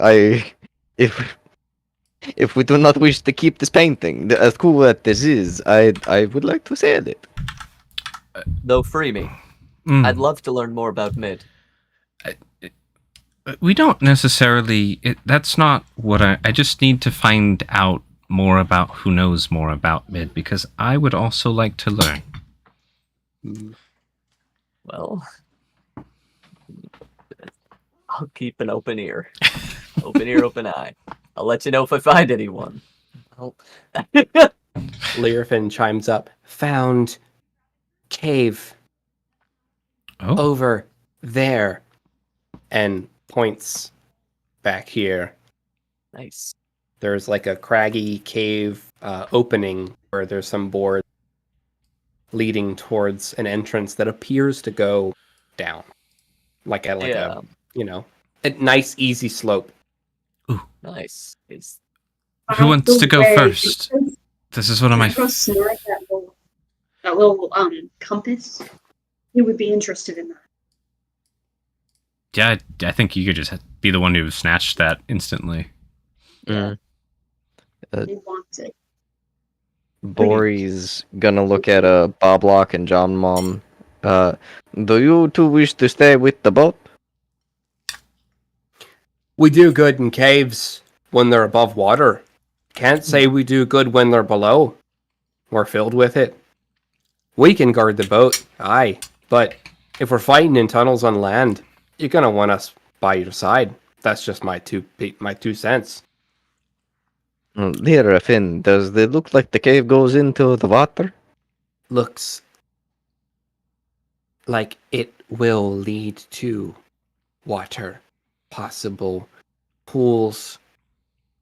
If we do not wish to keep this painting, as cool as this is, I would like to sell it. Though free me. I'd love to learn more about Mid. We don't necessarily... that's not what I just need to find out more about who knows more about Mid, because I would also like to learn. Well, I'll keep an open ear. Open ear, open eye. I'll let you know if I find anyone. Well, Learfin chimes up. Found cave Oh, over there. And points back here. nice. There's like a craggy cave opening where there's some boards leading towards an entrance that appears to go down. Like a a nice easy slope. Nice. Is who wants to go first? This is one of my. Go snort that little compass. He would be interested in that. Yeah, I think you could just be the one who snatched that instantly. Mm. He wants it. Bori's gonna look at Boblock and John Mom. Do you two wish to stay with the boat? We do good in caves when they're above water. Can't say we do good when they're below. We're filled with it. We can guard the boat, aye, but if we're fighting in tunnels on land, you're gonna want us by your side. That's just my 2 cents. Here, Finn, does it look like the cave goes into the water? Looks like it will lead to water, possible pools.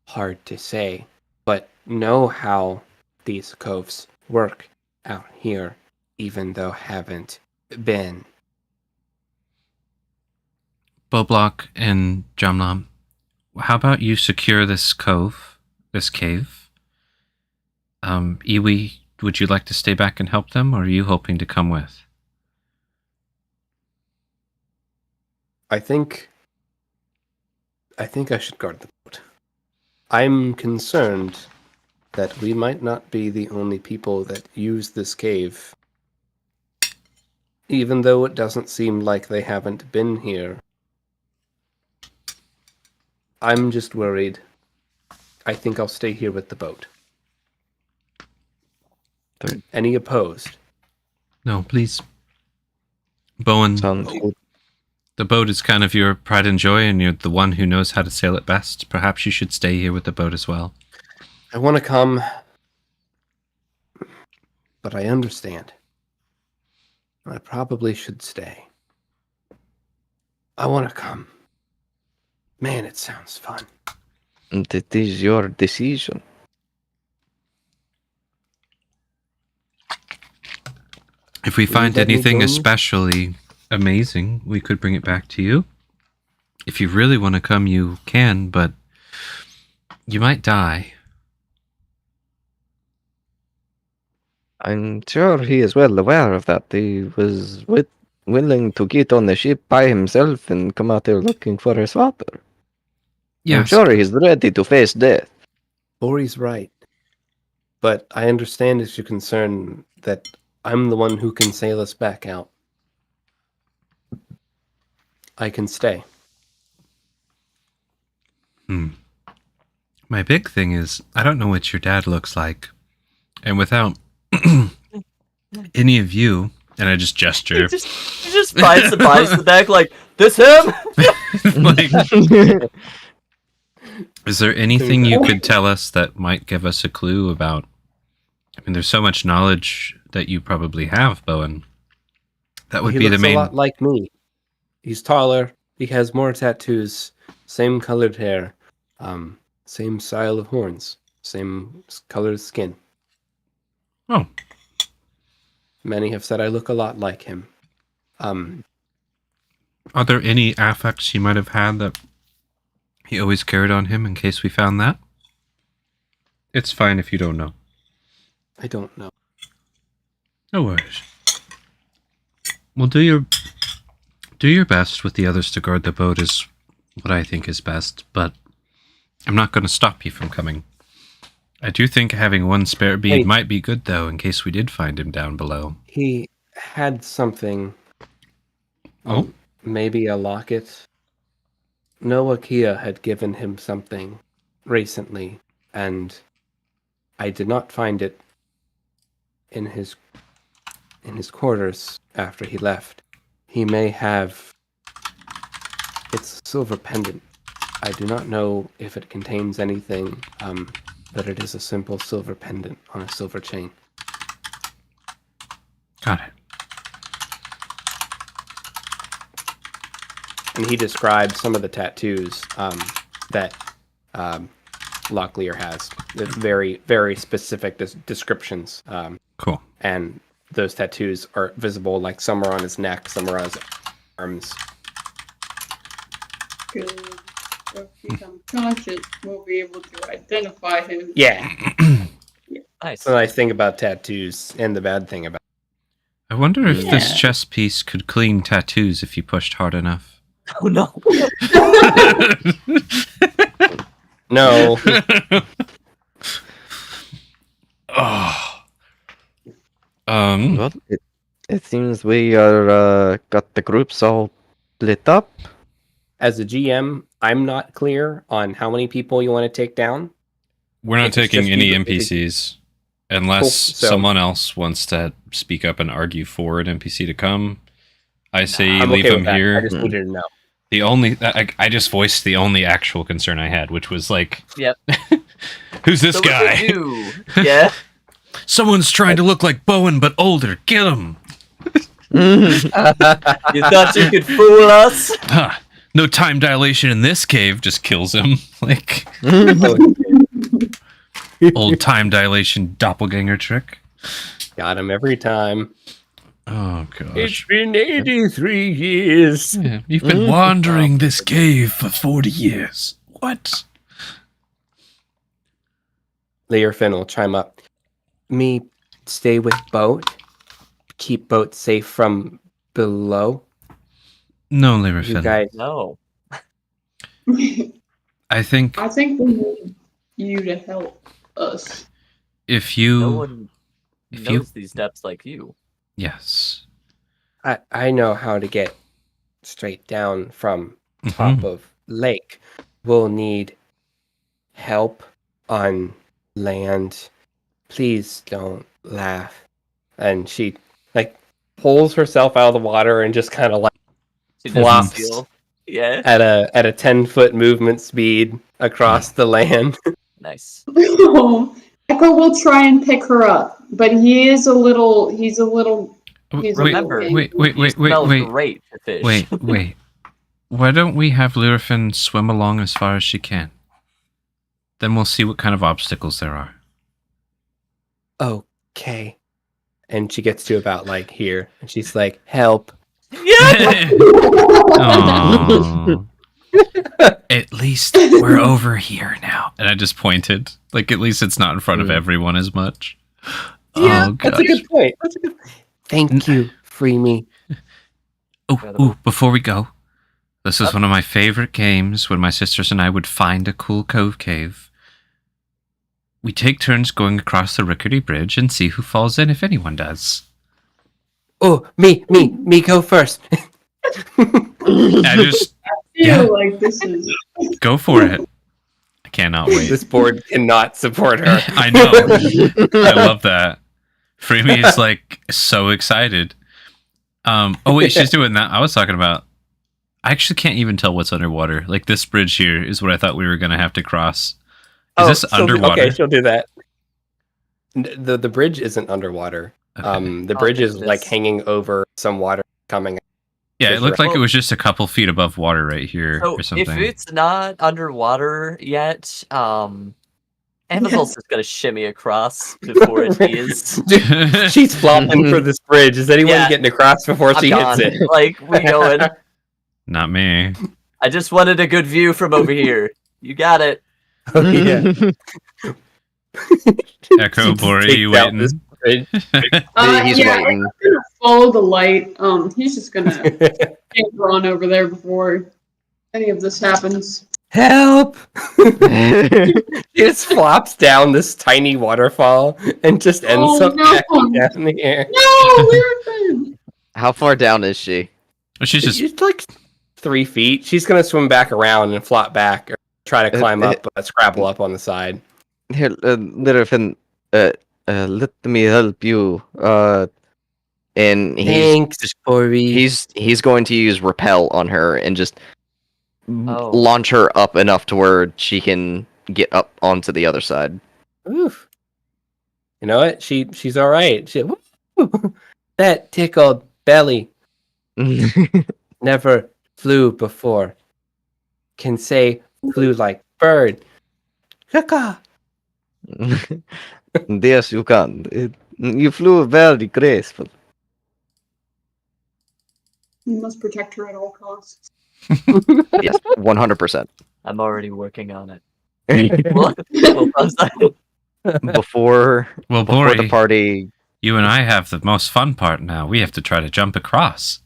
Hard to say, but know how these coves work out here, even though haven't been. Boblock and Jamlam, how about you secure this cave? Iwi, would you like to stay back and help them, or are you hoping to come with? I think I should guard the boat. I'm concerned that we might not be the only people that use this cave, even though it doesn't seem like they haven't been here. I'm just worried. I think I'll stay here with the boat. Any opposed? No, please. Bowen, Sounds good. the boat is kind of your pride and joy, and you're the one who knows how to sail it best. Perhaps you should stay here with the boat as well. I want to come, but I understand. I probably should stay. I want to come. Man, it sounds fun. And it is your decision. If we Will you find let me anything join you? especially amazing, we could bring it back to you. If you really want to come, you can, but you might die. I'm sure he is well aware of that. He was willing to get on the ship by himself and come out there looking for his father. I'm Yes, sure he's ready to face death. Lori's right. But I understand it's your concern that I'm the one who can sail us back out. I can stay. My big thing is, I don't know what your dad looks like. And without any of you, and I just gesture, He just buys the deck like, this him? like, is there anything you could tell us that might give us a clue about? I mean, there's so much knowledge that you probably have, Bowen. That would He be the looks main. a lot like me. He's taller. He has more tattoos. Same colored hair. Same style of horns. Same colored skin. Oh, Many have said I look a lot like him. are there any affects he might have had that he always carried on him in case we found that? It's fine if you don't know. I don't know. No worries. Well, do your best with the others to guard the boat is what I think is best, but I'm not going to stop you from coming. I do think having one spare bead Hey. might be good, though, in case we did find him down below. He had something. Oh? Maybe a locket. Noah Kia had given him something recently, and I did not find it in his quarters after he left. He may have... It's a silver pendant. I do not know if it contains anything, but it is a simple silver pendant on a silver chain. Got it. And he describes some of the tattoos that Locklear has. It's very, very specific descriptions. Cool. And those tattoos are visible, like some are on his neck, some are on his arms. Good. If he's unconscious, we'll be able to identify him. Yeah. Nice. The nice thing about tattoos and the bad thing about... I wonder if this Yeah. chess piece could clean tattoos if you pushed hard enough. Oh no. No. Oh. Well, it seems we are got the groups all split up. As a GM, I'm not clear on how many people you want to take down. We're not If it's taking just any you- NPCs unless Cool, so- someone else wants to speak up and argue for an NPC to come. I say I'm leave okay with them that. here. I just needed to know. The only I just voiced the only actual concern I had, which was like, Yep. who's this So what guy? do you do? Yeah. Someone's trying to look like Bowen but older. Get him! You thought you could fool us? Huh. No time dilation in this cave. Just kills him. Like old time dilation doppelganger trick. Got him every time. Oh gosh. been 83 years. Yeah, you've been wandering this cave for 40 years. What? Learfin will chime up. Me stay with boat. Keep boat safe from below. No, You Leverfin. guys. No. I think I think we need you to help us. if you... No one if knows you- these depths like you. Yes. I know how to get straight down from top Mhm. of lake. We'll need help on land. Please don't laugh. And she like pulls herself out of the water and just kind of like She doesn't Flops. steal. Yeah. at a 10-foot movement speed across the land. Nice. Echo will try and pick her up, but he's a little. He's a Wait, Remember, wait, You smell wait. great to fish. Wait. Why don't we have Lyrafin swim along as far as she can? Then we'll see what kind of obstacles there are. Okay. And she gets to about like here, and she's like, "Help!" Yeah. Aw. At least we're over here now. And I just pointed. Like, at least it's not in front of everyone as much. Yeah, Oh, that's a gosh. good point. Thank you, free me. Oh, before we go, this is one of my favorite games when my sisters and I would find a cool cove cave. We take turns going across the rickety bridge and see who falls in if anyone does. Oh, me, go first. I just I feel Yeah. like this is. go for it. I cannot wait. This board cannot support her. I know. I love that. Freemy is like so excited. Oh wait, she's doing that. I was talking about. I actually can't even tell what's underwater. Like this bridge here is what I thought we were gonna have to cross. Is this she'll do- underwater? okay, she'll do that. The bridge isn't underwater. Okay. The bridge is this- like hanging over some water coming. Yeah, it looked like it Well- was just a couple feet above water right here So or if something. it's not underwater yet, Amazon's just gonna shimmy across before it is. She's flopping for this bridge. Is anyone Yeah. getting across before I'm she gone. hits it? Like we going. Not me. I just wanted a good view from over here. You got it. Oh, yeah. Echo, She Bori, takes you out waiting? this bridge. He's Yeah, waiting. Echo's gonna follow the light. He's just gonna camper on over there before any of this happens. Help! She just flops down this tiny waterfall and just ends Oh, up no. back down in the air. No, Lyrafin! How far down is she? She's just She's like 3 feet. She's gonna swim back around and flop back, or try to climb up, but scrabble up on the side. Here, Lyrafin, let me help you. and Thanks, Bori. he's going to use repel on her and just Oh. launch her up enough to where she can get up onto the other side. Oof. You know what? She's all right. That tickled belly never flew before. Can say flew like bird. Caca. Yes, you can. You flew very graceful. You must protect her at all costs. Yes, 100%. I'm already working on it. Well, Before Well, before the Bori, party, you and I have the most fun part now. We have to try to jump across.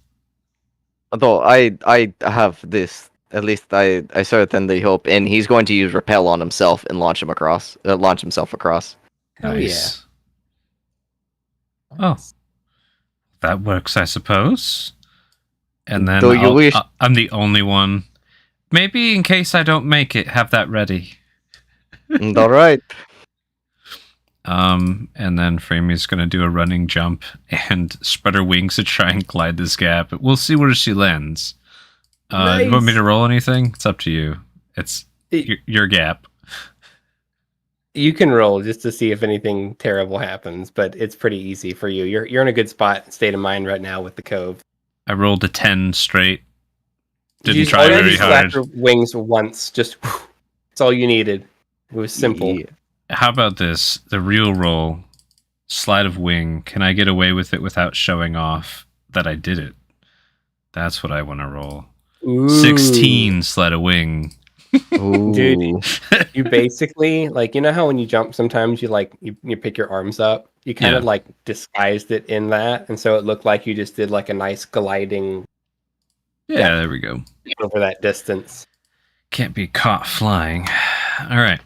although I have this, at least I certainly hope, and he's going to use repel on himself and launch himself across. Hell Nice. Oh, that works, I suppose. And then Though you wish- I'm the only one. Maybe in case I don't make it, have that ready. All right. And then Framey's gonna do a running jump and spread her wings to try and glide this gap. We'll see where she lands. You want me to roll anything? It's up to you. It's your gap. You can roll just to see if anything terrible happens, but it's pretty easy for you. You're in a good state of mind right now with the cove. I rolled a 10 straight. Didn't You try very just slapped hard. your wings once. Just it's all you needed. It was simple. Yeah. How about this? The real roll, slide of wing. Can I get away with it without showing off that I did it? That's what I want to roll. Ooh. 16 slide of wing. Ooh. Dude. You basically, like, you know how when you jump, sometimes you pick your arms up? You kind of like disguised it in that, and so it looked like you just did like a nice gliding Yeah, there we go. over that distance. Can't be caught flying. All right.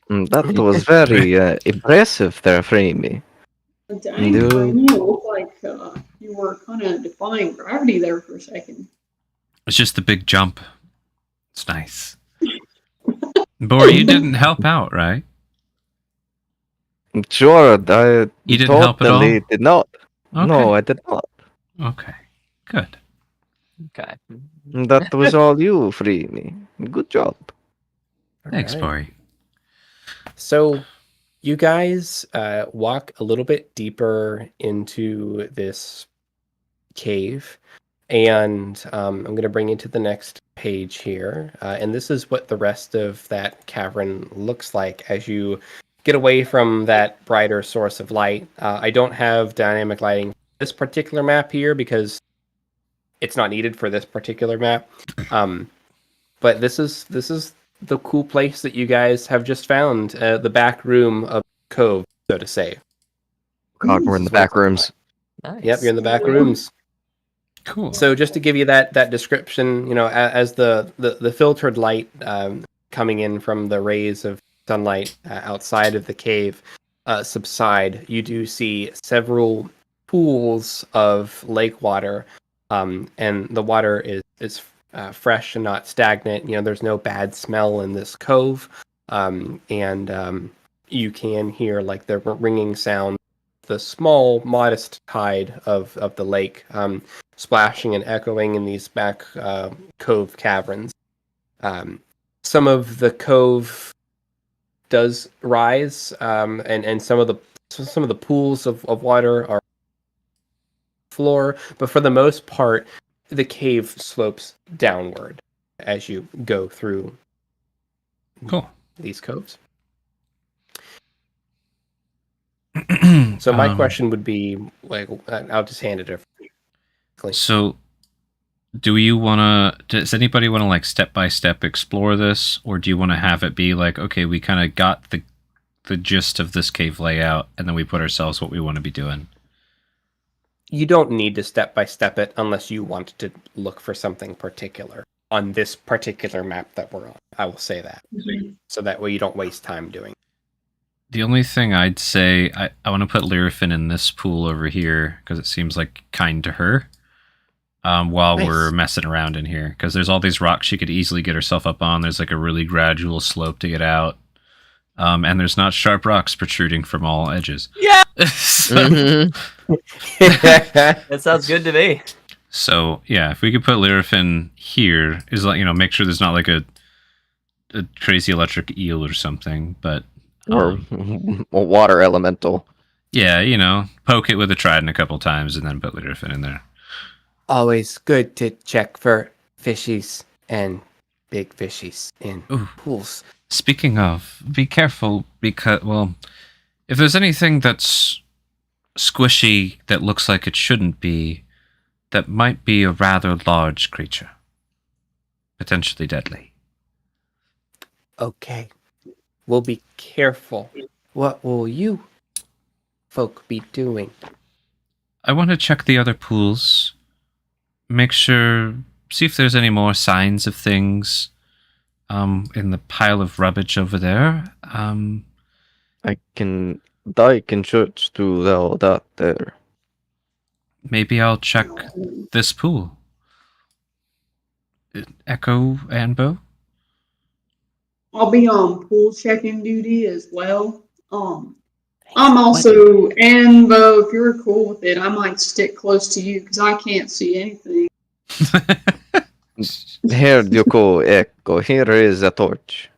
That was very impressive there, Framey. Dang, No. Brian, you look like you were kind of defying gravity there for a second. It's just the big jump. It's nice. Bor, you didn't help out, right? Sure, I You didn't help at all? totally did not. Okay. No, I did not. Okay. Good. Okay. That was all you, Framey. Good job. Thanks, Alright. Bori. So, you guys walk a little bit deeper into this cave, and I'm going to bring you to the next page here. And this is what the rest of that cavern looks like as you get away from that brighter source of light. I don't have dynamic lighting for this particular map here because it's not needed for this particular map. But this is the cool place that you guys have just found, the back room of the cove, so to say. God, we're in the back rooms. Nice. Yep, you're in the back rooms. Cool. So just to give you that description, you know, as the filtered light coming in from the rays of sunlight outside of the cave subside, you do see several pools of lake water, and the water is fresh and not stagnant. You know, there's no bad smell in this cove, and you can hear like the ringing sound, the small, modest tide of the lake splashing and echoing in these back cove caverns. Some of the cove does rise, and some of the pools of water are floor, but for the most part, the cave slopes downward as you go through Cool. these coves. So my question would be, like, I'll just hand it over to you. So, does anybody want to like step by step explore this, or do you want to have it be like, okay, we kind of got the gist of this cave layout, and then we put ourselves what we want to be doing? You don't need to step by step it unless you want to look for something particular on this particular map that we're on. I will say that. So that way you don't waste time doing it. The only thing I'd say, I want to put Lyrafin in this pool over here because it seems like kind to her while Nice. we're messing around in here. Because there's all these rocks she could easily get herself up on. There's like a really gradual slope to get out. And there's not sharp rocks protruding from all edges. Yeah, So, Mhm. that sounds good to me. so, yeah, if we could put Lyrafin here, is like, make sure there's not like a crazy electric eel or something, but Or a water elemental. yeah, poke it with a trident a couple times and then put Lyrafin in there. Always good to check for fishies and big fishies in Ooh. pools. Speaking of, be careful because, well, if there's anything that's squishy that looks like it shouldn't be, that might be a rather large creature. Potentially deadly. Okay. We'll be careful. What will you folk be doing? I want to check the other pools. Make sure, see if there's any more signs of things in the pile of rubbish over there. I can search through all that there. Maybe I'll check this pool. Echo and Bo? I'll be on pool checking duty as well. I'm also Anvo. If you're cool with it, I might stick close to you because I can't see anything. Here you go, Echo. Here is a torch.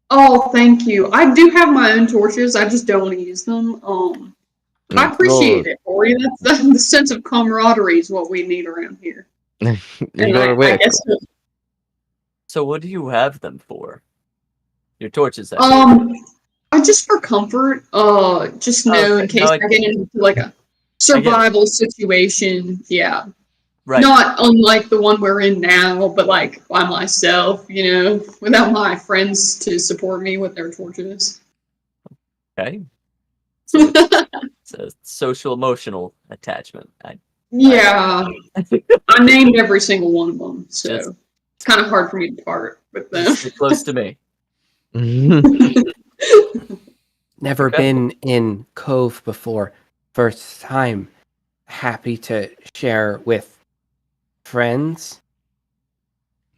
Oh, thank you. I do have my own torches. I just don't want to use them. But I appreciate it, Corey. That's the sense of camaraderie is what we need around here. And You're I welcome. guess So what do you have them for? Your torches. just for comfort. Just know in case no, I get into like a survival situation. Yeah. Right. Not unlike the one we're in now, but like by myself, without my friends to support me with their torches. Okay. It's a social emotional attachment. Yeah. I named every single one of them, so Just- it's kind of hard for me to part with them. Just get close to me. Never Okay. been in Cove before. First time. Happy to share with friends.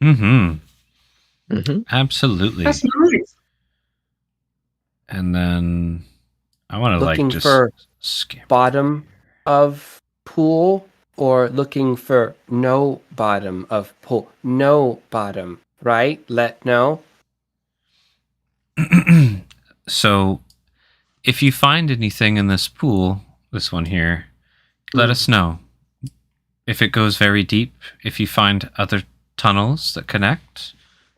Mm-hmm. Mhm. Absolutely. That's nice. And then I want to Looking just for skip. bottom of pool or looking for no bottom of pool? No bottom, right? Let know. So, if you find anything in this pool, this one here, let us know. If it goes very deep, if you find other tunnels that connect,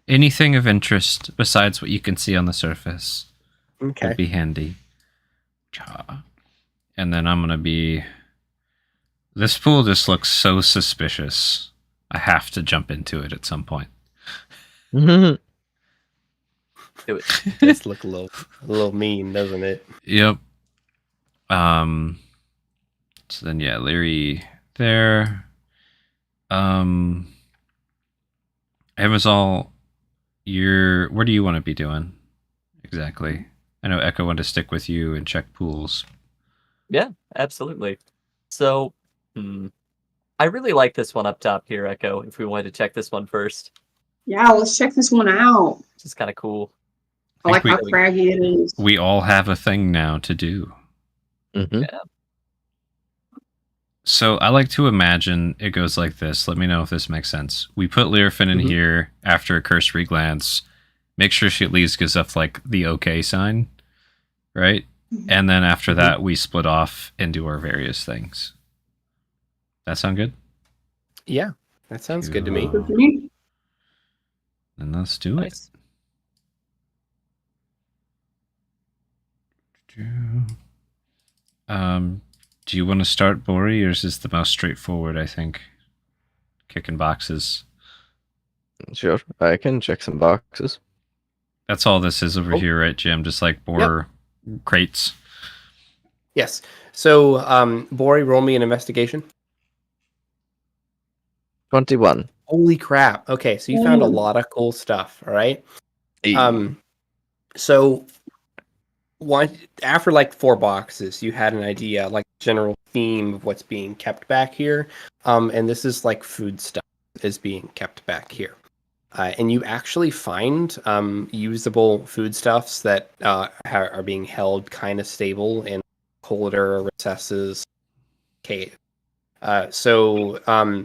anything of interest besides what you can see on the surface Okay. would be handy. Cha. And then I'm going to be... This pool just looks so suspicious. I have to jump into it at some point. Mhm. Do it. Does look a little mean, doesn't it? Yep. So then, yeah, Larry there. Amazon, where do you want to be doing exactly? I know Echo wanted to stick with you and check pools. Yeah, absolutely. So, I really like this one up top here, Echo. If we wanted to check this one first, Yeah, let's check this one out. which is kind of cool. I like think how craggy it is. We all have a thing now to do. Mhm. So I like to imagine it goes like this. Let me know if this makes sense. We put Lyrafin in Mhm. here after a cursory glance. Make sure she at least gives us like the okay sign, right? And then after that, we split off and do our various things. That sound good? Yeah, that sounds good to me. Good for me. Then let's do Nice. it. Do you want to start, Bori, or is this the most straightforward, I think? Kicking boxes. Sure, I can check some boxes. That's all this is over Oh. here, right, Jim? Just like more crates. Yes. So, Bori, roll me an investigation. 21. Holy crap. Okay, so you found a lot of cool stuff, all right? So after like 4 boxes, you had an idea, like general theme of what's being kept back here. And this is like food stuff is being kept back here. And you actually find usable foodstuffs that are being held kind of stable in colder recesses cave. So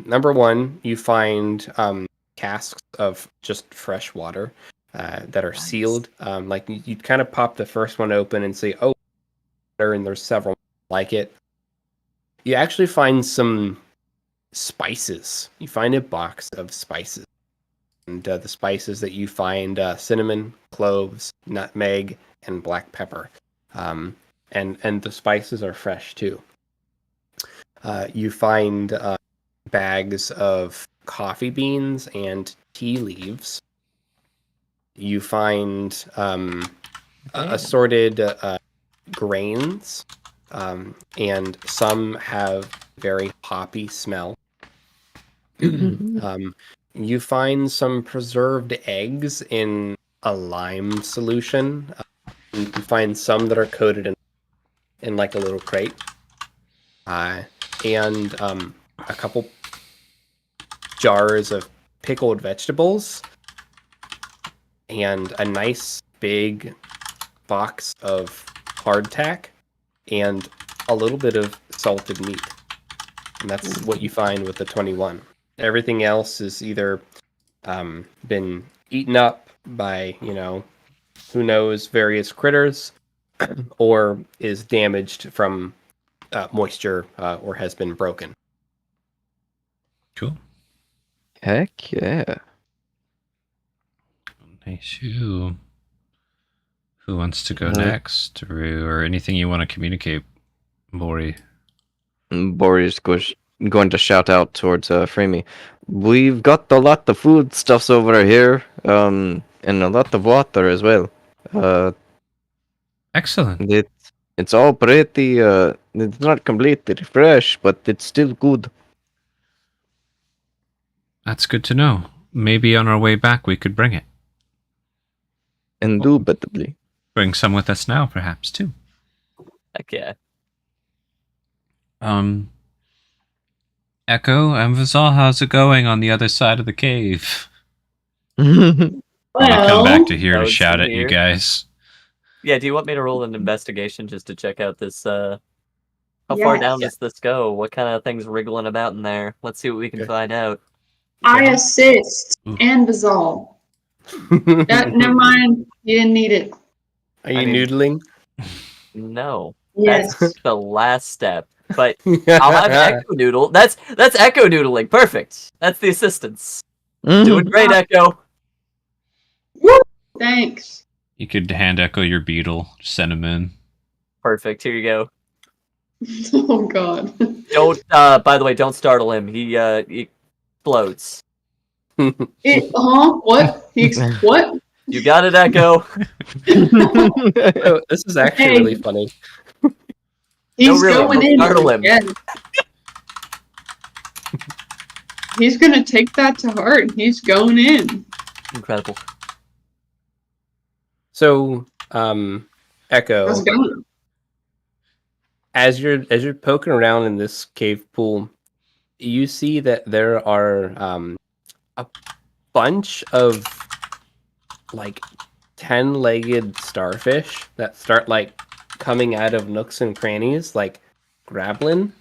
number one, you find casks of just fresh water that are sealed. Like you kind of pop the first one open and say, "Oh," and there's several like it. You actually find some spices. You find a box of spices. And the spices that you find cinnamon, cloves, nutmeg, and black pepper. And the spices are fresh too. You find bags of coffee beans and tea leaves. You find assorted grains, and some have very hoppy smell. You find some preserved eggs in a lime solution. You find some that are coated in like a little crate. And a couple jars of pickled vegetables. And a nice big box of hardtack. And a little bit of salted meat. And that's what you find with the 21. Everything else is either been eaten up by, who knows, various critters, or is damaged from moisture or has been broken. Cool. Heck yeah. Nice. Who wants to go next, or anything you want to communicate, Bori? Boris going to shout out towards Freemy. We've got a lot of foodstuffs over here, and a lot of water as well. Excellent. It's all pretty. It's not completely fresh, but it's still good. That's good to know. Maybe on our way back we could bring it. Indubitably. Bring some with us now, perhaps, too. Heck yeah. Echo and Vazal, how's it going on the other side of the cave? Well, I'll come back to here to Notes shout in at you here. guys. Yeah, do you want me to roll an investigation just to check out this, how far down Yes. does this go? What kind of things wriggling about in there? Let's see what we can Okay. find out. I assist Ooh. and Bazal. Never mind. You didn't need it. Are you I mean- noodling? No. Yes. That's the last step. But I'll have Echo Noodle. That's Echo Noodling. Perfect. That's the assistance. Doing great, Echo. Thanks. You could hand Echo your beetle, send him in. Perfect. Here you go. Oh God. Don't. By the way, don't startle him. He explodes. What? What? You got it, Echo. Oh, this is actually Hey. really funny. He's really, going don't in. startle him. Yeah. He's gonna take that to heart. He's going in. Incredible. So, Echo, How's it going? as you're poking around in this cave pool, you see that there are a bunch of like 10-legged starfish that start like coming out of nooks and crannies, like grabbling.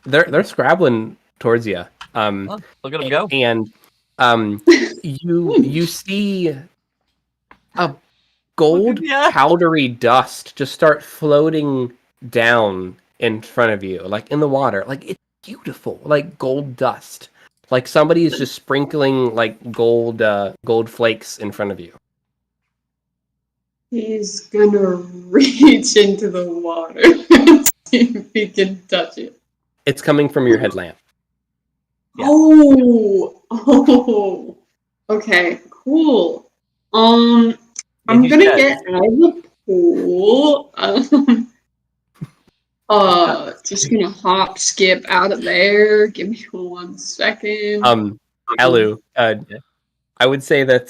They're scrabbling towards you. Oh, look at him go. And you see a gold Yeah. powdery dust just start floating down in front of you, like in the water. Like it's beautiful, like gold dust. Like somebody is just sprinkling like gold flakes in front of you. He's gonna reach into the water and see if he can touch it. It's coming from your headlamp. Yeah. Oh. Okay. Cool. I'm Maybe gonna check. get out of the pool. Just gonna hop, skip out of there. Give me 1 second. Alu, Yeah. I would say that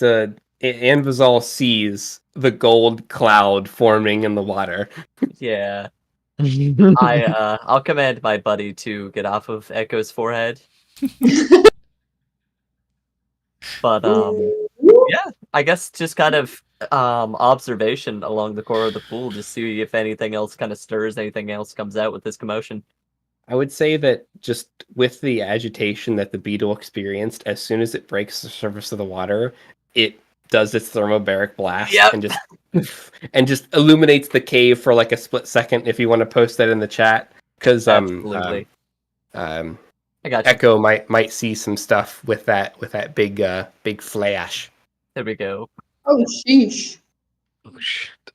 Anvizal sees the gold cloud forming in the water. Yeah. I'll command my buddy to get off of Echo's forehead. But yeah, I guess just kind of observation along the core of the pool, just see if anything else kind of stirs, anything else comes out with this commotion. I would say that just with the agitation that the beetle experienced, as soon as it breaks the surface of the water, it does its thermobaric blast Yep. and just illuminates the cave for like a split second. If you want to post that in the chat, because Absolutely. I got you. Echo might see some stuff with that big flash. There we go. Oh, sheesh. Oh shit.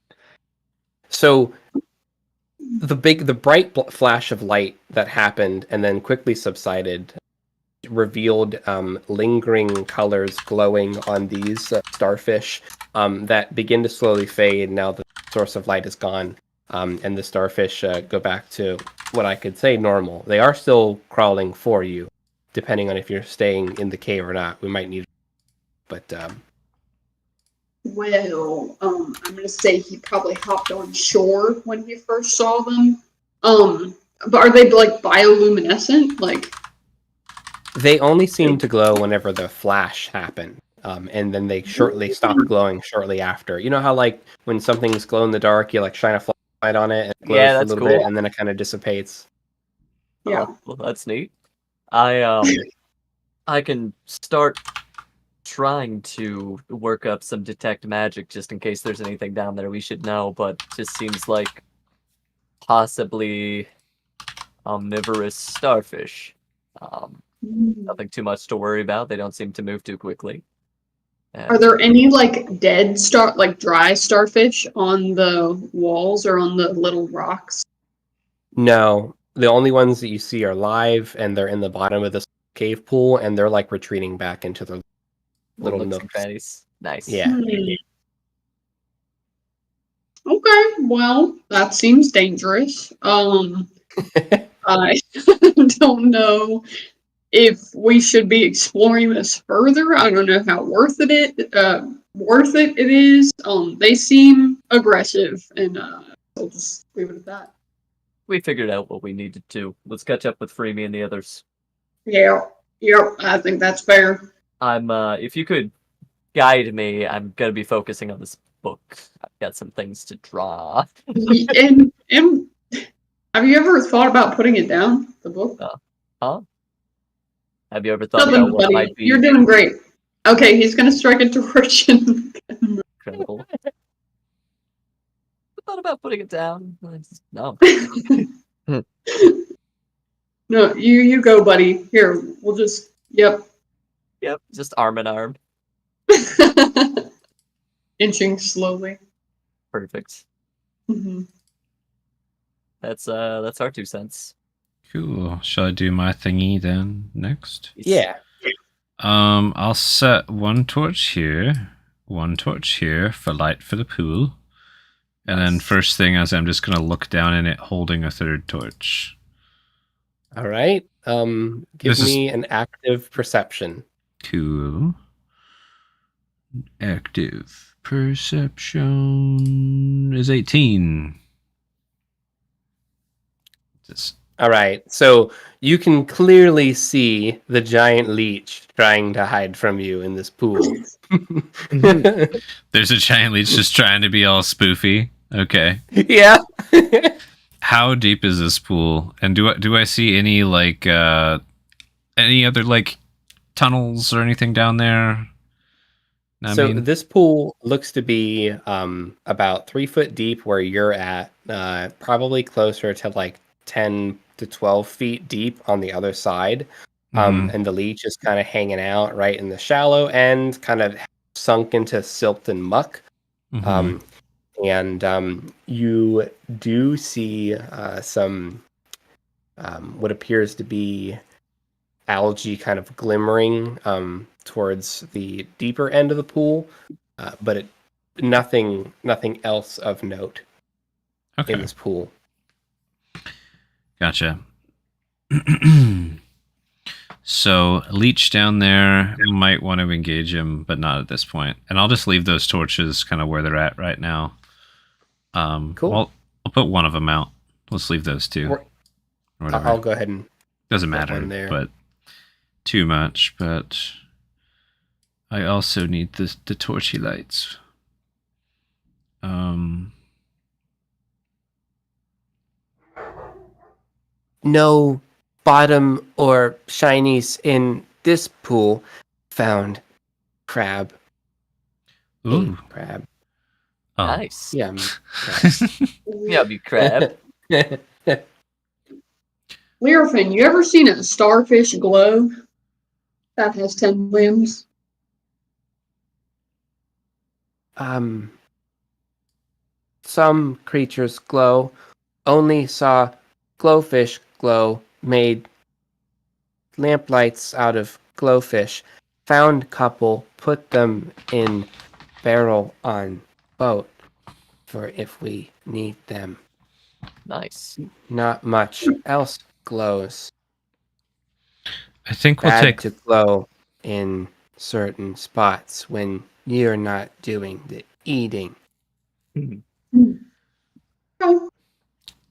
So the bright flash of light that happened and then quickly subsided revealed lingering colors glowing on these starfish that begin to slowly fade now the source of light is gone, and the starfish go back to what I could say normal. They are still crawling for you, depending on if you're staying in the cave or not. We might need, but Well, I'm gonna say he probably hopped on shore when he first saw them. But are they like bioluminescent? Like, they only seem to glow whenever the flash happened. And then they stop glowing shortly after. You know how like when something's glow in the dark, you like shine a flashlight on it and it glows Yeah, for a that's little cool. bit and then it kind of dissipates. yeah. Oh, well, that's neat. I can start trying to work up some detect magic just in case there's anything down there we should know, but just seems like possibly omnivorous starfish. Nothing too much to worry about. They don't seem to move too quickly. Are there any like dead dry starfish on the walls or on the little rocks? No, the only ones that you see are live and they're in the bottom of this cave pool and they're like retreating back into the little nooks and nooks. crannies? Nice. Yeah. Okay, well, that seems dangerous. I don't know if we should be exploring this further. I don't know how worth it is. They seem aggressive, and I'll just leave it at that. We figured out what we needed to. Let's catch up with Freemy and the others. Yeah, yep, I think that's fair. If you could guide me, I'm gonna be focusing on this book. I've got some things to draw. and have you ever thought about putting it down, the book? Huh? Have you ever thought Nothing, about what buddy. might be You're doing great. Okay, he's gonna strike a torsion. incredible? I thought about putting it down. No. No, you go, buddy. Here, we'll just yep. Yep, just arm in arm. Inching slowly. Perfect. Mm-hmm. That's our 2 cents. Cool. Shall I do my thingy then next? Yeah. I'll set one torch here for light for the pool. And then first thing is I'm just gonna look down in it holding a third torch. All right. Give me an active perception. Cool. Active perception is 18. All right. So you can clearly see the giant leech trying to hide from you in this pool. There's a giant leech just trying to be all spoofy. Okay. Yeah. How deep is this pool? And do I see any like any other like tunnels or anything down there? This pool looks to be about 3 foot deep where you're at, probably closer to like 10 to 12 feet deep on the other side. And the leech is kind of hanging out right in the shallow end, kind of sunk into silt and muck. And you do see some what appears to be algae kind of glimmering towards the deeper end of the pool, but nothing else of note in this pool. Gotcha. So leech down there, might want to engage him, but not at this point. And I'll just leave those torches kind of where they're at right now. Cool. Well, I'll put one of them out. Let's leave those two. Or whatever. I'll go ahead and Doesn't put matter, one there. but too much. But I also need the torchy lights. No bottom or shinies in this pool. Found crab. Ooh. A crab. Oh. Nice. Yeah, crab. Yeah, you crab. Learfin, you ever seen a starfish glow? That has 10 limbs. Some creatures glow. Only saw glowfish glow. Made lamplights out of glowfish. Found couple. Put them in barrel on boat for if we need them. Nice. Not much else glows. I think we'll Bad take to glow in certain spots when you're not doing the eating. Oh,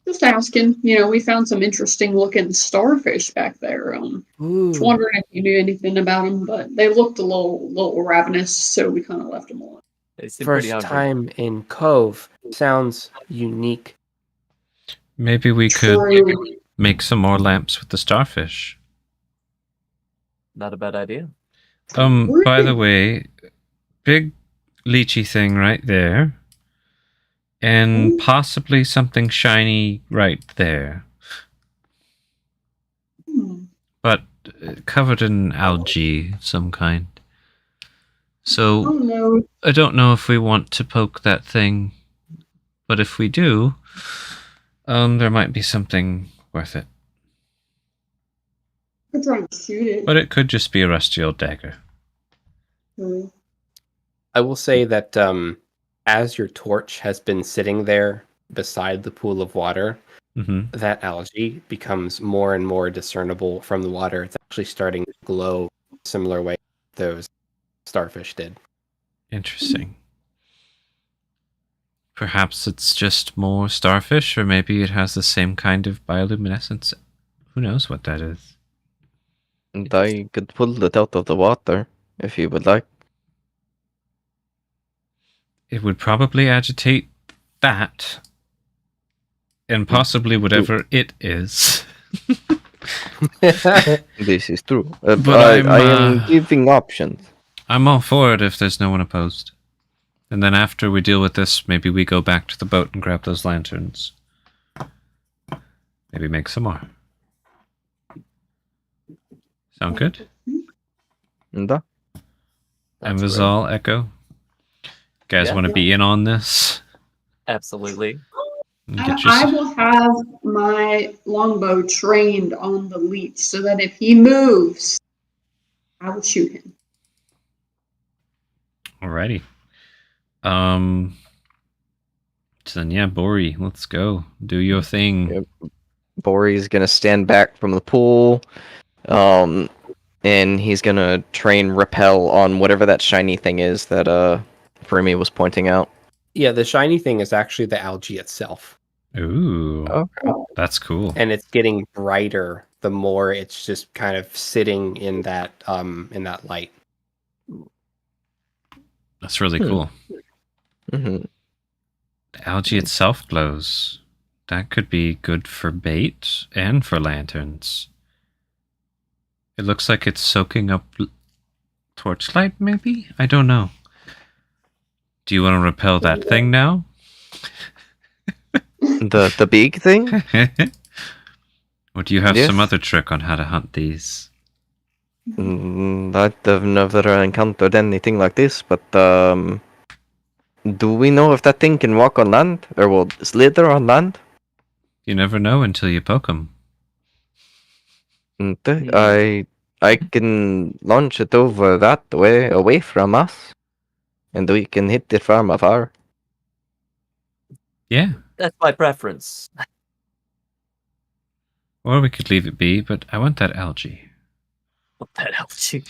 just asking. We found some interesting looking starfish back there. Just Ooh, wondering if you knew anything about them, but they looked a little ravenous, so we kind of left them alone. They seem pretty first hungry. time in Cove. Sounds unique. maybe we could True. make some more lamps with the starfish. Not a bad idea. By the way, big lychee thing right there. And possibly something shiny right there. But covered in algae of some kind. So Oh no. I don't know if we want to poke that thing. But if we do, there might be something worth it. I'm trying to shoot it. But it could just be a rusty old dagger. I will say that as your torch has been sitting there beside the pool of water, that algae becomes more and more discernible from the water. It's actually starting to glow a similar way those starfish did. Interesting. Perhaps it's just more starfish, or maybe it has the same kind of bioluminescence. Who knows what that is? And I could pull it out of the water, if you would like. It would probably agitate that, and possibly whatever it is. This is true. But I am giving options. I'm all for it if there's no one opposed. And then after we deal with this, maybe we go back to the boat and grab those lanterns. Maybe make some more. Sound good? Da. And Vizal, Echo? You guys want to be in on this? Absolutely. I will have my longbow trained on the leech so that if he moves, I will shoot him. Alrighty. So then, yeah, Bori, let's go. Do your thing. Yep. Bori's gonna stand back from the pool, and he's gonna train repel on whatever that shiny thing is that Fermi was pointing out. Yeah, the shiny thing is actually the algae itself. Ooh. Okay. That's cool. And it's getting brighter the more it's just kind of sitting in that light. That's really cool. Mm-hmm. The algae itself glows. That could be good for bait and for lanterns. It looks like it's soaking up torchlight, maybe? I don't know. Do you want to repel that thing now? The big thing? Or do you have Yes. some other trick on how to hunt these? I've never encountered anything like this, but do we know if that thing can walk on land or will slither on land? You never know until you poke them. I can launch it over that way, away from us, and we can hit it from afar. Yeah. That's my preference. Or we could leave it be, but I want that algae. What that algae?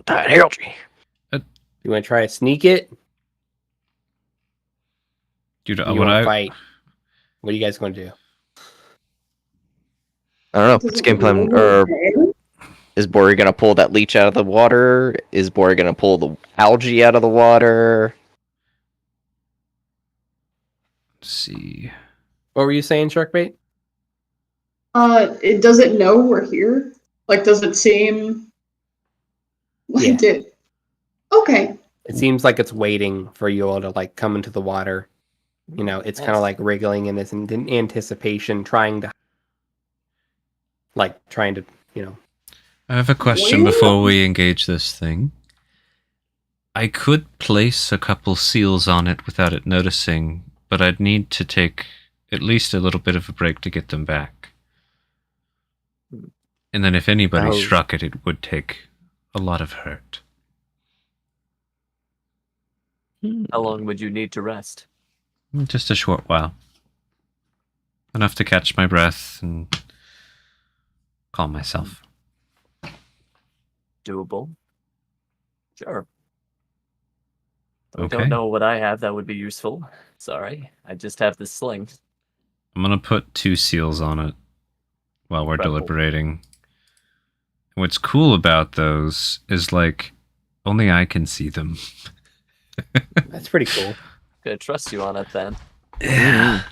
That algae. You want to try to sneak it? Dude, You want to fight? What are you guys going to do? I don't know. It's game plan. Or Is Bori gonna pull that leech out of the water? Is Bori gonna pull the algae out of the water? Let's see. What were you saying, Sharkbait? Does it know we're here? Like, does it seem like Yeah. it? Okay. It seems like it's waiting for you all to like come into the water. You know, it's kind of like wriggling in this anticipation, trying to, you know. I have a question before we engage this thing. I could place a couple seals on it without it noticing, but I'd need to take at least a little bit of a break to get them back. And then if anybody struck it, it would take a lot of hurt. How long would you need to rest? Just a short while. Enough to catch my breath and calm myself. Doable. Sure. I Okay. don't know what I have that would be useful. Sorry. I just have this sling. I'm going to put 2 seals on it while we're deliberating. What's cool about those is, like, only I can see them. That's pretty cool. Gonna trust you on it then. I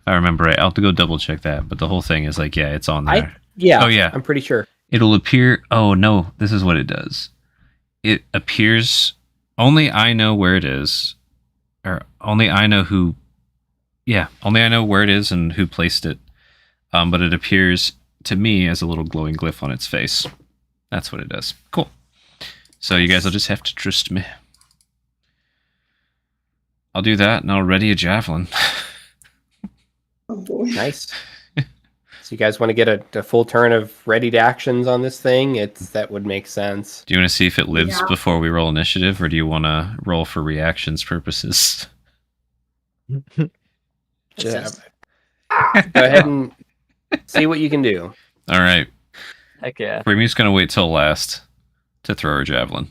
remember right. I'll have to go double check that, but the whole thing is like, yeah, it's on there. Yeah. Oh, yeah. I'm pretty sure. It'll appear. Oh, no. This is what it does. It appears. Only I know where it is. Or only I know who. Yeah. Only I know where it is and who placed it. But it appears to me as a little glowing glyph on its face. That's what it does. Cool. So you guys will just have to trust me. I'll do that and I'll ready a javelin. Oh boy. Nice. So you guys want to get a full turn of readied actions on this thing? That would make sense. Do you want to see if it lives Yeah. before we roll initiative, or do you want to roll for reactions purposes? Go ahead and see what you can do. All right. Heck yeah. Freemy's going to wait till last to throw her javelin,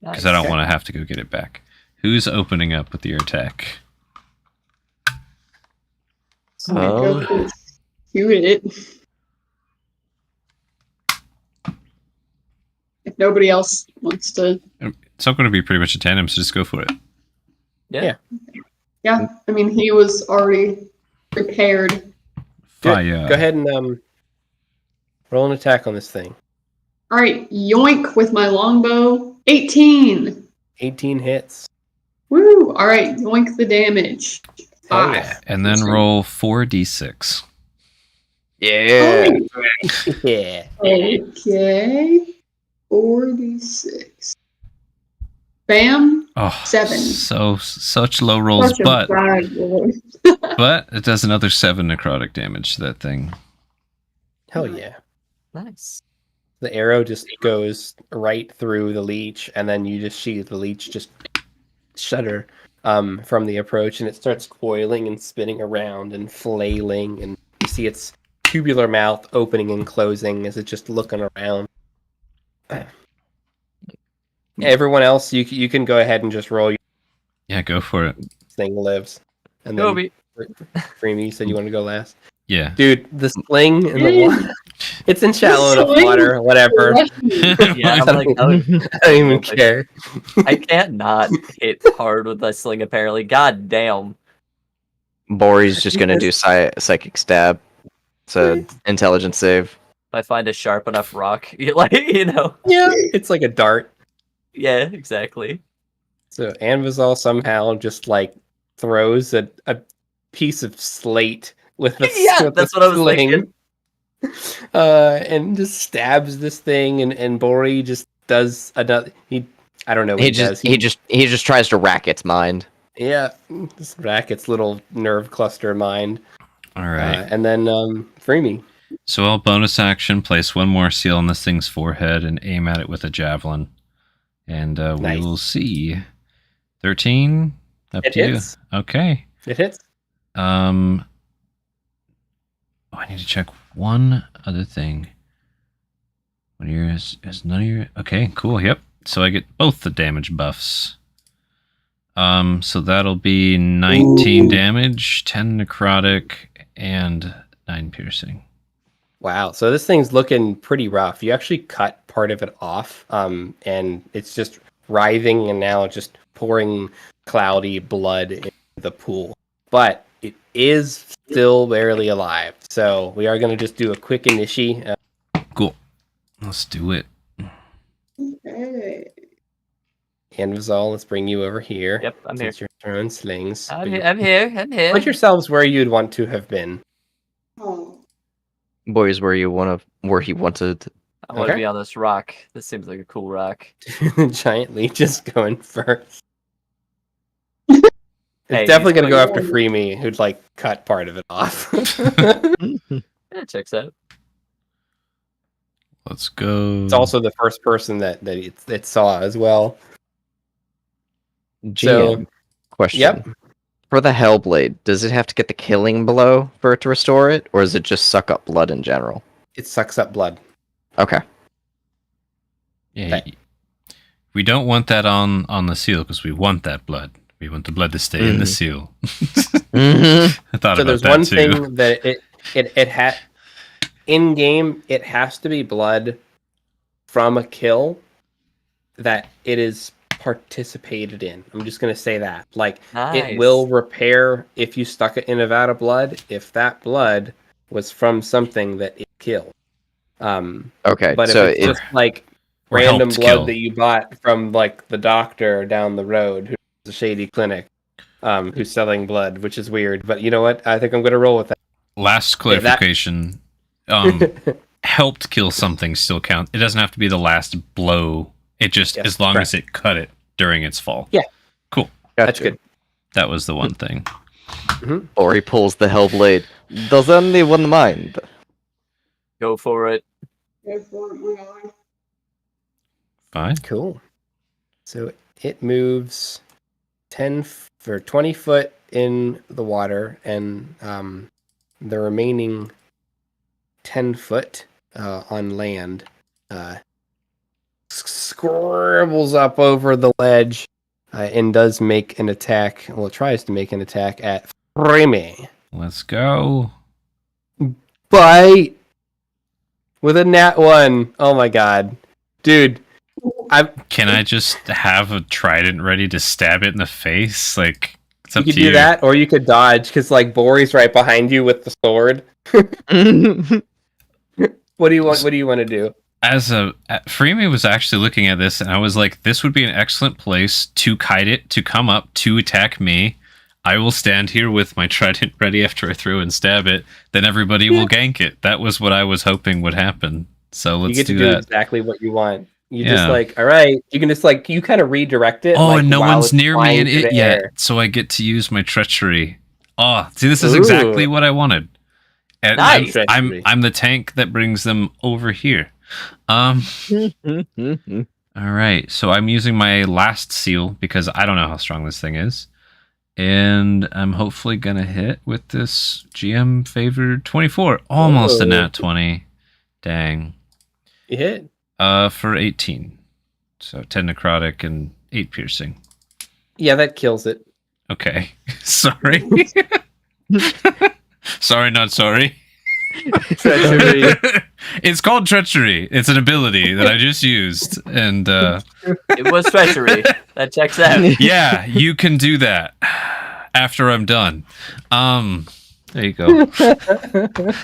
because I don't Okay. want to have to go get it back. Who's opening up with your attack? Go for it. Shoot it. If nobody else wants to. It's not going to be pretty much a tandem, so just go for it. Yeah. Yeah, I mean, he was already prepared. Good. Fire. Go ahead and roll an attack on this thing. All right, yoink with my longbow. 18. 18 hits. Woo! All right, yoink the damage. Hell 5. yeah. And then roll 4d6. Yeah. Yeah. Okay. 46. Bam. Oh, 7. such low rolls, Such a but bad roll. it does another 7 necrotic damage to that thing. Hell yeah. Nice. The arrow just goes right through the leech, and then you just see the leech just shudder from the approach, and it starts coiling and spinning around and flailing, and you see its tubular mouth opening and closing as it's just looking around. Everyone else, you can go ahead and just roll. Your Yeah, go for it. thing lives. And then Kobe. Freemy, you said you want to go last. Yeah. Dude, the sling in the water. It's in shallow enough sling? water, whatever. Yeah, I'm like, I don't even care. I can't not hit hard with my sling, apparently. God damn. Bori's just gonna do psychic stab. It's a intelligence save. If I find a sharp enough rock, you know. Yeah, it's like a dart. Yeah, exactly. So Anvizal somehow just like throws a piece of slate with the Yeah, with that's the what I was sling, thinking. and just stabs this thing, and Bori just does another. I don't know what he does. He just tries to rack its mind. Yeah, just rack its little nerve cluster mind. All right. And then Freemy. So I'll bonus action, place 1 more seal on this thing's forehead, and aim at it with a javelin. And Nice. we will see. 13? Up It to hits. you. Okay. It hits. I need to check one other thing. What are yours? Is none of your... Okay, cool. Yep. So I get both the damage buffs. So that'll be 19 damage, 10 necrotic, and 9 piercing. Wow. So this thing's looking pretty rough. You actually cut part of it off, and it's just writhing and now just pouring cloudy blood into the pool. But it is still barely alive. So we are going to just do a quick initiate. Cool. Let's do it. Okay. Anvizal, let's bring you over here. Yep, I'm here. Since you're throwing slings. I'm here. Put yourselves where you'd want to have been. Oh. Boys, where he wanted. I want to Okay. be on this rock. This seems like a cool rock. Giant leeches going first. It's Hey, definitely he's going to go going- after Free Me, who'd like cut part of it off. Yeah, checks out. Let's go. It's also the first person that it saw as well. GM, question. Yep. For the Hellblade, does it have to get the killing blow for it to restore it, or does it just suck up blood in general? It sucks up blood. Okay. Yeah, we don't want that on the seal because we want that blood. We want the blood to stay in the seal. Mm-hmm. I thought So about there's that one too. thing that it had in game. It has to be blood from a kill that it is participated in. I'm just gonna say that. Like Nice. it will repair if you stuck it in a vat of blood. If that blood was from something that it killed. Okay, But so if it's just like or random helped blood kill. that you bought from like the doctor down the road who's a shady clinic, who's selling blood, which is weird. But you know what? I think I'm gonna roll with that. Last Yeah, that- clarification. Helped kill something still counts. It doesn't have to be the last blow. It just Yes, as long correct. as it cut it during its fall. Yeah. Cool. That's good. That was the one thing. Or he pulls the Hellblade. Does anyone mind? Go for it. Go for it, my guy. Fine. Cool. So it moves 20 foot in the water, and the remaining 10 foot on land scribbles up over the ledge and does make an attack. Well, it tries to make an attack at Remy. Let's go. Bite with a nat 1. Oh my god. Dude, Can I just have a trident ready to stab it in the face? Like, it's you up could to do you. that, or you could dodge, because like Bori's right behind you with the sword. What do you want? What do you want to do? Freemy was actually looking at this, and I was like, this would be an excellent place to kite it, to come up, to attack me. I will stand here with my trident ready after I throw and stab it. Then everybody will gank it. That was what I was hoping would happen. So You let's get to do do that. exactly what you want. You Yeah. just like, all right. You can just like, you kind of redirect it. Oh, like, and no while one's it's near me flying in through it the yet, air. so I get to use my treachery. Oh, see, this is Ooh. exactly what I wanted. And Nice. I'm the tank that brings them over here. All right, so I'm using my last seal because I don't know how strong this thing is, and I'm hopefully gonna hit with this GM favored 24, almost a Whoa. nat 20. Dang. You hit. For 18, so 10 necrotic and 8 piercing. Yeah, that kills it. Okay, sorry. Sorry, not sorry. Treachery. It's called treachery. It's an ability that I just used, and It was treachery. That checks out. yeah, you can do that after I'm done. There you go. Pretty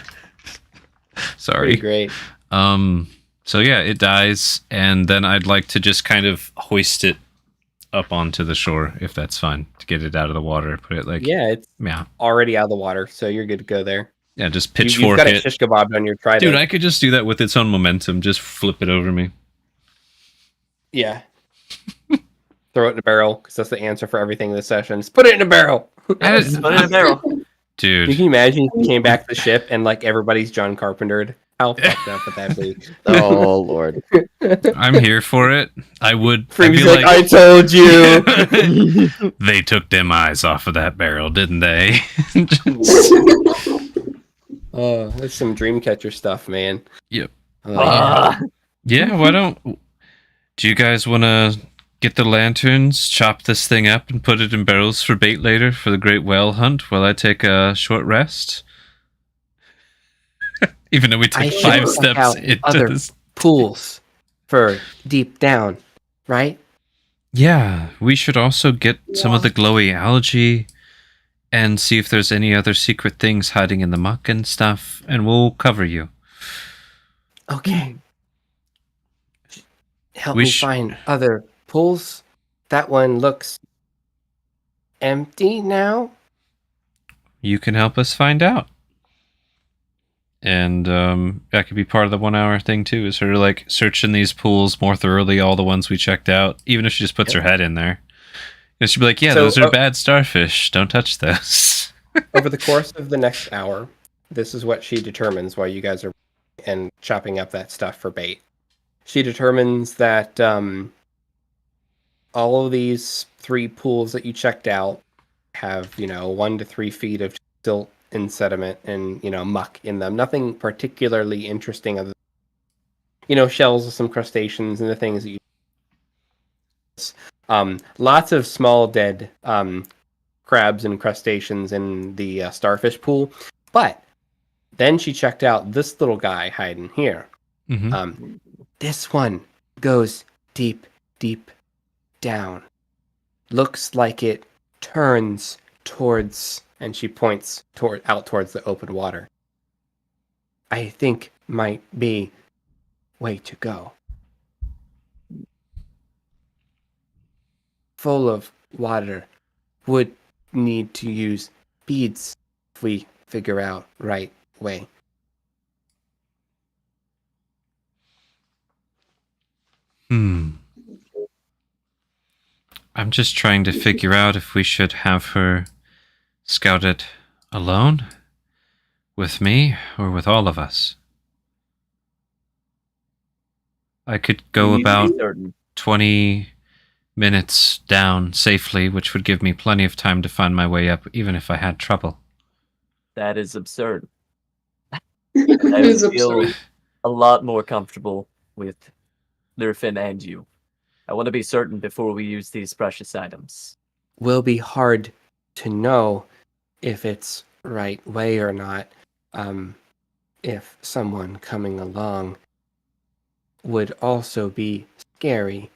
Sorry. great. So yeah, it dies, and then I'd like to just kind of hoist it up onto the shore, if that's fine, to get it out of the water. Put it like Yeah, it's yeah, already out of the water, so you're good to go there. yeah, just You've pitchfork got a it. shish kebab on your trident. Dude, I could just do that with its own momentum. Just flip it over me. Yeah. Throw it in a barrel, because that's the answer for everything in this session. Just put it in a barrel. Put it in a barrel. You Dude, can imagine if you came back to the ship and like everybody's John Carpentered. How fucked up would that be? Oh lord. I'm here for it. I would. I'd Freeme's be like, I told you. They took them eyes off of that barrel, didn't they? Oh, that's some Dreamcatcher stuff, man. Yep. Ah. Yeah, why don't... Do you guys want to get the lanterns, chop this thing up, and put it in barrels for bait later for the great whale hunt while I take a short rest? Even though we took I should 5 check steps out into other this. pools for deep down, right? Yeah, we should also get some of the glowy algae and see if there's any other secret things hiding in the muck and stuff, and we'll cover you. Okay. Help We me sh- find other pools. That one looks empty now. You can help us find out. And that could be part of the 1 hour thing too, is her like searching these pools more thoroughly, all the ones we checked out, even if she just puts her head in there. And she'd be like, yeah, So, those are bad starfish. Don't touch those. Over the course of the next hour, this is what she determines while you guys are and chopping up that stuff for bait. She determines that all of these 3 pools that you checked out have, 1 to 3 feet of silt and sediment and, muck in them. Nothing particularly interesting other than, shells of some crustaceans and the things that you... lots of small dead crabs and crustaceans in the starfish pool. But then she checked out this little guy hiding here. Mm-hmm. This one goes deep, deep down. Looks like it turns towards, and she points out towards the open water. I think might be way to go. Full of water. Would need to use beads if we figure out right way. I'm just trying to figure out if we should have her scout it alone, with me, or with all of us. I could go You need to be about certain. 20 minutes down safely, which would give me plenty of time to find my way up, even if I had trouble. That is absurd. It I is would feel absurd. a lot more comfortable with Lurfin and you. I want to be certain before we use these precious items. Will be hard to know if it's right way or not. If someone coming along would also be scary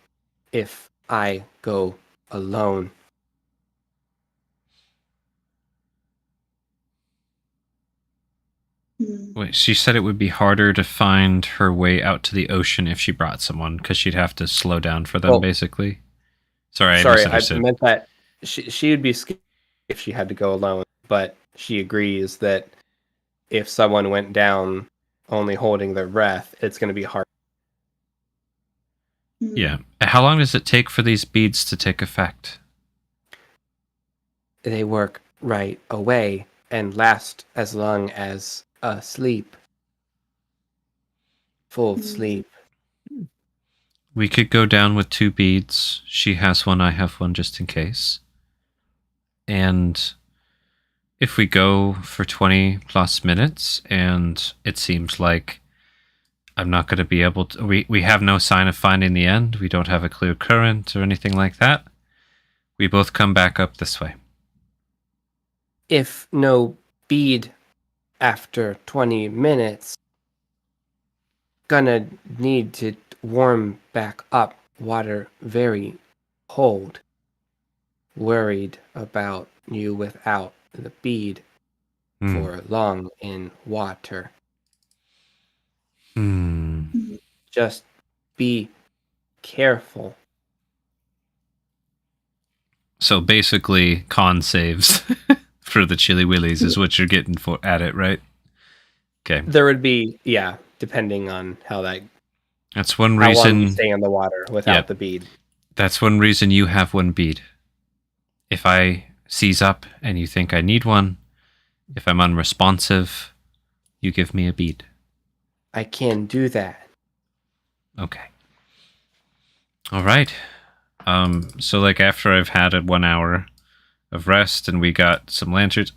if I go alone. Wait, she said it would be harder to find her way out to the ocean if she brought someone, because she'd have to slow down for them, Well, basically. Sorry, I Sorry, I misunderstood. meant that she would be scared if she had to go alone, but she agrees that if someone went down only holding their breath, it's going to be hard. Yeah. How long does it take for these beads to take effect? They work right away and last as long as sleep. Full sleep. We could go down with 2 beads. She has one, I have one, just in case. And if we go for 20 plus minutes and it seems like I'm not going to be able to... We have no sign of finding the end. We don't have a clear current or anything like that. We both come back up this way. If no bead after 20 minutes, gonna need to warm back up. Water very cold. Worried about you without the bead for long in water. Just be careful. So basically, con saves for the Chili Willies is what you're getting at it, right? Okay. There would be, yeah, depending on how That's one how long you reason. stay in the water without the bead. That's one reason you have 1 bead. If I seize up and you think I need one, if I'm unresponsive, you give me a bead. I can do that. Okay. All right. So like after I've had a 1 hour of rest and we got some lanterns,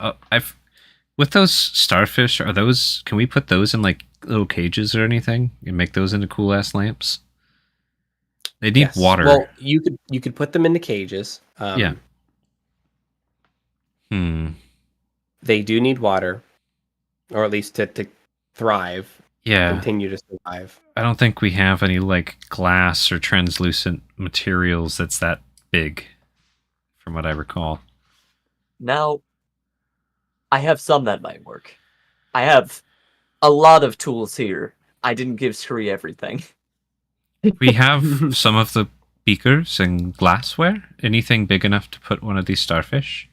with those starfish, can we put those in like little cages or anything and make those into cool ass lamps? They need water. Well, you could put them into cages. Yeah. They do need water, or at least to thrive, Yeah. continue to survive. I don't think we have any like glass or translucent materials that's that big, from what I recall. Now, I have some that might work. I have a lot of tools here. I didn't give Shri everything. We have some of the beakers and glassware. Anything big enough to put one of these starfish?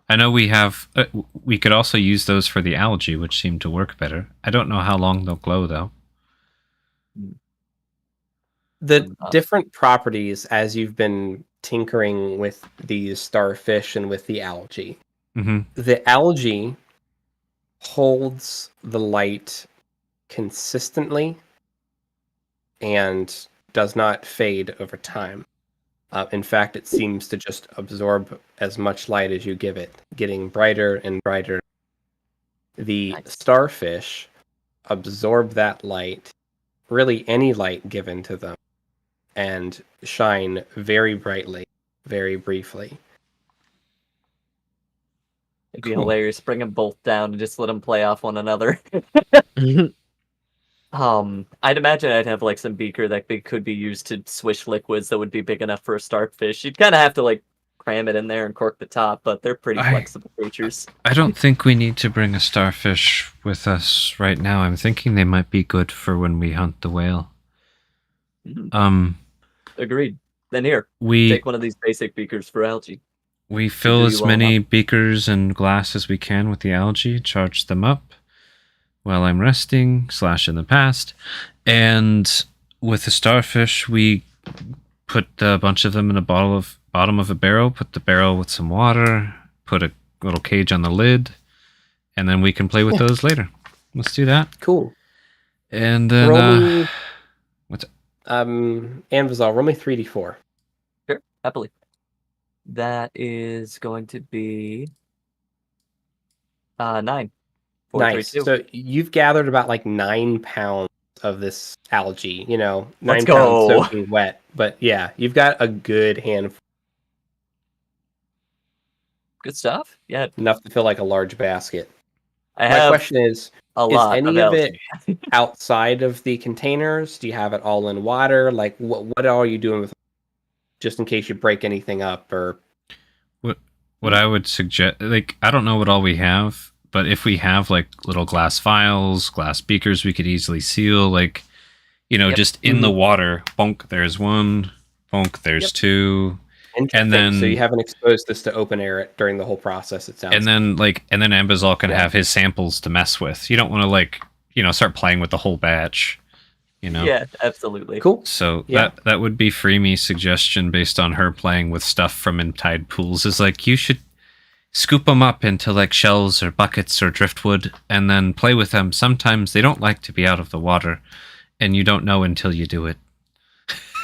I know we have. We could also use those for the algae, which seem to work better. I don't know how long they'll glow, though. The different properties as you've been tinkering with these starfish and with the algae. Mm-hmm. The algae holds the light consistently and does not fade over time. In fact, it seems to just absorb as much light as you give it, getting brighter and brighter. The starfish absorb that light, really any light given to them, and shine very brightly, very briefly. It'd be hilarious. Bring them both down and just let them play off one another. I'd imagine I'd have like some beaker that could be used to swish liquids that would be big enough for a starfish. You'd kind of have to like cram it in there and cork the top, but they're pretty flexible creatures. I don't think we need to bring a starfish with us right now. I'm thinking they might be good for when we hunt the whale. Agreed. Then here, we take one of these basic beakers for algae. We fill as many beakers and glass as we can with the algae, charge them up while I'm resting / in the past, and with the starfish, we put a bunch of them in a bottom of a barrel, put the barrel with some water, put a little cage on the lid, and then we can play with those later. Let's do that. Cool. And then, roll me, what's it? Anvizal, roll me 3d4. Sure, happily. That is going to be 9. 4, Nice. 3, 2. So you've gathered about like 9 pounds of this algae, 9 Let's pounds go. soaking wet. But yeah, you've got a good handful. Good stuff. Yeah. Enough to fill like a large basket. My question is any of it algae. outside of the containers? Do you have it all in water? Like what are you doing with it? Just in case you break anything up or what I would suggest, like, I don't know what all we have, but if we have like little glass vials, glass beakers, we could easily seal, like, just in the water. Bonk, there's one. Bonk, there's two. And then, so you haven't exposed this to open air during the whole process. It sounds. And then Ambizal can have his samples to mess with. You don't want to like, start playing with the whole batch. Yeah, absolutely. Cool. So that would be Freemy's suggestion based on her playing with stuff from in tide pools. Is like you should scoop them up into like shells or buckets or driftwood and then play with them. Sometimes they don't like to be out of the water, and you don't know until you do it.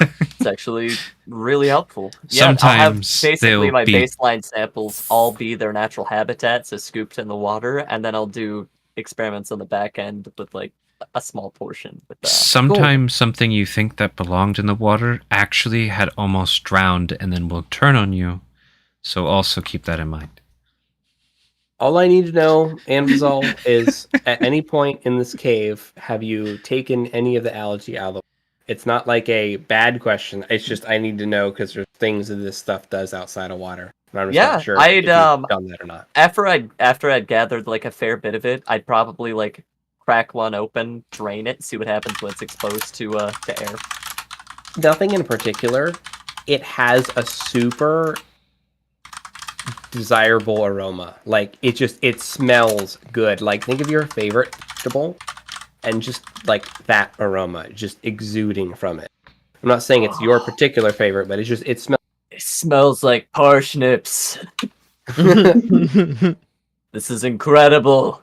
It's actually really helpful. Sometimes I'll have basically my be baseline samples all be their natural habitat, so scooped in the water, and then I'll do experiments on the back end with like a small portion. Sometimes something you think that belonged in the water actually had almost drowned and then will turn on you. So also keep that in mind. All I need to know, Anvizal, is at any point in this cave, have you taken any of the algae out of the water? It's not like a bad question. It's just I need to know because there's things that this stuff does outside of water. I'm just not sure if you've done that or not. After I'd gathered like a fair bit of it, I'd probably like crack one open, drain it, see what happens when it's exposed to air. Nothing in particular. It has a super desirable aroma. Like it smells good. Like think of your favorite vegetable and just like that aroma just exuding from it. I'm not saying it's your particular favorite, but it smells. It smells like parsnips. This is incredible.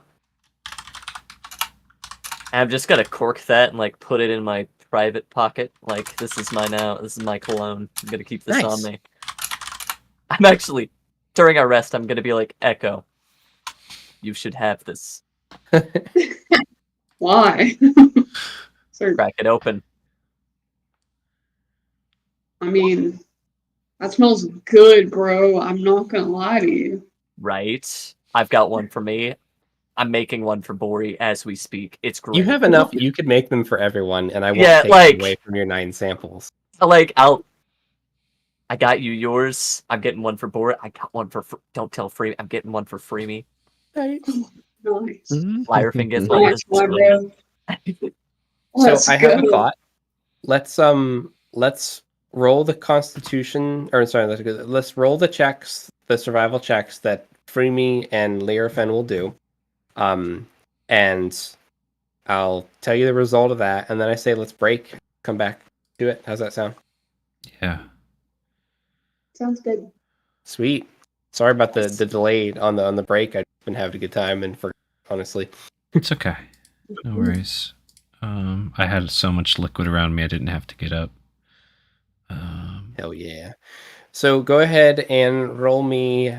I'm just gonna cork that and like put it in my private pocket. Like this is my cologne. I'm gonna keep this on me. I'm actually during our rest. I'm gonna be like, Echo, you should have this. Why? Crack it open. I mean, that smells good, bro. I'm not gonna lie to you. Right? I've got one for me. I'm making one for Bori as we speak. It's great. You have enough. You could make them for everyone, and I won't Yeah, take like- away from your 9 samples. Like, I got you yours. I'm getting one for Bori. I got one for. Don't tell Free. I'm getting one for Freemy. Nice. Liarfin gets How one. much more, bro? So Let's I have a go. thought. Let's roll the Constitution, or sorry, let's roll the checks, the survival checks that Freemy and Liarfin will do, and I'll tell you the result of that, and then I say let's break, come back to it. How's that sound? Yeah. Sounds good. Sweet. Sorry about the delay on the break. I've been having a good time and forgot, honestly. It's okay. No worries. I had so much liquid around me I didn't have to get up. Hell yeah. So go ahead and roll me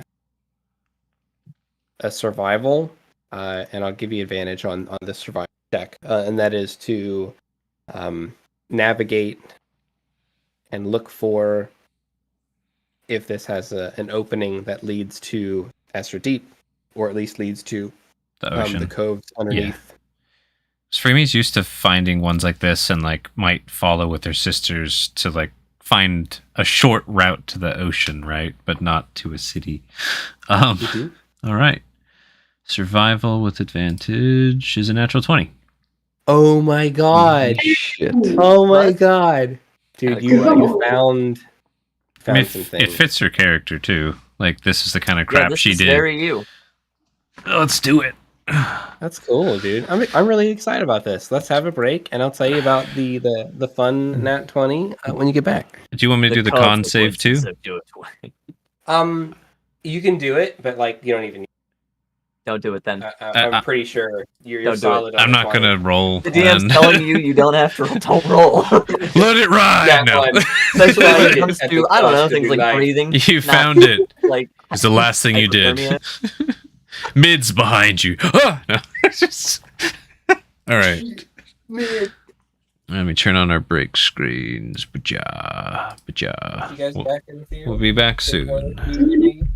a survival, and I'll give you advantage on the survival check, and that is to navigate and look for if this has an opening that leads to Esther Deep, or at least leads to The ocean. the coves underneath. Freemy's used to finding ones like this and like might follow with her sisters to like find a short route to the ocean, right? But not to a city. All right. Survival with advantage is a natural 20. Oh my god! Shit. Oh my What? god, dude! Kinda You cool. found I mean, some it things. fits her character too. Like this is the kind of Yeah, crap this she is did. very you. Let's do it. That's cool, dude. I'm really excited about this. Let's have a break, and I'll tell you about the fun nat 20 when you get back. Do you want me to do the con save too? consequences of doing it. You can do it, but like you don't even. Don't do it then. I'm pretty sure you're Don't do it. solid. On I'm the not 20. gonna roll. The DM's then. telling you don't have to. Don't roll. Let it ride. That No. one. Especially when it At comes the to I don't know cost of things your like life. breathing. You not, found it. Like It's the last thing you did. hypothermia. Mid's behind you. Ah, no. All right. Let me turn on our break screens. Baja. Baja. You guys back in the field? We'll be back soon. Soon.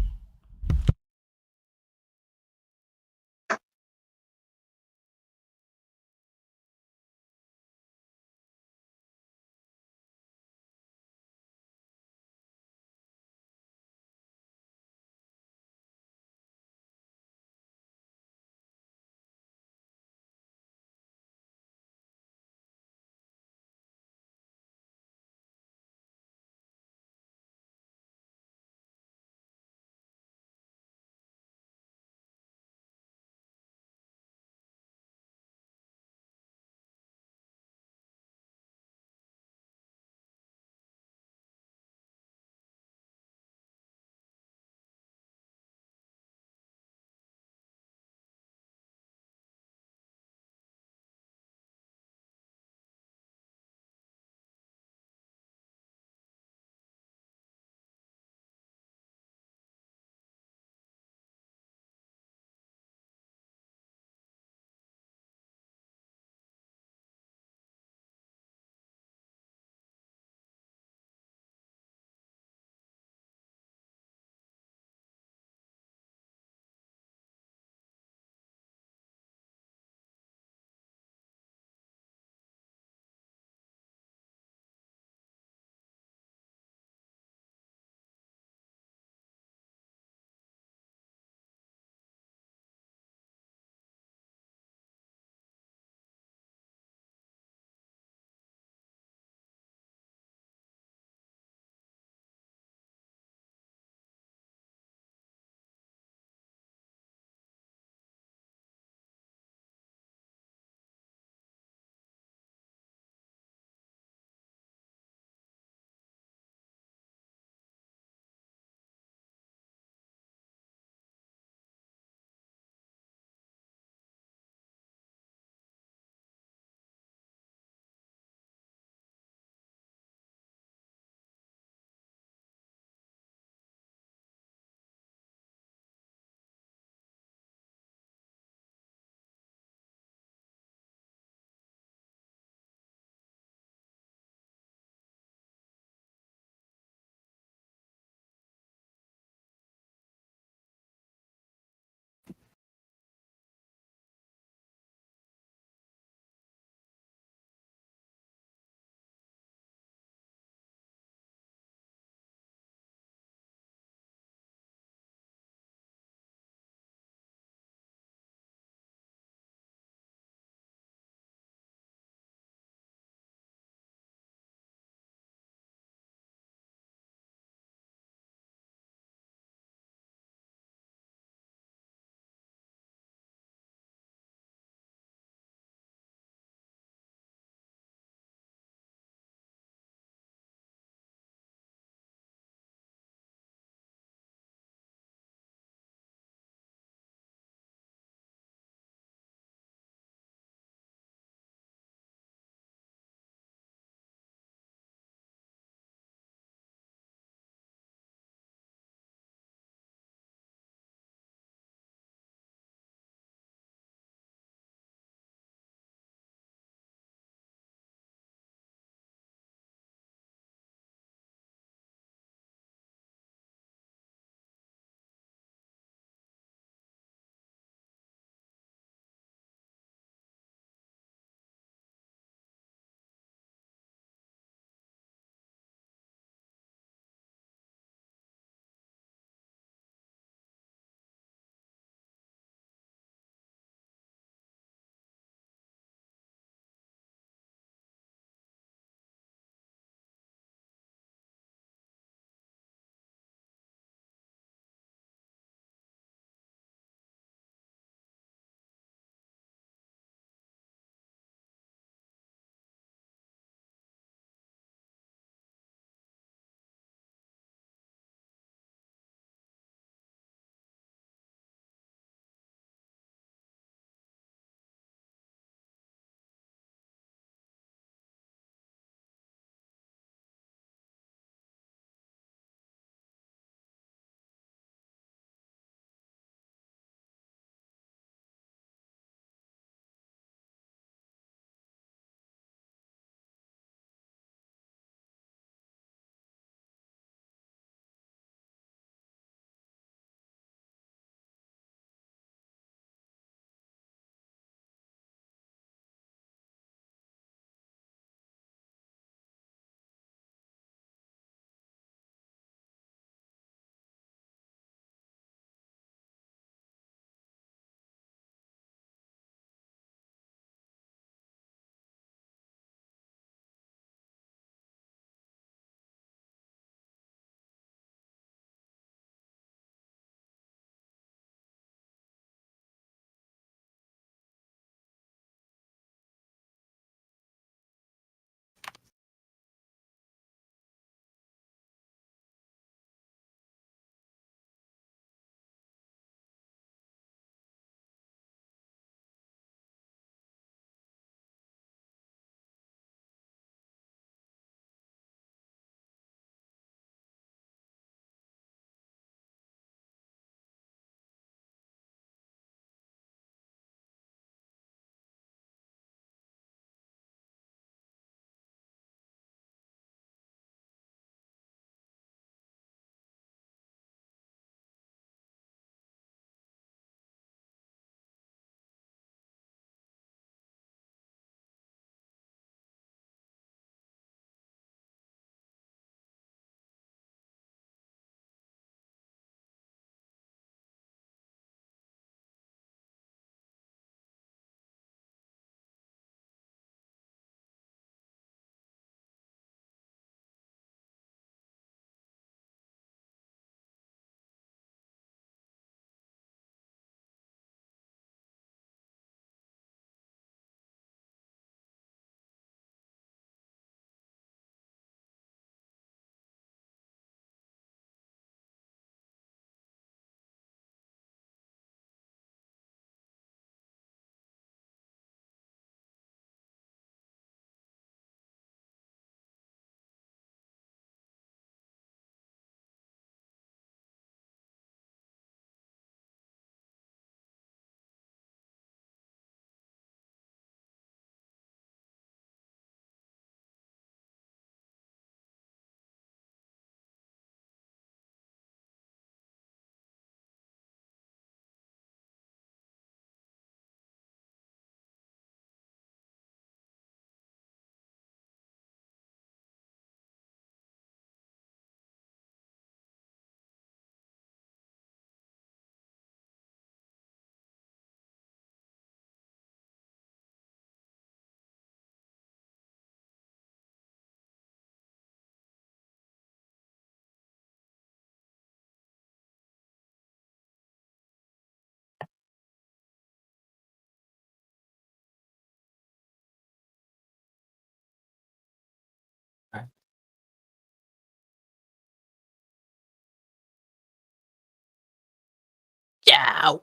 Ow.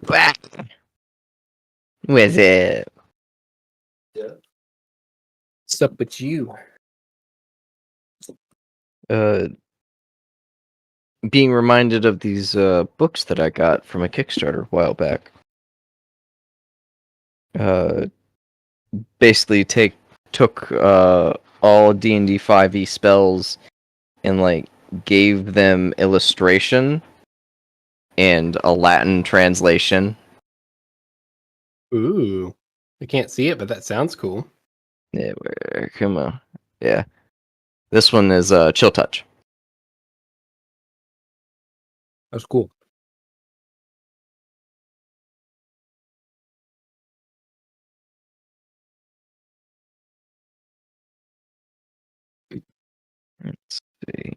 Back. Where's it? What's up with you? Being reminded of these books that I got from a Kickstarter a while back. Basically took all D&D 5e spells and like gave them illustration and a Latin translation. Ooh. I can't see it, but that sounds cool. Yeah, come on. Yeah. This one is Chill Touch. That's cool. Let's see.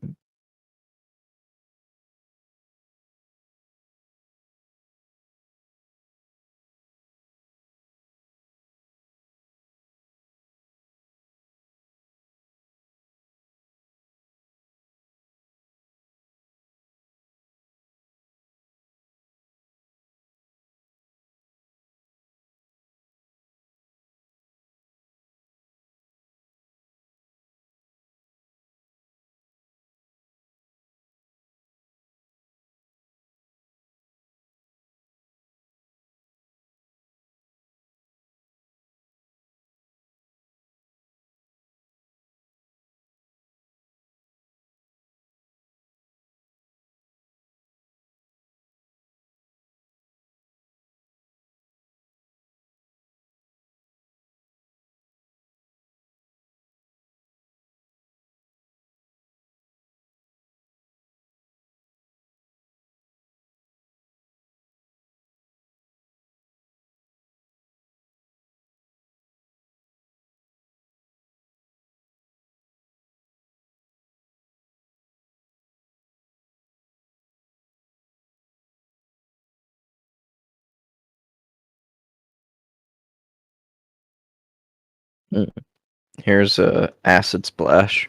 Here's a acid splash.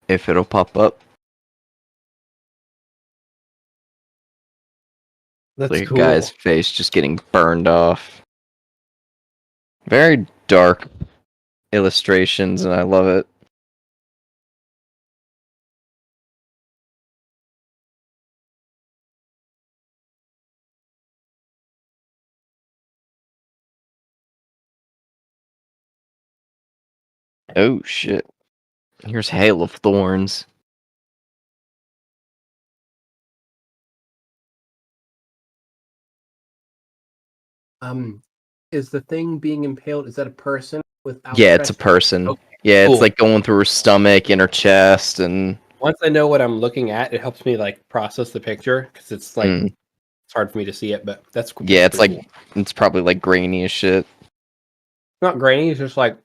If it'll pop up. That's Like cool. a guy's face just getting burned off. Very dark illustrations, and I love it. Oh shit. Here's Hail of Thorns. Is the thing being impaled, is that a person with Yeah, it's a outstretched- person. Okay, Yeah, cool. it's like going through her stomach and her chest, and Once I know what I'm looking at, it helps me like process the picture because it's like Mm. it's hard for me to see it, but that's cool. yeah, That's it's pretty like cool. it's probably like grainy as shit. Not grainy, it's just like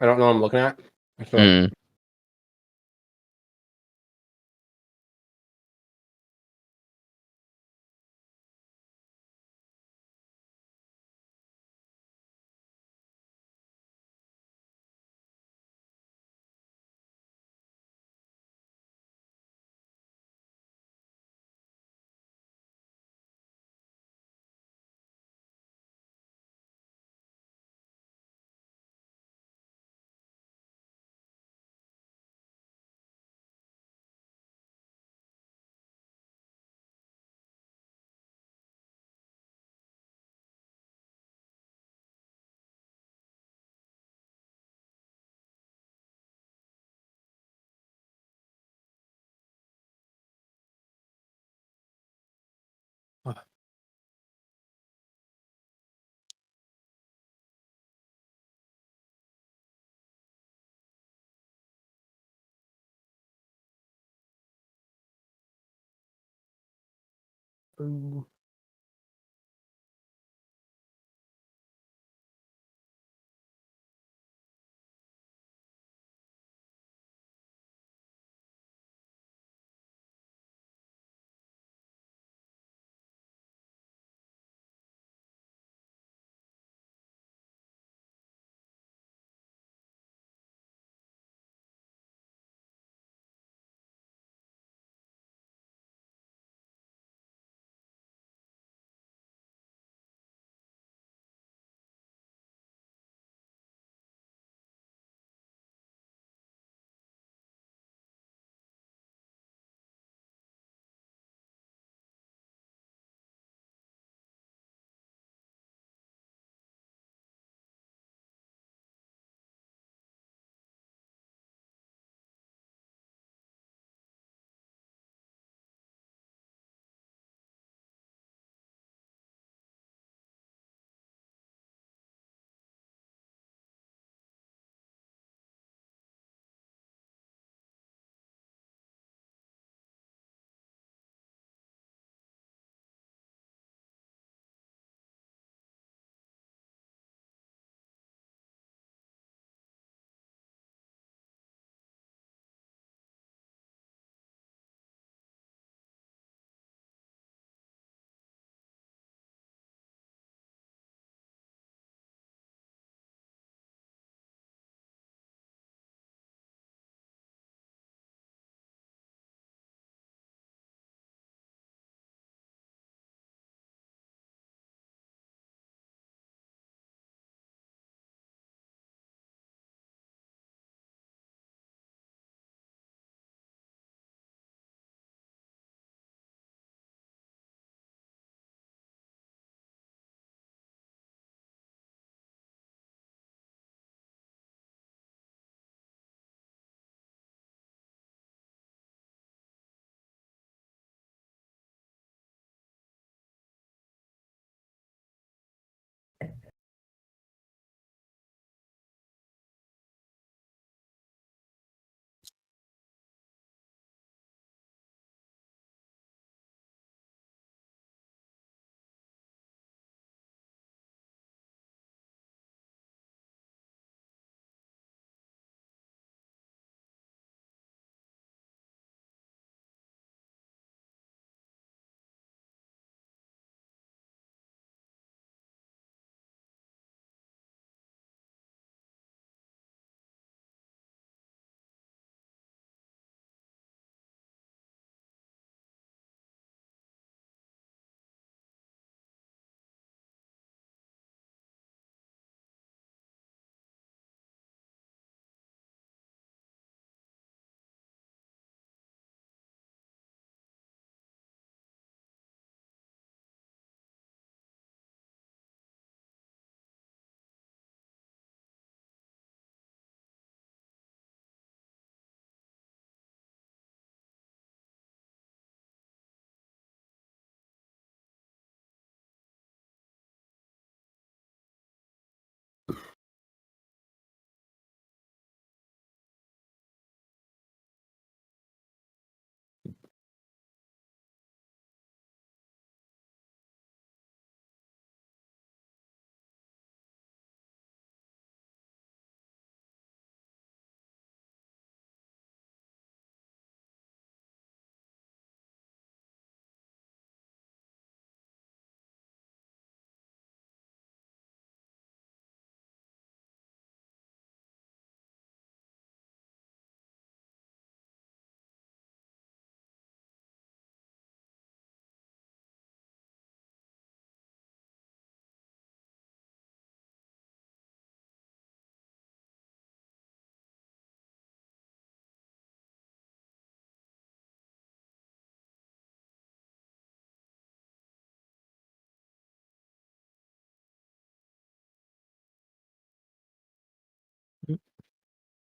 I don't know what I'm looking at. So Mm. Ooh.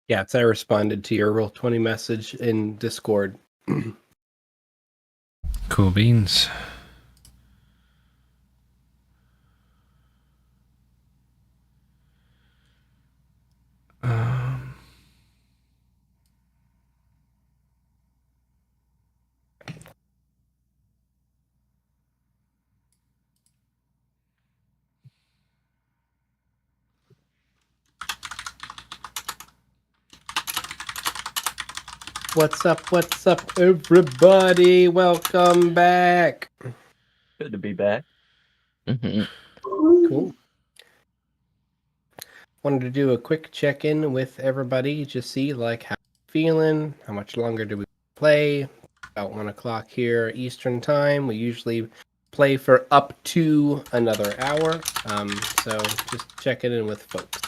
Yeah, it's I responded to your Roll20 message in Discord. Cool beans. What's up, everybody? Welcome back. Good to be back. Mhm. Cool. Wanted to do a quick check-in with everybody, just see like how you're feeling, how much longer do we play. About 1 o'clock here Eastern time. We usually play for up to another hour. So just checking in with folks.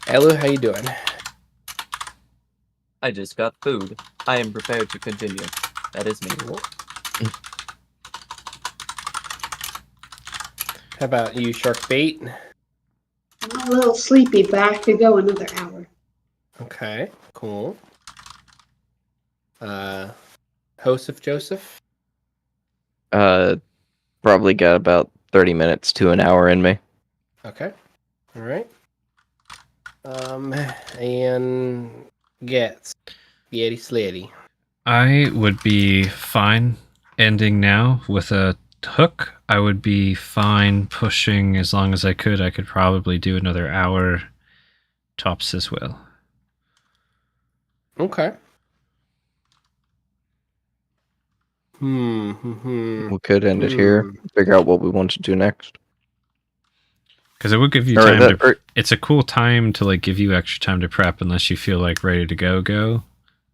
Elu, how you doing? I just got food. I am prepared to continue. That is me. Cool. How about you, Sharkbait? I'm a little sleepy, but I could go another hour. Okay, cool. Joseph Joseph? Probably got about 30 minutes to an hour in me. Okay. All right. And Gets. Yeti Slatty. I would be fine ending now with a hook. I would be fine pushing as long as I could. I could probably do another hour tops as well. Okay. Hmm. We could end it here. Figure out what we want to do next. Because it would give you Or time that- to. It's a cool time to like give you extra time to prep unless you feel like ready to go.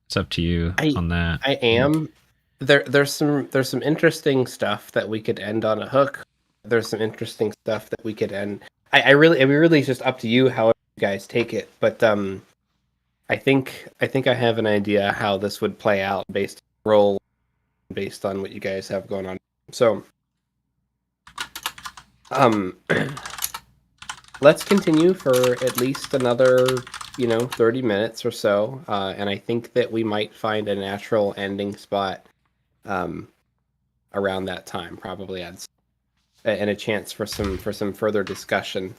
It's up to you on that. I am. There's some interesting stuff that we could end on a hook. There's some interesting stuff that we could end. It really is just up to you how you guys take it. But I think I have an idea how this would play out based on roll, based on what you guys have going on. So let's continue for at least another 30 minutes or so, and I think that we might find a natural ending spot around that time, probably adds and a chance for some further discussion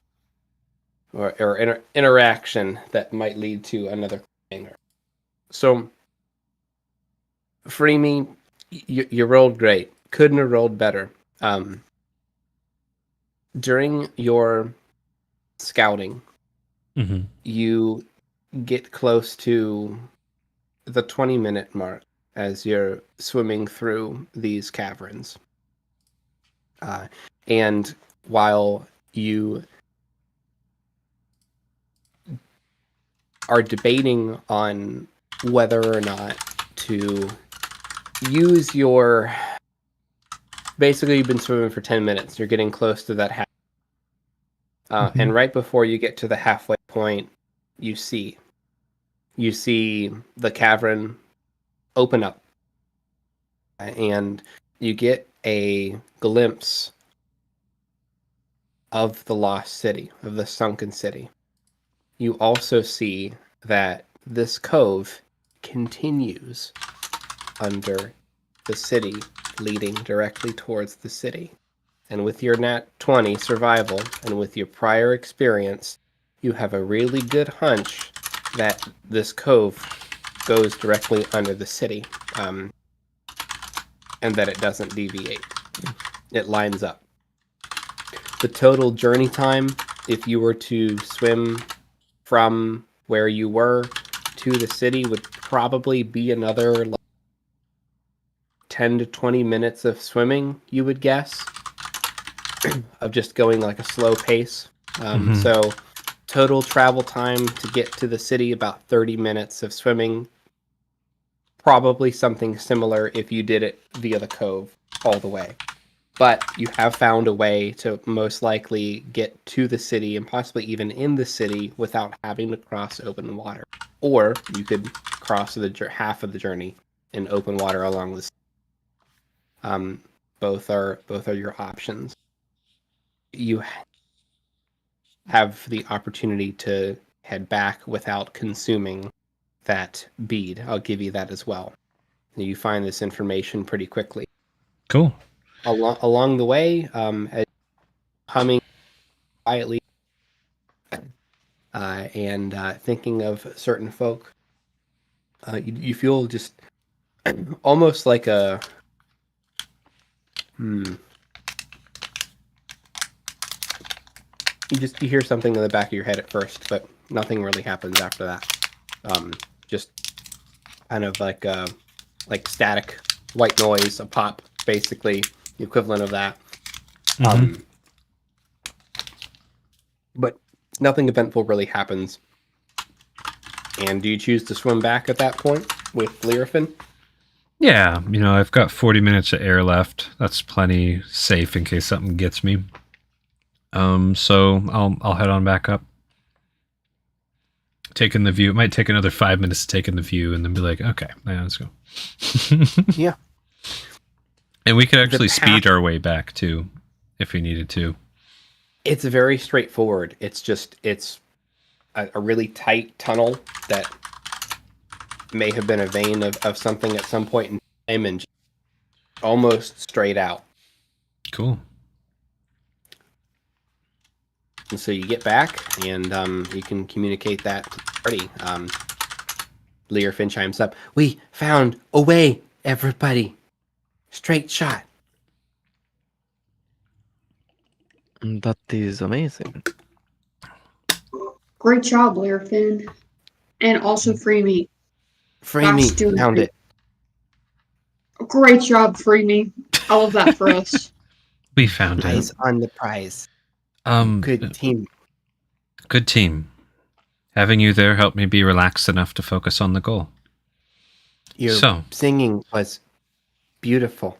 or interaction that might lead to another cliffhanger. So Freemy, you rolled great. Couldn't have rolled better. During your scouting, Mm-hmm. you get close to the 20-minute mark as you're swimming through these caverns. And while you are debating on whether or not to use your... Basically, you've been swimming for 10 minutes. You're getting close to that half. And right before you get to the halfway point, you see the cavern open up. And you get a glimpse of the lost city, of the sunken city. You also see that this cove continues under the city, leading directly towards the city. And with your nat 20 survival, and with your prior experience, you have a really good hunch that this cove goes directly under the city, and that it doesn't deviate. It lines up. The total journey time, if you were to swim from where you were to the city, would probably be another 10 to 20 minutes of swimming, you would guess, of just going like a slow pace. So total travel time to get to the city, about 30 minutes of swimming. Probably something similar if you did it via the cove all the way. But you have found a way to most likely get to the city and possibly even in the city without having to cross open water. Or you could cross the half of the journey in open water along the city. Both are your options. You have the opportunity to head back without consuming that bead. I'll give you that as well. You find this information pretty quickly. Cool. Along the way, as humming quietly and thinking of certain folk, you feel just almost like a you hear something in the back of your head at first, but nothing really happens after that. Just kind of like static white noise, a pop, basically the equivalent of that. But nothing eventful really happens. And do you choose to swim back at that point with Lyrafin? Yeah, I've got 40 minutes of air left. That's plenty safe in case something gets me. So I'll head on back up. Taking the view. It might take another 5 minutes to take in the view and then be like, okay, yeah, let's go. Yeah. And we could actually speed our way back too, if we needed to. It's very straightforward. It's a really tight tunnel that may have been a vein of something at some point in time and almost straight out. Cool. And so you get back and you can communicate that to the party. Lyrafin chimes up. We found a way, everybody. Straight shot. That is amazing. Great job, Lyrafin. And also Free Me. Free me. Found it. Great job, Free Me. I love that for us. We found Eyes it. on the prize. Good Good team. Good team. Having you there helped me be relaxed enough to focus on the goal. Your singing was beautiful.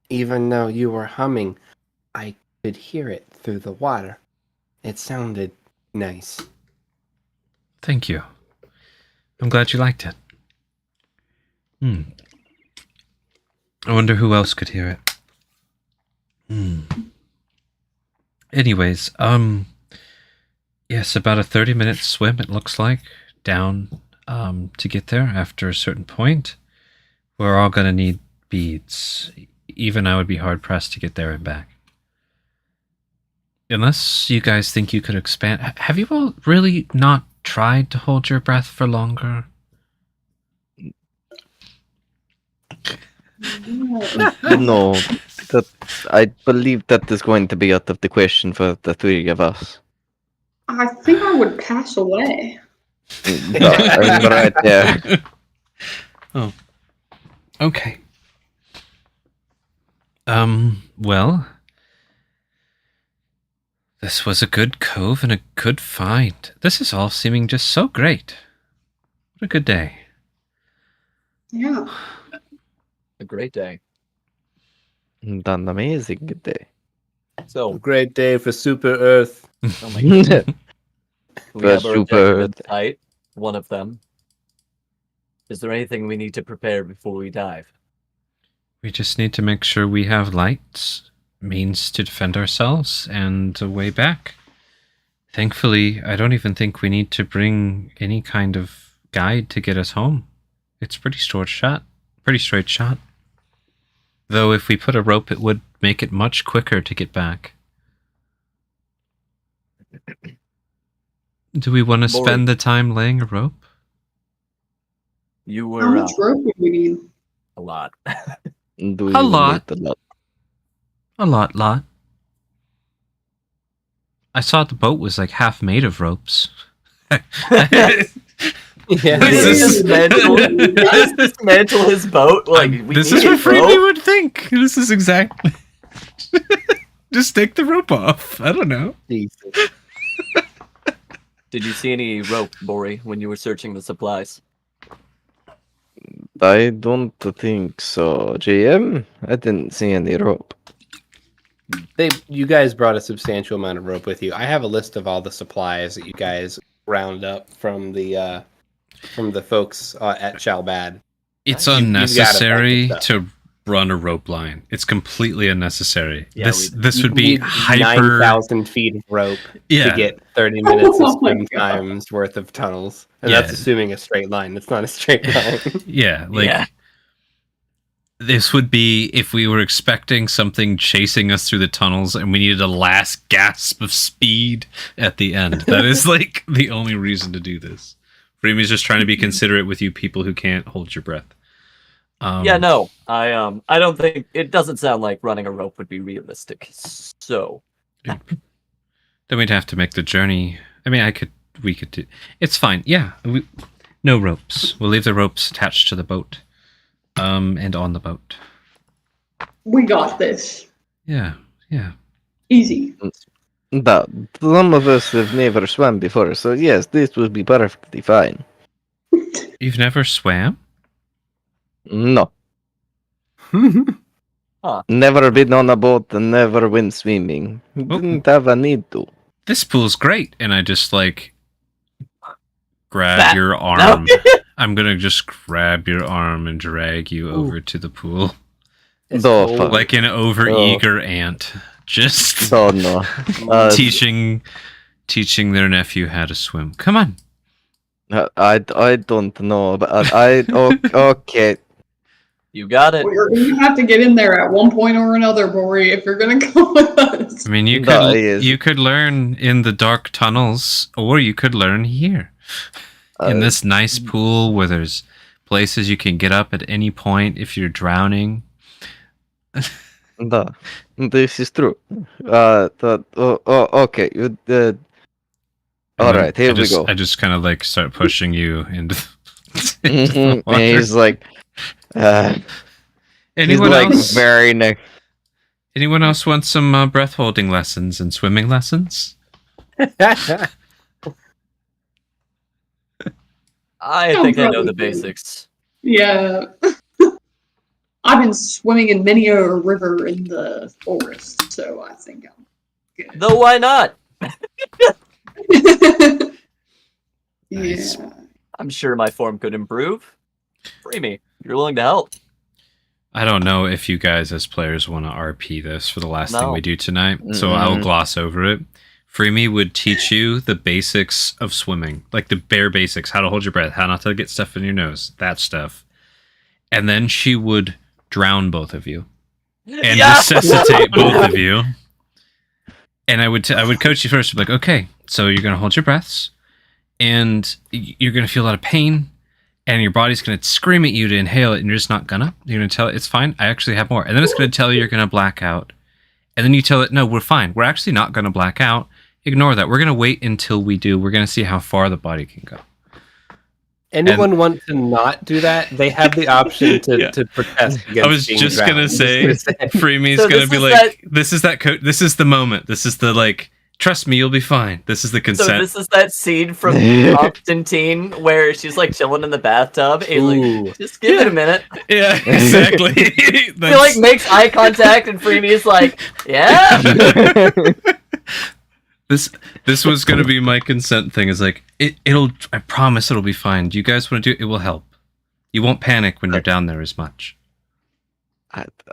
Even though you were humming, I could hear it through the water. It sounded nice. Thank you. I'm glad you liked it. I wonder who else could hear it. Anyways, yes, about a 30-minute swim, it looks like, down to get there after a certain point. We're all going to need beads. Even I would be hard-pressed to get there and back. Unless you guys think you could expand. Have you all really not tried to hold your breath for longer? No, that I believe that is going to be out of the question for the three of us. I think I would pass away. No, I'm right there. Oh. Okay. Well, this was a good cove and a good find. This is all seeming just so great. What a good day. Yeah. A great day. An amazing day. So, Great day for Super Earth. oh my God. We For have our super- objectives tight, one of them. Is there anything we need to prepare before we dive? We just need to make sure we have lights, means to defend ourselves, and a way back. Thankfully, I don't even think we need to bring any kind of guide to get us home. It's pretty straight shot. Though if we put a rope, it would make it much quicker to get back. Do we want to spend the time laying a rope? You How were much rope would we need? a lot. Do we A lot. need A lot. I saw the boat was like half made of ropes. Yeah. This is- Dismantle his boat. Like this we is need what a rope? Freebie would think. This is exactly. Just take the rope off. I don't know. Jesus. Did you see any rope, Bori, when you were searching the supplies? I don't think so. GM, I didn't see any rope. You guys brought a substantial amount of rope with you. I have a list of all the supplies that you guys round up from the folks at Shalbad. It's You've got a bunch unnecessary of stuff. to run a rope line. It's completely unnecessary. Yeah, this would be Need hyper 9,000 feet of rope Yeah. to get 30 minutes of Oh my swim God. times worth of tunnels. And Yeah. that's assuming a straight line. It's not a straight line. Yeah, like Yeah. this would be if we were expecting something chasing us through the tunnels and we needed a last gasp of speed at the end. That is like the only reason to do this. Freemy's just trying to be considerate with you people who can't hold your breath. Yeah, no, I don't think it doesn't sound like running a rope would be realistic. So Then we'd have to make the journey. I mean, we could do. It's fine. Yeah, no ropes. We'll leave the ropes attached to the boat, and on the boat. We got this. Yeah. Easy. But some of us have never swum before, so yes, this would be perfectly fine. You've never swam? No, never been on a boat and never went swimming. Didn't have a need to. This pool's great, and I just like grab That- your arm. I'm gonna just grab your arm and drag you over to the pool, It's Oh, cold. fuck. like an overeager ant, just Oh no. teaching their nephew how to swim. Come on. I don't know, but okay. you got it. We're gonna have to get in there at one point or another, Bori, if you're gonna come with us. I mean, you No, could he is. you could learn in the dark tunnels, or you could learn here in this nice pool where there's places you can get up at any point if you're drowning. No, this is true. Okay. All And right, here I we go. I just kind of like start pushing you into the, And water. he's like, he's Anyone like else? very next. Anyone else want some breath holding lessons and swimming lessons? I No think I know problem. the basics. Yeah. I've been swimming in many a river in the forest, so I think I'm good. Though why not? Nice. Yeah. I'm sure my form could improve. Free me. You're willing to help. I don't know if you guys as players want to RP this for the last thing No. we do tonight, so I'll gloss over it. Freemy would teach you the basics of swimming, like the bare basics, how to hold your breath, how not to get stuff in your nose, that stuff. And then she would drown both of you and Yeah! resuscitate both of you. And I would coach you first, like, okay, so you're gonna hold your breaths, and you're gonna feel a lot of pain, and your body's gonna scream at you to inhale it, and you're just not gonna. You're gonna tell it it's fine. I actually have more, and then it's gonna tell you you're gonna black out, and then you tell it no, we're fine. We're actually not gonna black out. Ignore that. We're gonna wait until we do. We're gonna see how far the body can go. Anyone want to not do that? They have the option to, Yeah. to protest against I was being just drowned. gonna I'm say, just gonna say. Freemy's So gonna this be is like, this is the moment. This is the like, trust me, you'll be fine. This is the So consent. this is that scene from Constantine where she's like chilling in the bathtub. And he's like, Ooh. just give it a minute. Yeah, exactly. He like makes eye contact, and Freemy's like, yeah. This was gonna be my consent thing. Is like it'll. I promise it'll be fine. Do you guys want to do it? It will help. You won't panic when you're down there as much.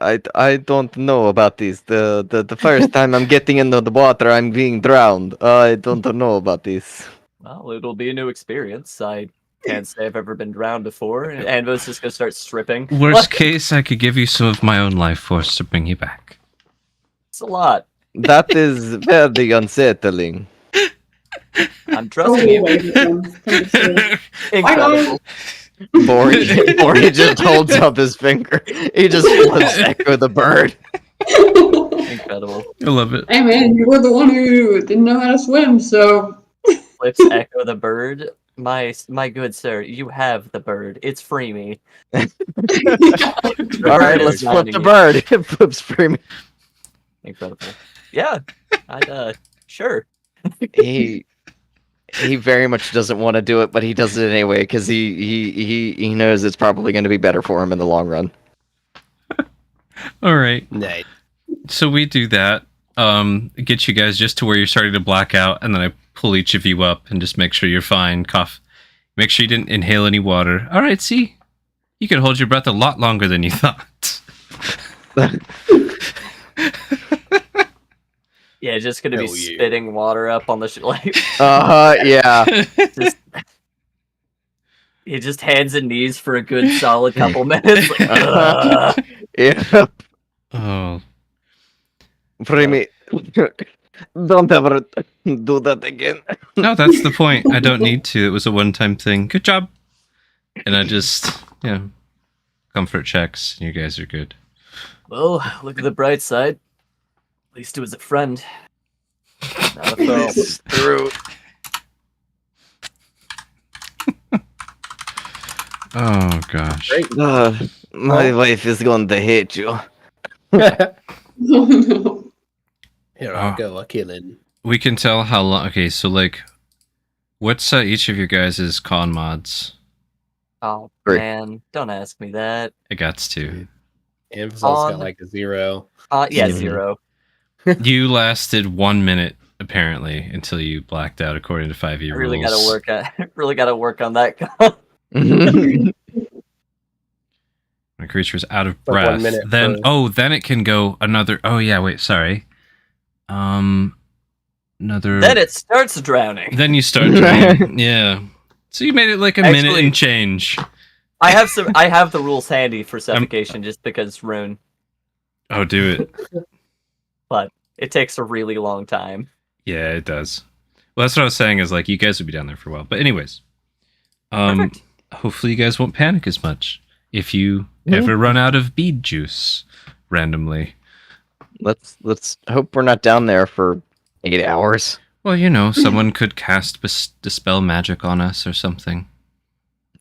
I don't know about this. The first time I'm getting into the water, I'm being drowned. I don't know about this. Well, it'll be a new experience. I can't say I've ever been drowned before. And Anvo's just gonna start stripping. Worst case, I could give you some of my own life force to bring you back. It's a lot. That is very unsettling. I'm Oh, trusting you. wait a minute. Incredible. Bori just holds up his finger. He just flips Echo the bird. Incredible. I love it. Hey man, you were the one who didn't know how to swim, so Flips Echo the bird. My good sir, you have the bird. It's Freemy. All right, let's flip the bird. It flips Freeman. Incredible. Yeah. I'd sure. He very much doesn't want to do it, but he does it anyway because he knows it's probably going to be better for him in the long run. All right. Nay. So we do that. Get you guys just to where you're starting to black out, and then I pull each of you up and just make sure you're fine. Cough. Make sure you didn't inhale any water. All right. See, you can hold your breath a lot longer than you thought. Yeah, just gonna be Hell yeah. spitting water up on the like. Yeah. Just he just hands and knees for a good solid couple minutes. Like, ugh. Yeah. Oh, Primi, don't ever do that again. no, that's the point. I don't need to. It was a one-time thing. Good job. And I just, comfort checks. You guys are good. Well, look at the bright side. At least it was a friend, not a foe. It's true. Oh gosh. Great. My wife is going to hate you. Oh no. Here I Oh. go, a killing. We can tell how long. Okay, so like, what's each of your guys' con mods? Oh Great. man, don't ask me that. It got to. Amazon's got On- like a 0. Yeah, Mhm. 0. You lasted 1 minute apparently until you blacked out, according to 5e I rules. really gotta work on that. When a creature's out of Like 1 breath, minute then per- then it can go another. Oh yeah, wait, sorry. Another. Then it starts drowning. Then you start draining. Yeah. So you made it like a minute Actually- and change. I have the rules handy for suffocation just because rune, Oh, do it. but it takes a really long time. Yeah, it does. Well, that's what I was saying. Is like you guys would be down there for a while. But anyways, Perfect. hopefully you guys won't panic as much if you ever run out of bead juice randomly. Let's hope we're not down there for 8 hours. Well, someone could cast dispel magic on us or something.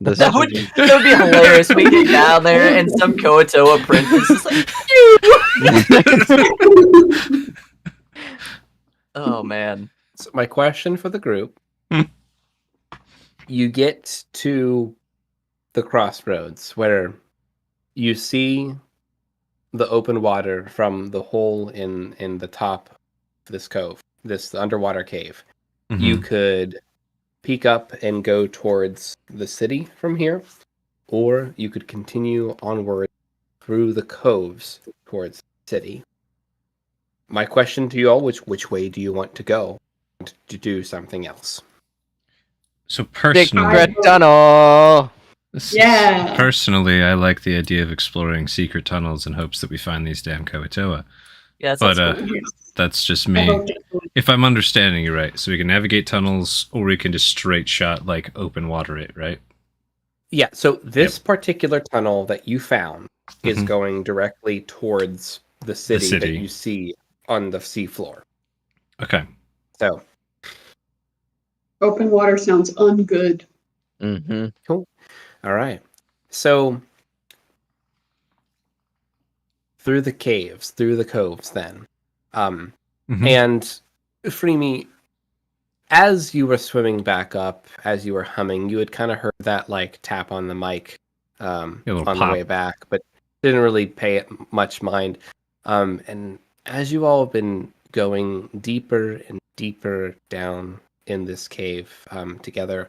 This That would be hilarious. We get down there and some Koatoa prince is just like, oh man. So my question for the group. Hmm. You get to the crossroads where you see the open water from the hole in the top of this cove, this underwater cave. You Mhm. could peek up and go towards the city from here, or you could continue onward through the coves towards the city. My question to you all, which way do you want to go to do something else? So personally, Secret tunnel. Yeah. Personally, I like the idea of exploring secret tunnels in hopes that we find these damn Koatoa. Yeah, But that's cool. that's just I me. hope that's- If I'm understanding you right, so we can navigate tunnels, or we can just straight shot like open water it, right? Yeah, so this particular tunnel that you found is Mhm. going directly towards the city that city. you see on the seafloor. Okay. So, Open water sounds ungood. Mm-hmm. all right. So, through the caves, through the coves, then. Mhm. And Freemy, as you were swimming back up, as you were humming, you had kind of heard that like tap on the mic on A little the pop. way back, but didn't really pay it much mind. And as you all have been going deeper and deeper down in this cave together,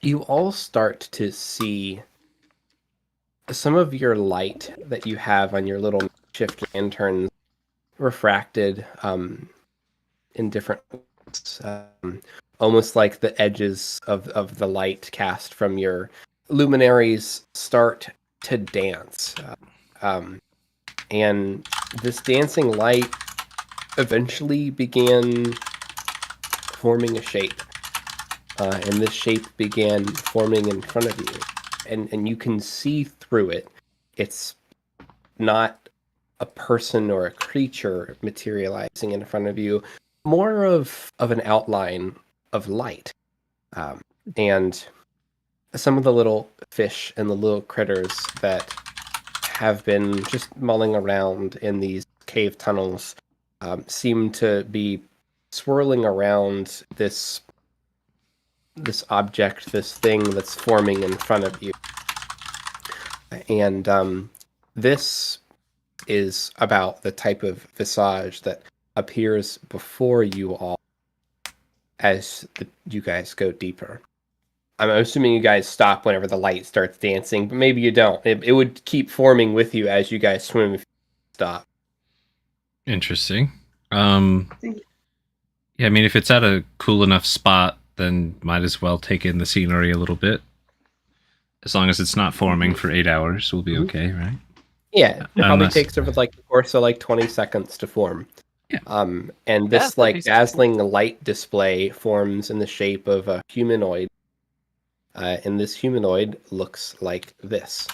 you all start to see some of your light that you have on your little makeshift lanterns refracted in different ways, almost like the edges of the light cast from your luminaries start to dance. And this dancing light eventually began forming a shape. And this shape began forming in front of you. And you can see through it. It's not a person or a creature materializing in front of you, more of an outline of light. And some of the little fish and the little critters that have been just mulling around in these cave tunnels seem to be swirling around this object, this thing that's forming in front of you. And this is about the type of visage that appears before you all as you guys go deeper. I'm assuming you guys stop whenever the light starts dancing, but maybe you don't. It would keep forming with you as you guys swim if you stop. Interesting. Yeah, I mean, if it's at a cool enough spot, then might as well take in the scenery a little bit. As long as it's not forming for 8 hours, we'll be okay, right? Yeah, it probably Unless- takes over like the course of like 20 seconds to form. Yeah. And this Yeah, like 30 seconds. dazzling light display forms in the shape of a humanoid. And this humanoid looks like this.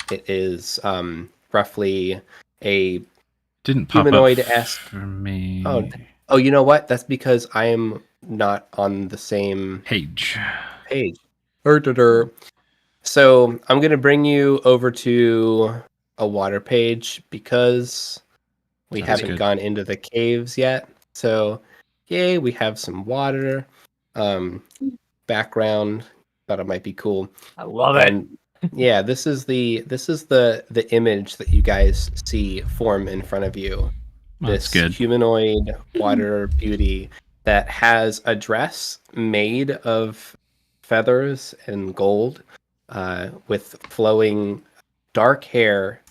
It is roughly a Didn't pop humanoid-esque- up for me. Oh, you know what? That's because I am not on the same Page. page. So I'm going to bring you over to a water page because we Sounds haven't good. gone into the caves yet. So, yay, we have some water. Background. Thought it might be cool. I love it. And yeah, this is the image that you guys see form in front of you. That's This good. humanoid water beauty that has a dress made of feathers and gold, with flowing dark hair,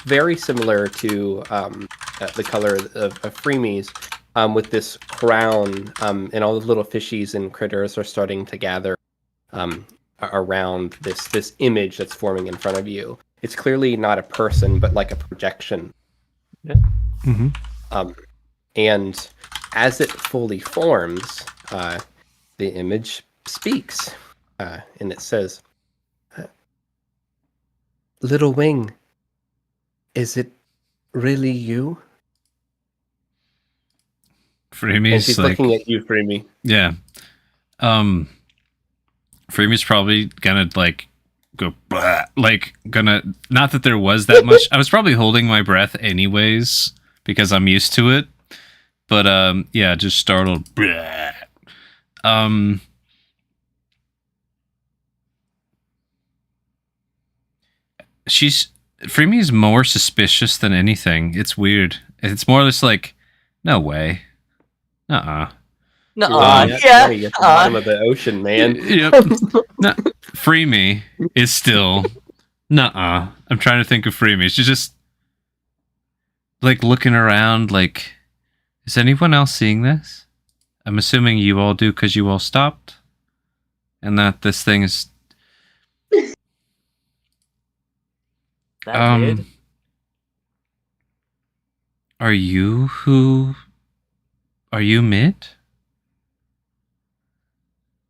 very similar to the color of Freemy's, with this crown, and all the little fishies and critters are starting to gather around this image that's forming in front of you. It's clearly not a person, but like a projection. Mm-hmm. And as it fully forms, the image speaks, and it says, "Little Wing, is it really you?" And Freemy's she's like, looking at you, Freemy. yeah. Freemy's probably gonna like go, "Blah," like gonna. Not that there was that much. I was probably holding my breath anyways because I'm used to it. But yeah, just startled. "Blah." Freemy's more suspicious than anything. It's weird. It's more or less like, no way. Nuh-uh. Yeah, you're at the bottom of the ocean, man. Yep. No, Freemy is still nuh-uh. I'm trying to think of Freemy. She's just like looking around like, is anyone else seeing this? I'm assuming you all do because you all stopped. And that this thing is That did. Are you Mid?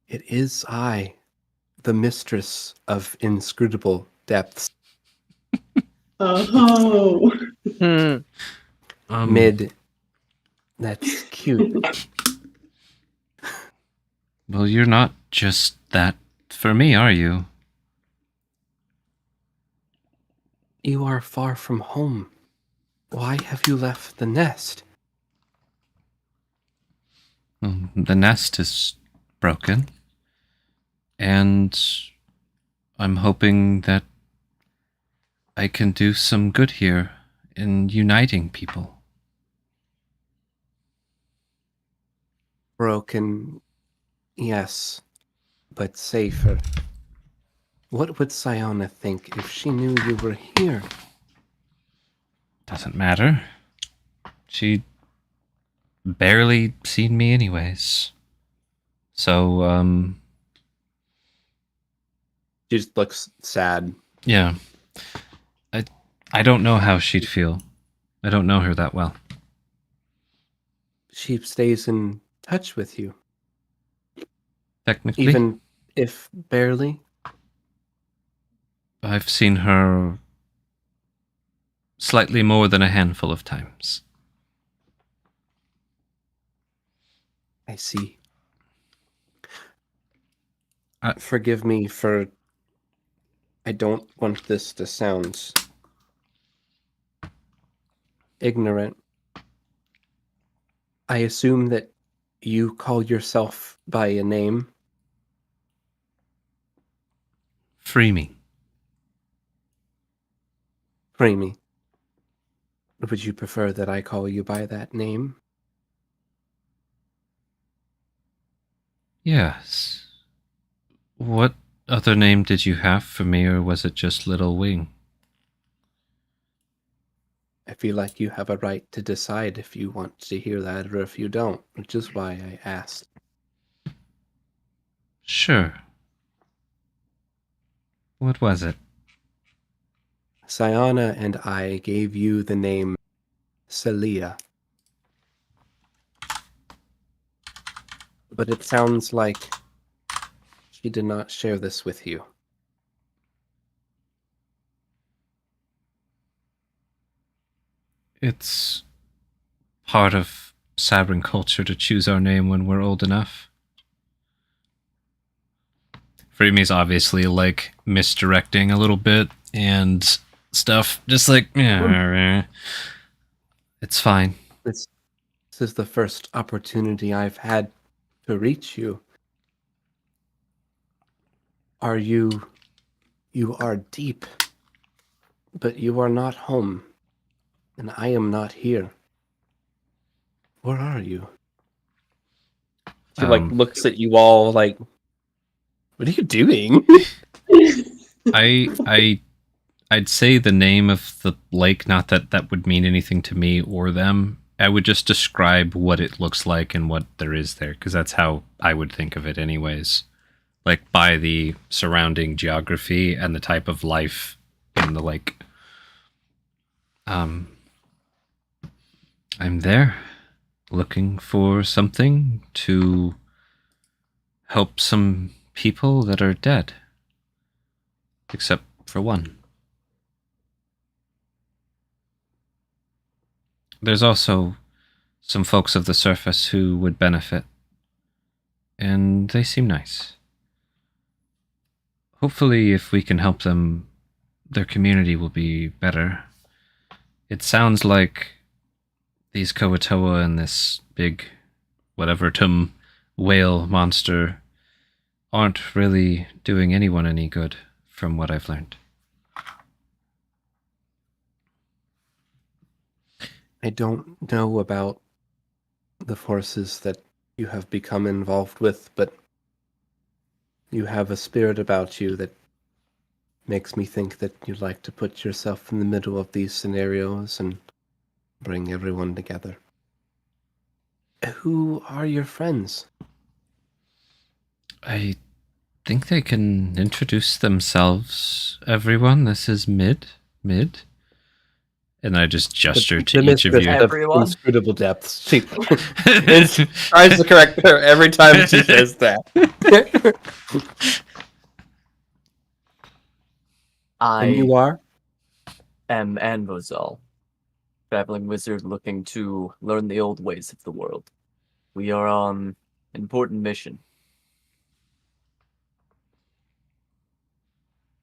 It is I, the mistress of inscrutable depths. Oh. Mid. That's cute. Well, you're not just that for me, are you? You are far from home. Why have you left the nest? Well, the nest is broken. And I'm hoping that I can do some good here in uniting people. Broken, yes, but safer. What would Siona think if she knew you were here? Doesn't matter. She barely seen me anyways. So, She just looks sad. yeah. I don't know how she'd feel. I don't know her that well. She stays in touch with you, Technically, even if barely. I've seen her slightly more than a handful of times. I see. I- Forgive me for... I don't want this to sound ignorant. I assume that you call yourself by a name. Free me. Freemy. Would you prefer that I call you by that name? Yes. What other name did you have for me, or was it just Little Wing? I feel like you have a right to decide if you want to hear that or if you don't, which is why I asked. Sure. What was it? Sayana and I gave you the name Celia. But it sounds like she did not share this with you. It's part of Sabrin culture to choose our name when we're old enough. Freemy's obviously like misdirecting a little bit and stuff. Just like, yeah, it's fine. This is the first opportunity I've had to reach you. You are deep, but you are not home, and I am not here. Where are you? She looks at you all like, what are you doing? I'd say the name of the lake, not that that would mean anything to me or them. I would just describe what it looks like and what there is there, because that's how I would think of it anyways. Like by the surrounding geography and the type of life in the lake. I'm there looking for something to help some people that are dead. Except for one. There's also some folks of the surface who would benefit. And they seem nice. Hopefully, if we can help them, their community will be better. It sounds like these Koatoa and this big, whatever whale monster aren't really doing anyone any good, from what I've learned. I don't know about the forces that you have become involved with, but you have a spirit about you that makes me think that you'd like to put yourself in the middle of these scenarios and bring everyone together. Who are your friends? I think they can introduce themselves, everyone. This is Mid. And I just gesture to each of you. Everyone? Inscrutable depths. She tries to correct her every time she says that. And you are? am Anvozal, traveling wizard looking to learn the old ways of the world. We are on an important mission.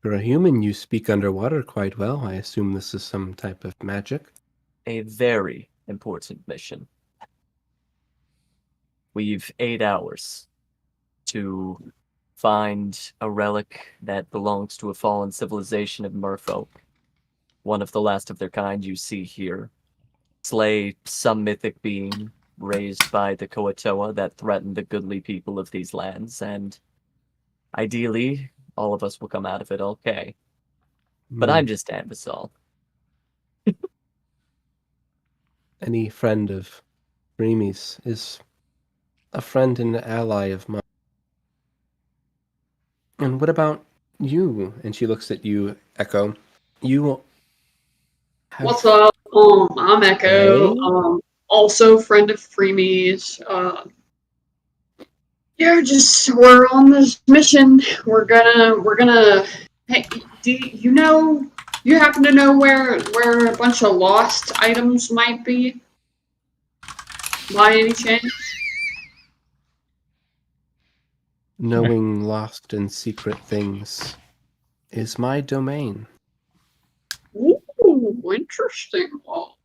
For a human, you speak underwater quite well. I assume this is some type of magic. A very important mission. We've 8 hours to find a relic that belongs to a fallen civilization of merfolk. One of the last of their kind you see here. Slay some mythic being raised by the Koatoa that threatened the goodly people of these lands, and ideally, all of us will come out of it okay. But I'm just Anvasal. Any friend of Remy's is a friend and ally of mine. And what about you? And she looks at you, Echo. You have... What's up? I'm Echo. Hey? Also friend of Freeme's. Yeah, just we're on this mission. We're gonna. Hey, do you know? You happen to know where a bunch of lost items might be? By any chance? Knowing lost and secret things is my domain. Ooh, interesting. Well,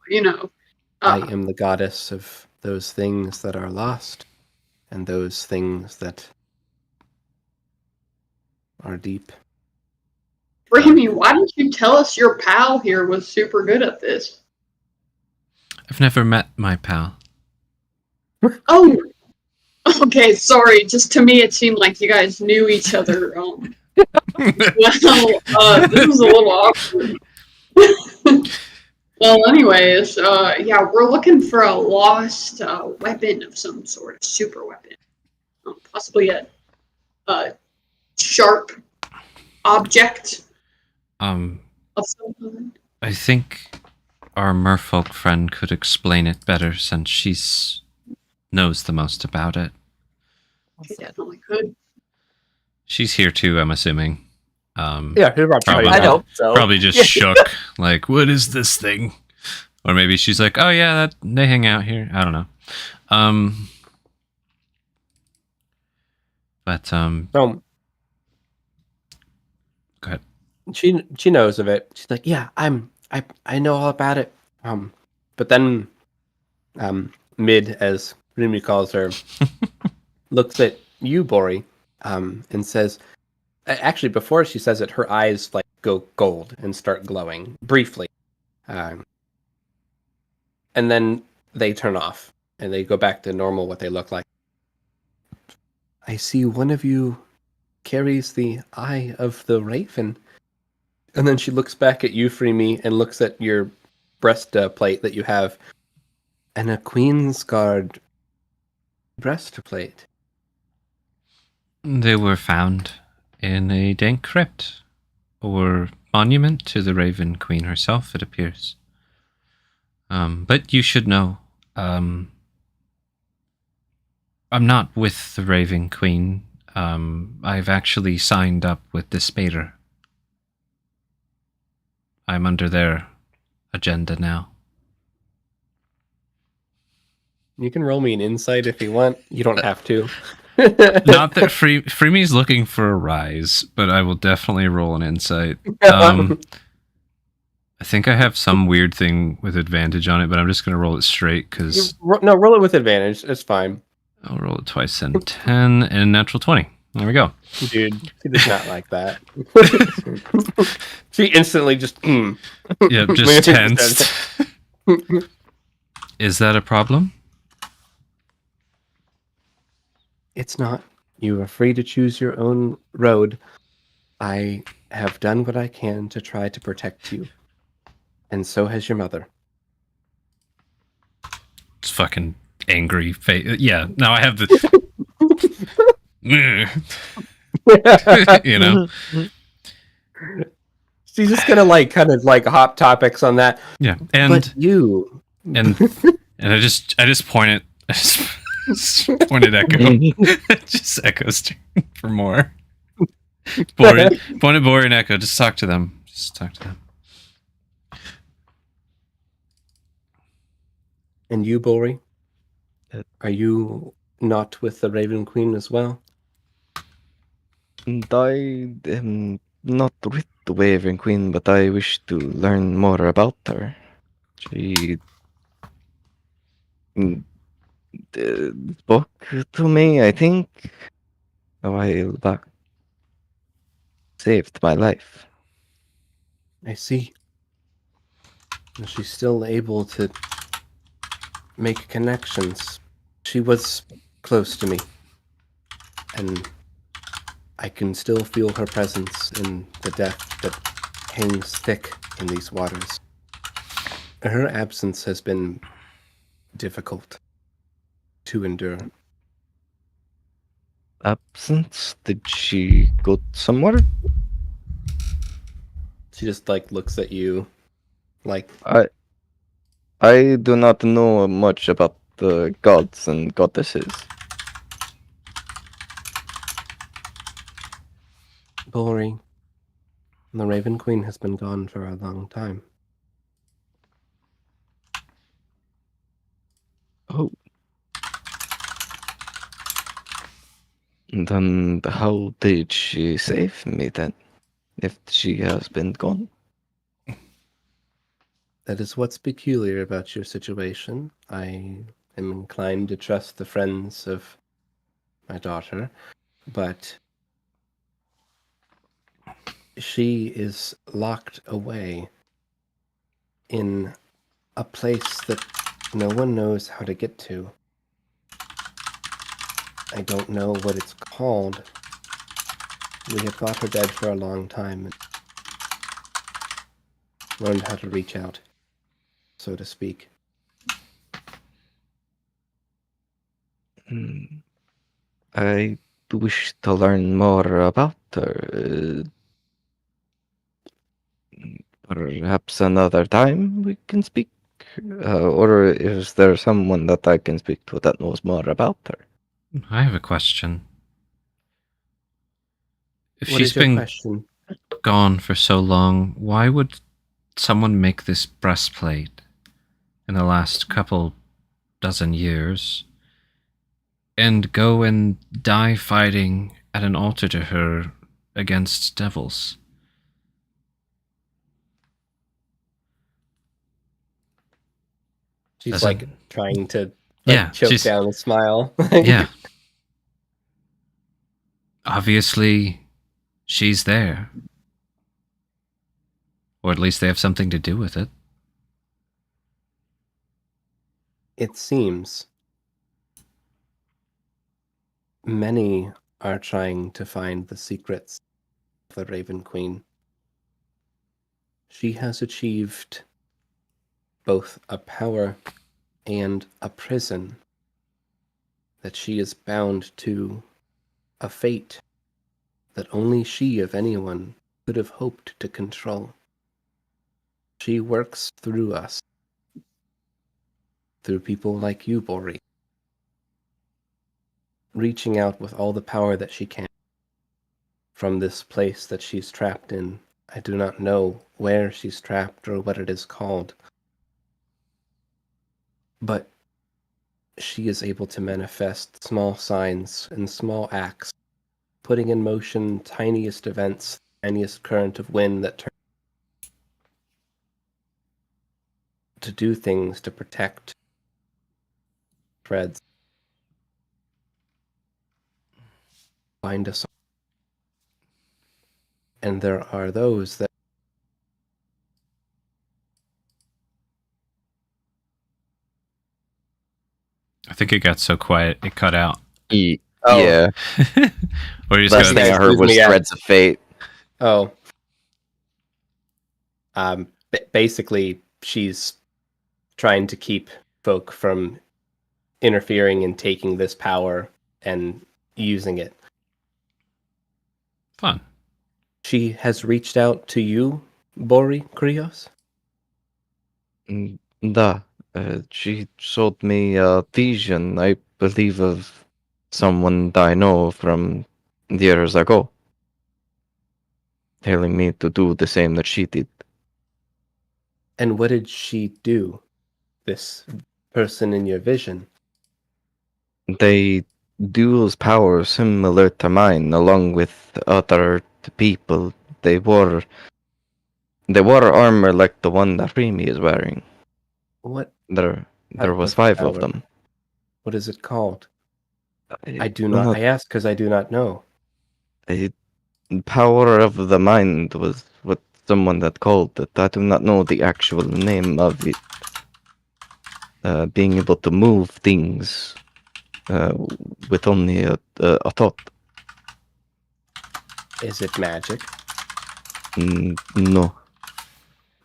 I am the goddess of those things that are lost and those things that are deep. Remy, why didn't you tell us your pal here was super good at this? I've never met my pal. Oh, Okay, sorry. Just to me, it seemed like you guys knew each other. Well, this is a little awkward. Well, anyways, yeah, we're looking for a lost weapon of some sort, a super weapon, possibly a sharp object Um, of some kind. I think our merfolk friend could explain it better since she's knows the most about it. She definitely could. She's here too, I'm assuming. Yeah, he'll probably I know. hope so. Probably just shook, like, what is this thing? Or maybe she's like, oh yeah, they hang out here. I don't know. So, go ahead. she knows of it. She's like, yeah, I know all about it. But then, Mid, as Rumi calls her, looks at you, Bori, and says, actually, before she says it, her eyes like go gold and start glowing briefly, and then they turn off and they go back to normal, what they look like. I see one of you carries the eye of the raven. And then she looks back at you, Freemy, and looks at your breastplate that you have. And a Queen's Guard breastplate. They were found in a dank crypt, or monument to the Raven Queen herself, it appears. But you should know, I'm not with the Raven Queen. I've actually signed up with the Spader. I'm under their agenda now. You can roll me an insight if you want. You don't have to. Not that Freemy's looking for a rise, but I will definitely roll an insight. I think I have some weird thing with advantage on it, but I'm just going to roll it straight because... No, roll it with advantage. It's fine. I'll roll it twice and 10 and a natural 20. There we go. Dude, she does not like that. She instantly just... Yeah, just tense. Is that a problem? It's not. You are free to choose your own road. I have done what I can to try to protect you. And so has your mother. It's fucking angry face. Yeah, now I have the... you know? She's just gonna kind of hot topics on that. Yeah, and... But you... And I just point it... I just point at Echo. It just echoes for more. Point at Bori and Echo. Just talk to them. Just talk to them. And you, Bori? Are you not with the Raven Queen as well? And I am not with the Raven Queen, but I wish to learn more about her. She spoke to me, I think, a while back. Saved my life. I see. She's still able to make connections. She was close to me. And I can still feel her presence in the depth that hangs thick in these waters. Her absence has been difficult to endure. Absence? Did she go somewhere? She just looks at you like, I do not know much about the gods and goddesses. Bori, the Raven Queen has been gone for a long time. Oh. Then how did she save me then, if she has been gone? That is what's peculiar about your situation. I am inclined to trust the friends of my daughter, but she is locked away in a place that no one knows how to get to. I don't know what it's called. We have thought her dead for a long time and learned how to reach out, so to speak. I wish to learn more about her. Perhaps another time we can speak? Or is there someone that I can speak to that knows more about her? I have a question. If What she's is your been question? gone for so long, why would someone make this breastplate in the last couple dozen years and go and die fighting at an altar to her against devils? She's Doesn't- like trying to Yeah, choke she's- down a smile. Yeah. Obviously, she's there. Or at least they have something to do with it. It seems many are trying to find the secrets of the Raven Queen. She has achieved both a power and a prison that she is bound to, a fate that only she, of anyone, could have hoped to control. She works through us, through people like you, Bori, reaching out with all the power that she can from this place that she's trapped in. I do not know where she's trapped or what it is called, but she is able to manifest small signs and small acts, putting in motion tiniest events, tiniest current of wind that turns to do things to protect threads. Find us. And there are those that I think it got so quiet it cut out. Oh. Yeah. Or you just Last go, thing I heard Excuse was me, yeah. Threads of Fate. Basically she's trying to keep folk from interfering and taking this power and using it. fun. She has reached out to you, Bori Krios? Da. She showed me a vision, I believe, of someone that I know from years ago, telling me to do the same that she did. And what did she do, this person in your vision? They use powers similar to mine, along with other people. They wore armor like the one that Remy is wearing. What There type was of 5 power? of them. What is it called? I do do not. I ask because I do not know. The power of the mind was what someone that called it. I do not know the actual name of it. Being able to move things with only a thought. Is it magic? No,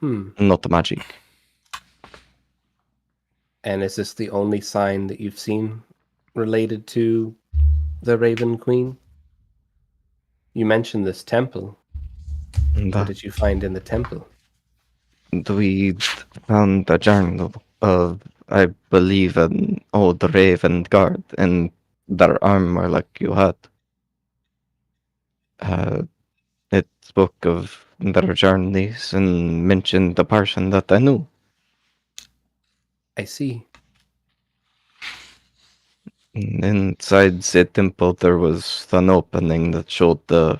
not magic. And is this the only sign that you've seen related to the Raven Queen? You mentioned this temple. What did you find in the temple? We found a journal of, I believe, an old Raven guard and their armor like you had. It spoke of their journeys and mentioned the person that I knew. I see. Inside the temple, there was an opening that showed a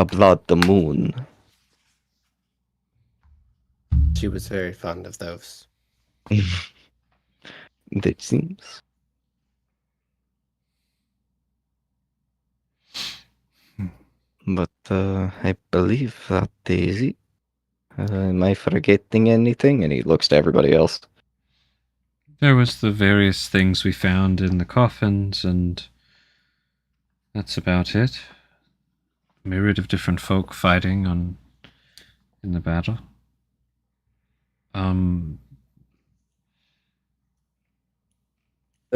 blood moon. She was very fond of those. It seems. But I believe that is it. Am I forgetting anything? And he looks to everybody else. There was the various things we found in the coffins and That's about it. Myriad of different folk fighting in the battle. The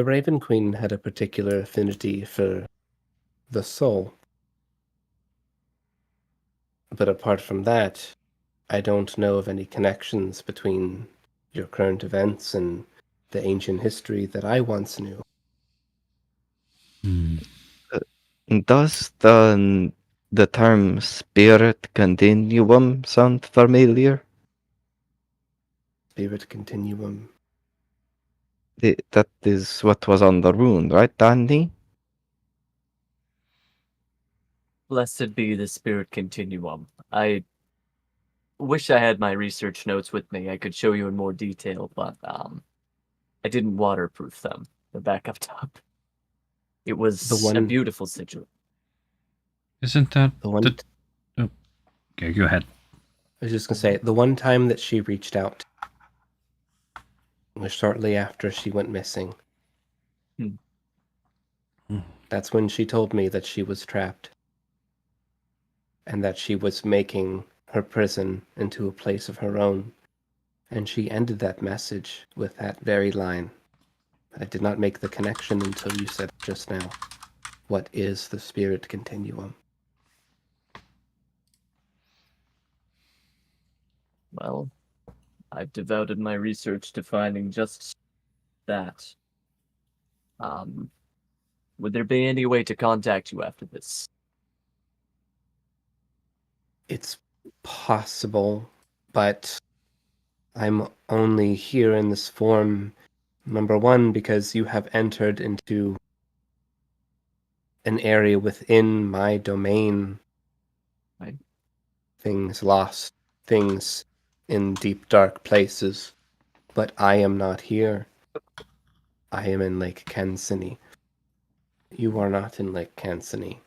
Raven Queen had a particular affinity for the soul. But apart from that, I don't know of any connections between your current events and the ancient history that I once knew. Does the term spirit continuum sound familiar? Spirit continuum. That is what was on the rune, right, Danny? Blessed be the spirit continuum. I wish I had my research notes with me. I could show you in more detail, but I didn't waterproof them. They're back up top. It was a beautiful sigil. Isn't that the one? Oh, okay, go ahead. I was just gonna say the one time that she reached out was shortly after she went missing. That's when she told me that she was trapped and that she was making her prison into a place of her own. And she ended that message with that very line. I did not make the connection until you said just now. What is the spirit continuum? Well, I've devoted my research to finding just that. Would there be any way to contact you after this? It's possible, but I'm only here in this form, number one, because you have entered into an area within my domain. Right. Things lost, things in deep, dark places, but I am not here. I am in Lake Cansini. You are not in Lake Cansini.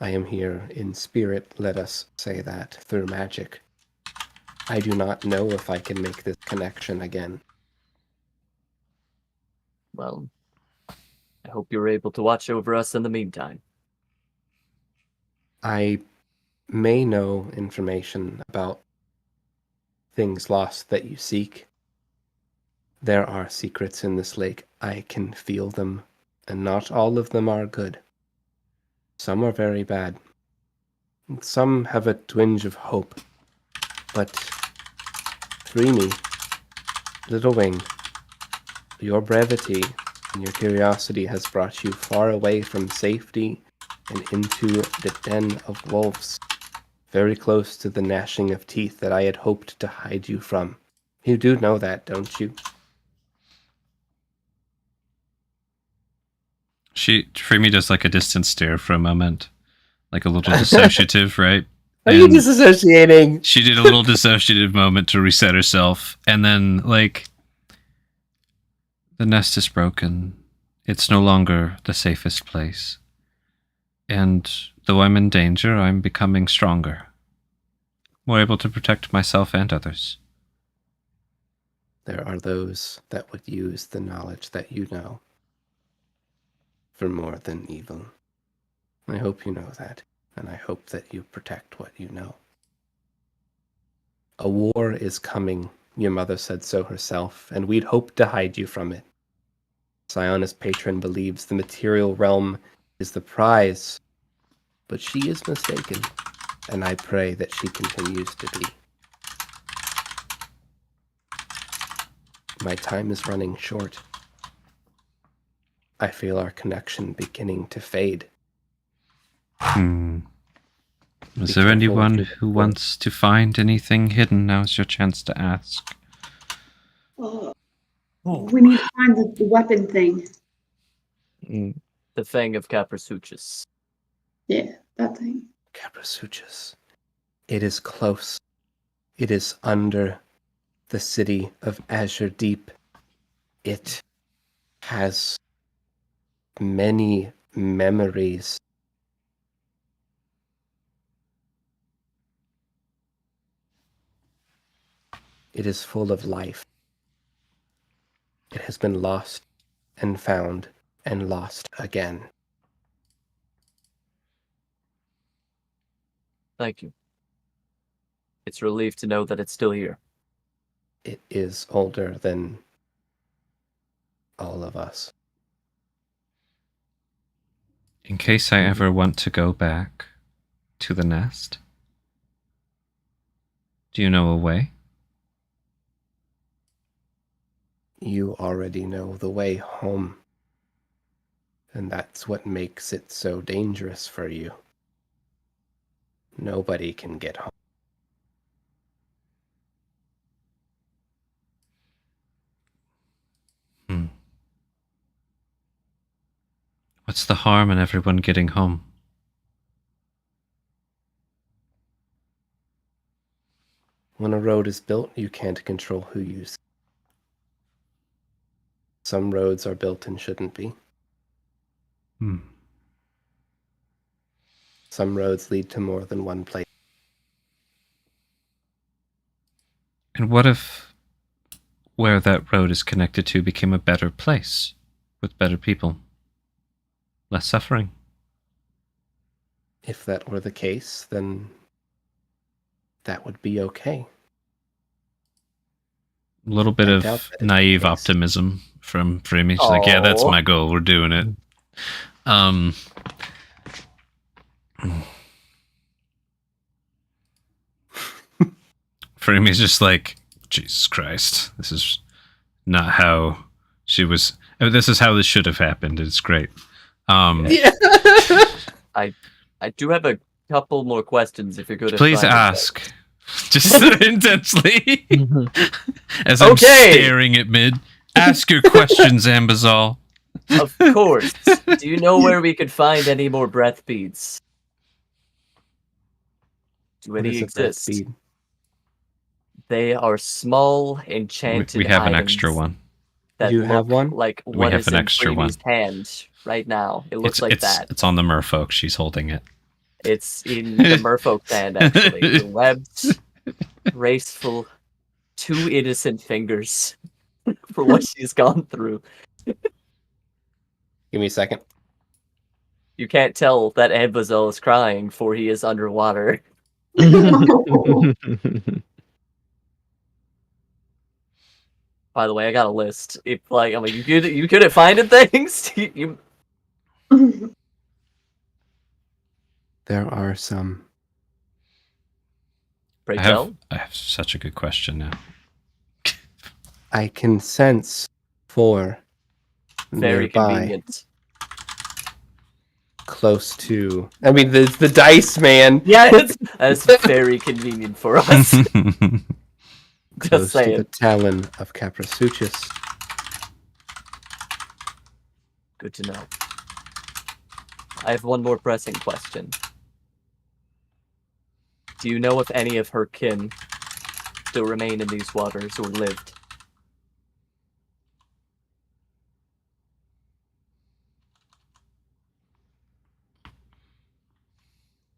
I am here in spirit, let us say that, through magic. I do not know if I can make this connection again. Well, I hope you're able to watch over us in the meantime. I may know information about things lost that you seek. There are secrets in this lake. I can feel them, and not all of them are good. Some are very bad. Some have a twinge of hope. But free me, little wing. Your brevity and your curiosity has brought you far away from safety and into the den of wolves, very close to the gnashing of teeth that I had hoped to hide you from. You do know that, don't you? Freemy does like a distant stare for a moment, like a little dissociative, right? Are you disassociating? She did a little dissociative moment to reset herself, and then, like, the nest is broken. It's no longer the safest place. And though I'm in danger, I'm becoming stronger. More able to protect myself and others. There are those that would use the knowledge that you know for more than evil. I hope you know that, and I hope that you protect what you know. A war is coming, your mother said so herself, and we'd hoped to hide you from it. Siona's patron believes the material realm is the prize, but she is mistaken, and I pray that she continues to be. My time is running short. I feel our connection beginning to fade. Is there anyone who wants to find anything hidden? Now's your chance to ask. We need to find the weapon thing. The Fang of Caprasuchus. Yeah, that thing. Caprasuchus. It is close. It is under the city of Azure Deep. It has many memories. It is full of life. It has been lost and found and lost again. Thank you. It's a relief to know that it's still here. It is older than all of us. In case I ever want to go back to the nest, do you know a way? You already know the way home. And that's what makes it so dangerous for you. Nobody can get home. What's the harm in everyone getting home? When a road is built, you can't control who uses it. Some roads are built and shouldn't be. Some roads lead to more than one place. And what if where that road is connected to became a better place with better people? Less suffering? If that were the case, then that would be okay. A little bit I of doubt that it's naive the case. optimism from me. She's like, yeah, that's Aw. my goal. We're doing it. Freemy's just like, Jesus Christ, this is not how she was. This is how this should have happened. It's great. Yeah. I do have a couple more questions if you're good at Please finding them. ask. Just intensely. As I'm Okay. staring at Mid. Ask your questions, Ambazal. Of course. Do you know where we could find any more breath beads? Do What any is a breath exist? bead? They are small enchanted We have an items extra one. that You have look one? like We what have is an in extra one. Freemy's hand right now. It looks like that. It's on the merfolk. She's holding it. It's in the merfolk's hand, actually. The webbed, graceful, two innocent fingers for what she's gone through. Give me a second. You can't tell that Edbazel is crying, for he is underwater. By the way, I got a list. If like, I mean, you couldn't find things. you There are some. pray I tell. have such a good question now. I can sense 4 Very nearby, convenient. close to. I mean, the dice, man. Yeah, that's very convenient for us. Close Just to the saying. talon of Caprasuchus. Good to know. I have one more pressing question. Do you know if any of her kin still remain in these waters or lived?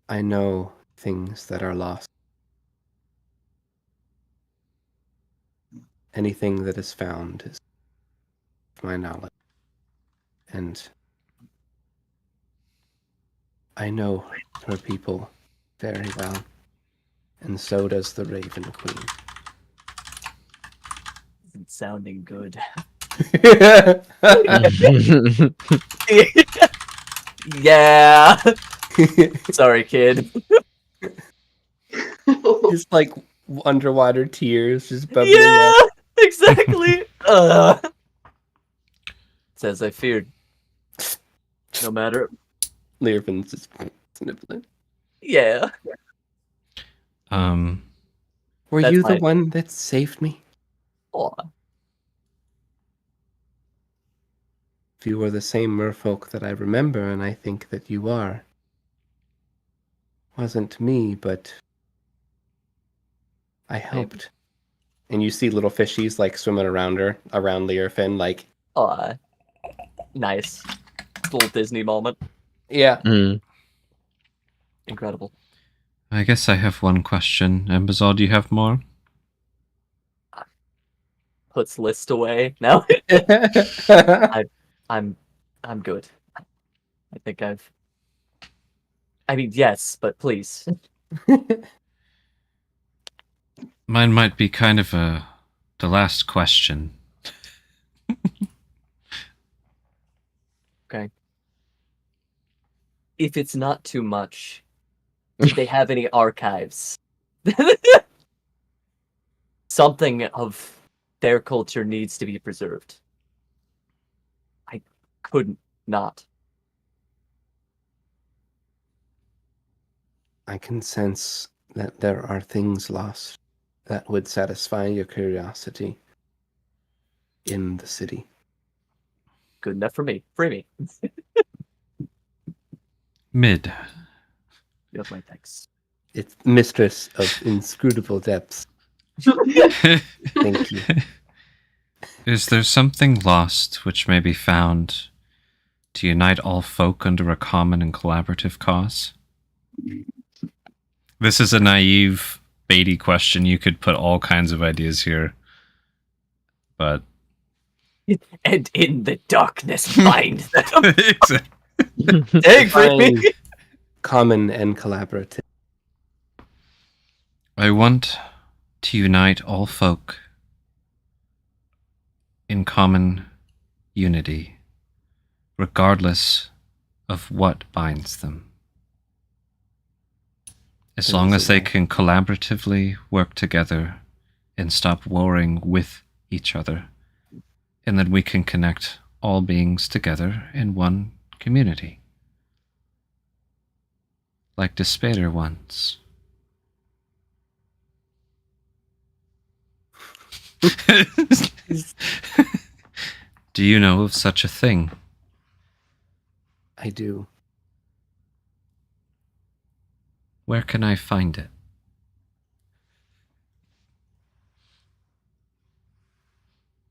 I know things that are lost. Anything that is found is my knowledge. And I know her people very well. And so does the Raven Queen. Isn't sounding good. Yeah. Sorry, kid. Just like underwater tears just bubbling Yeah, up. exactly. Says I feared. No matter. Learvin's just sniffling. Yeah. Were That's you the fine. one that saved me? Aw. If you were the same merfolk that I remember, and I think that you are. Wasn't me, but I helped. And you see little fishies like swimming around her, around Learfin, like, Aw. Nice. Little Disney moment. yeah. Incredible. I guess I have one question. Ambazal, do you have more? Puts list away. No. I'm good. I think I mean, yes, but please. Mine might be kind of the last question. Okay. If it's not too much, did they have any archives? Something of their culture needs to be preserved. I couldn't not. I can sense that there are things lost that would satisfy your curiosity in the city. Good enough for me. Free me. Mid. You have my thanks. It's mistress of inscrutable depths. Thank you. Is there something lost which may be found to unite all folk under a common and collaborative cause? This is a naive, baity question. You could put all kinds of ideas here. But... And in the darkness find them. Exactly. Dang, free me. Common and collaborative. I want to unite all folk in common unity, regardless of what binds them. As long as they can collaboratively work together and stop warring with each other, and then we can connect all beings together in one community. Like Despair once. Do you know of such a thing? I do. Where can I find it?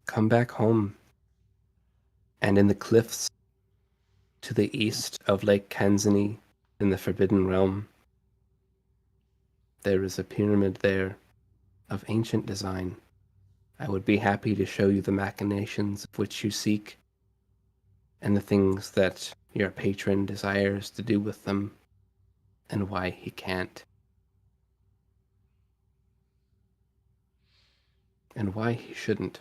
Come back home. And in the cliffs to the east of Lake Kanzani in the Forbidden Realm, there is a pyramid there of ancient design. I would be happy to show you the machinations of which you seek and the things that your patron desires to do with them and why he can't. And why he shouldn't.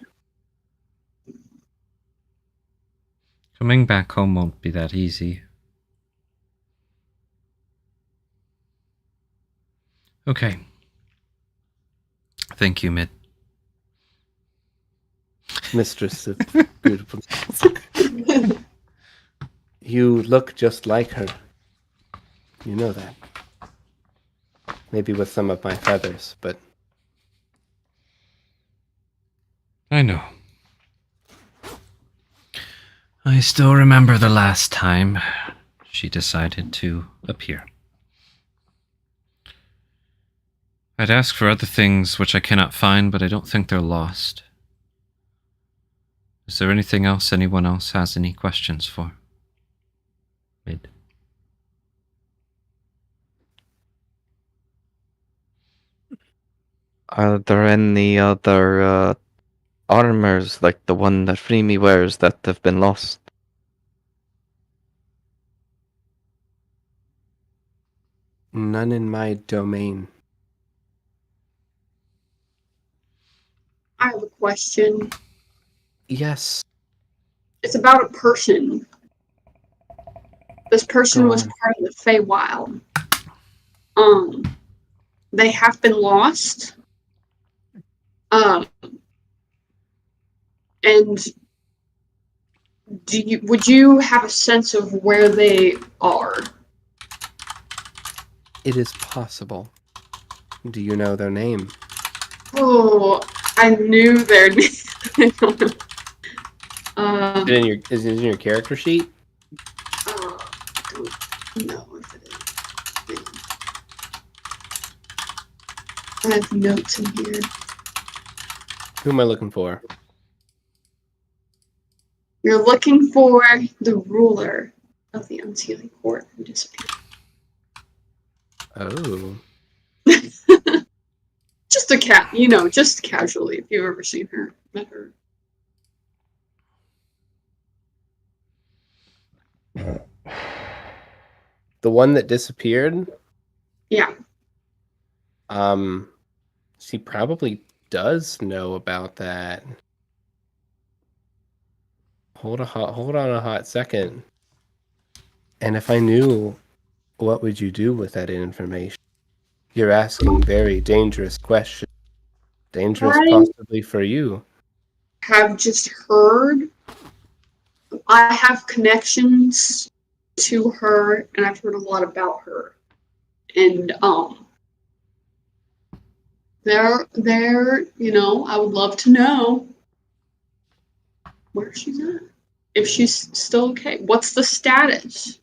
Coming back home won't be that easy. Okay. Thank you, Mid. Mistress of beautiful. You look just like her. You know that. Maybe with some of my feathers, but... I know. I still remember the last time she decided to appear. I'd ask for other things which I cannot find, but I don't think they're lost. Is there anything else anyone else has any questions for? Mid. Are there any other armors like the one that Freemy wears that have been lost? None in my domain. I have a question. Yes. It's about a person. This person Go was on. part of the Feywild. They have been lost. And would you have a sense of where they are? It is possible. Do you know their name? Oh, I knew their name. Is it in your character sheet? I don't know if it is. I have notes in here. Who am I looking for? You're looking for the ruler of the unsealing court who disappeared. Oh. Just just casually, if you've ever seen her, met her. The one that disappeared? Yeah. She probably does know about that. Hold on a hot second. And if I knew, what would you do with that information? You're asking very dangerous questions. Dangerous I possibly for you. have just heard. I have connections to her, and I've heard a lot about her. And I would love to know where she's at. If she's still okay. What's the status?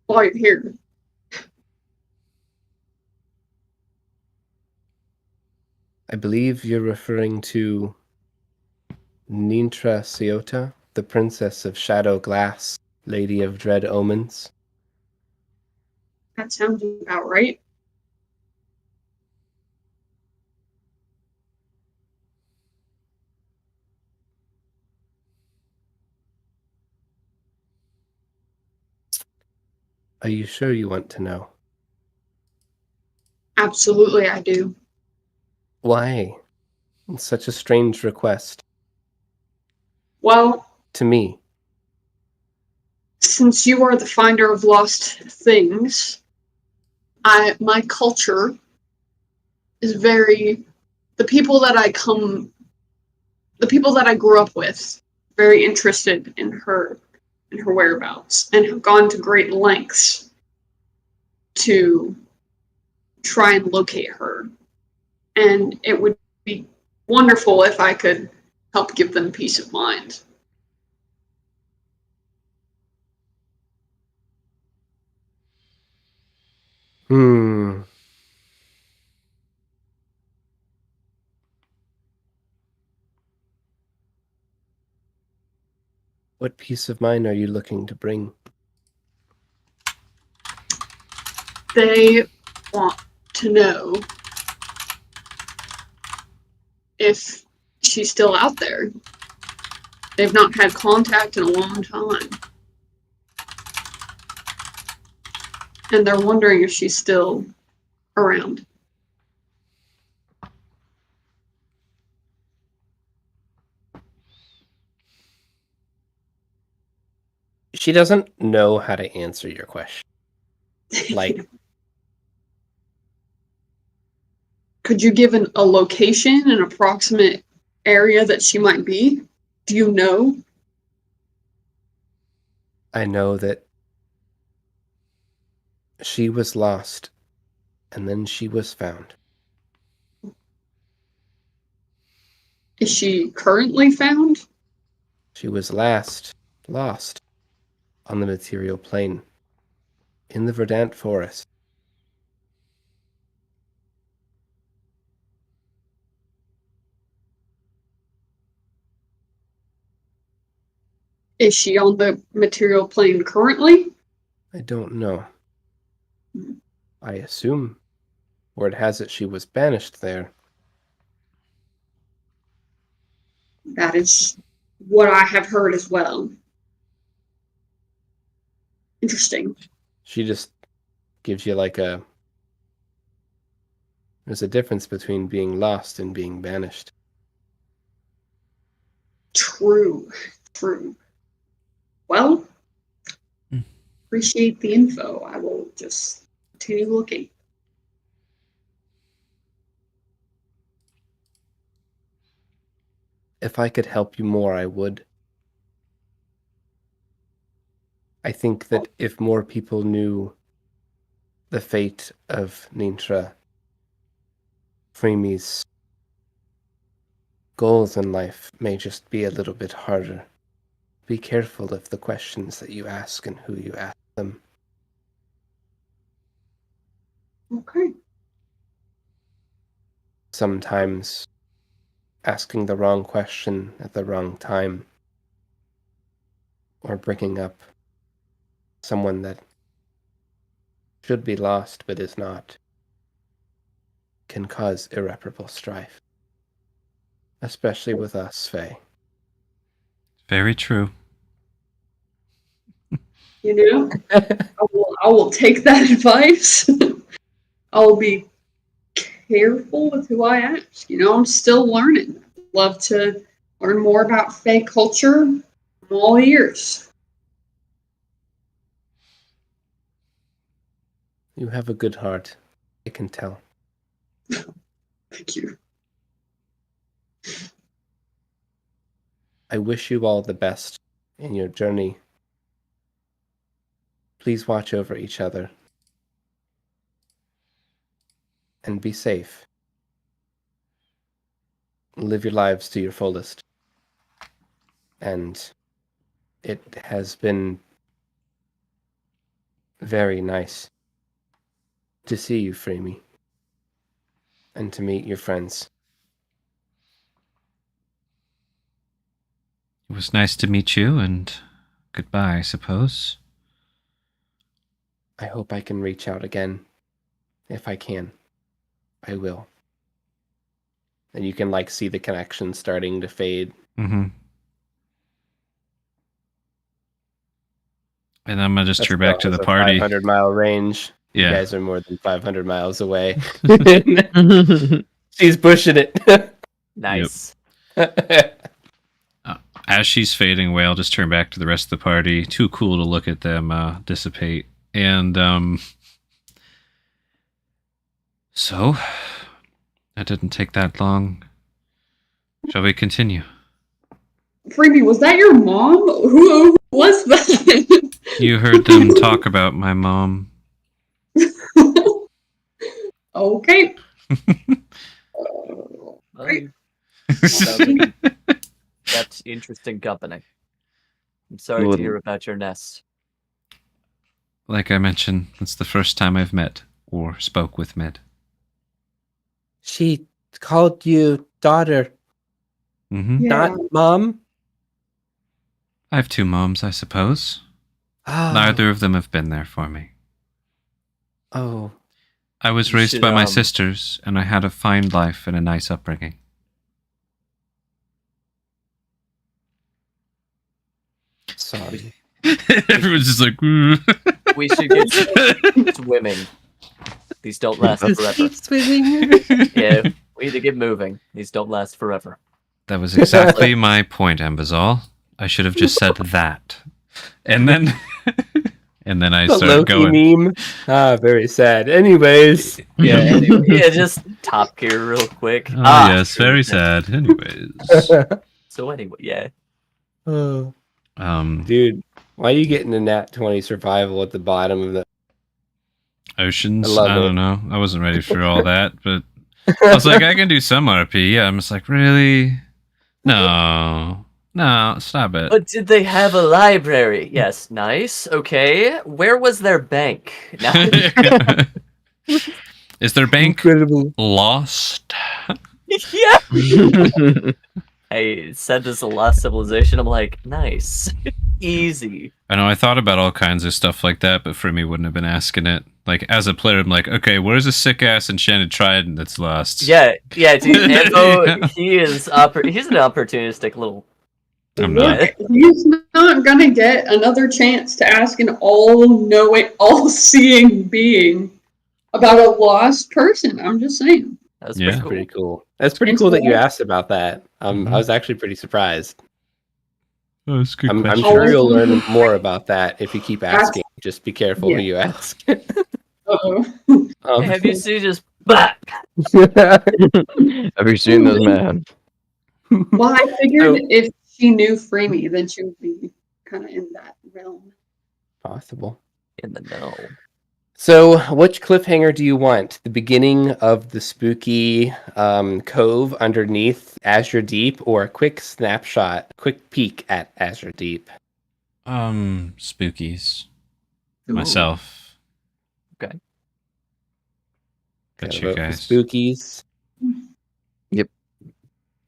While you're here. I believe you're referring to Nintra Ciota, the Princess of Shadow Glass, Lady of Dread Omens. That sounds about right. Are you sure you want to know? Absolutely, I do. Why? Such a strange request. Well, To me. since you are the finder of lost things, my culture is very the people that I grew up with, very interested in her whereabouts and have gone to great lengths to try and locate her. And it would be wonderful if I could help give them peace of mind. What peace of mind are you looking to bring? They want to know if she's still out there. They've not had contact in a long time. And they're wondering if she's still around. She doesn't know how to answer your question. Like, could you give a location, an approximate area that she might be? Do you know? I know that she was lost, and then she was found. Is she currently found? She was last lost on the material plane in the verdant forest. Is she on the material plane currently? I don't know. I assume word has it she was banished there. That is what I have heard as well. Interesting. She just gives you like a... There's a difference between being lost and being banished. True. Well, appreciate the info. I will just continue looking. If I could help you more, I would. I think that if more people knew the fate of Nintra, Freemy's goals in life may just be a little bit harder. Be careful of the questions that you ask and who you ask them. Okay. Sometimes asking the wrong question at the wrong time, or bringing up someone that should be lost but is not, can cause irreparable strife. Especially with us, Fae. Very true. You know, I will take that advice. I'll be careful with who I ask. You know, I'm still learning. Love to learn more about Fae culture. I'm all ears. You have a good heart. I can tell. Thank you. I wish you all the best in your journey. Please watch over each other. And be safe. Live your lives to your fullest. And it has been very nice to see you, Freemy. And to meet your friends. It was nice to meet you, and goodbye, I suppose. I hope I can reach out again. If I can. I will. And you can see the connection starting to fade. Mm-hmm. And I'm gonna just turn back to the party. 500-mile range. Yeah. You guys are more than 500 miles away. She's pushing it. Nice. As she's fading away, I'll just turn back to the rest of the party. Too cool to look at them dissipate. And so that didn't take that long. Shall we continue? Freebie, was that your mom? Who was that? You heard them talk about my mom. Okay. Well, sounds like that's interesting company. I'm sorry to hear about your nest. Like I mentioned, it's the first time I've met or spoke with Med. She called you daughter, Mm-hmm. Yeah. not mom? I have two moms, I suppose. Oh. Neither of them have been there for me. Oh. I was You raised should, by my sisters, and I had a fine life and a nice upbringing. Sorry. Everyone's just like, We should get swimming. These don't last forever. Swimming. Yeah, we need to get moving. These don't last forever. That was exactly my point, Ambazal. I should have just said that. And then and then I The started Loki going. meme. Ah, very sad. Anyways. Yeah, anyway, yeah, just top gear real quick. Oh, yes, very sad. Anyways. So anyway, yeah. Oh. Um, Dude, why are you getting a nat 20 survival at the bottom of the... Oceans, I love I it. don't know. I wasn't ready for all that, but I was like, I can do some RP. Yeah, I'm just like, really? No, stop it. But did they have a library? Yes, nice. Okay. Where was their bank? Now, Is their bank Incredible. lost? yeah. I said this is a lost civilization. I'm like, nice. Easy. I know, I thought about all kinds of stuff like that, but Freemy wouldn't have been asking it. Like, as a player, I'm like, okay, where's a sick-ass enchanted trident that's lost? Yeah, dude, Ambo, he's an opportunistic little... I'm Look, not. he's not gonna get another chance to ask an all-knowing, all-seeing being about a lost person. I'm just saying. That's Yeah. pretty Pretty cool. cool. That's pretty cool that you asked about that. I was actually pretty surprised. Oh, that's a good I'm question. sure you'll learn more about that if you keep asking. Just be careful who you ask. Uh-oh. Have you seen just... Bah! Have you seen this man? Well, I figured So- if she knew Freemy, then she would be kind of in that realm. Possible. In the know. So, which cliffhanger do you want? The beginning of the spooky cove underneath Azure Deep, or a quick snapshot, quick peek at Azure Deep? Spookies. Ooh. Myself. Okay. But Gotta you vote for guys. Spookies.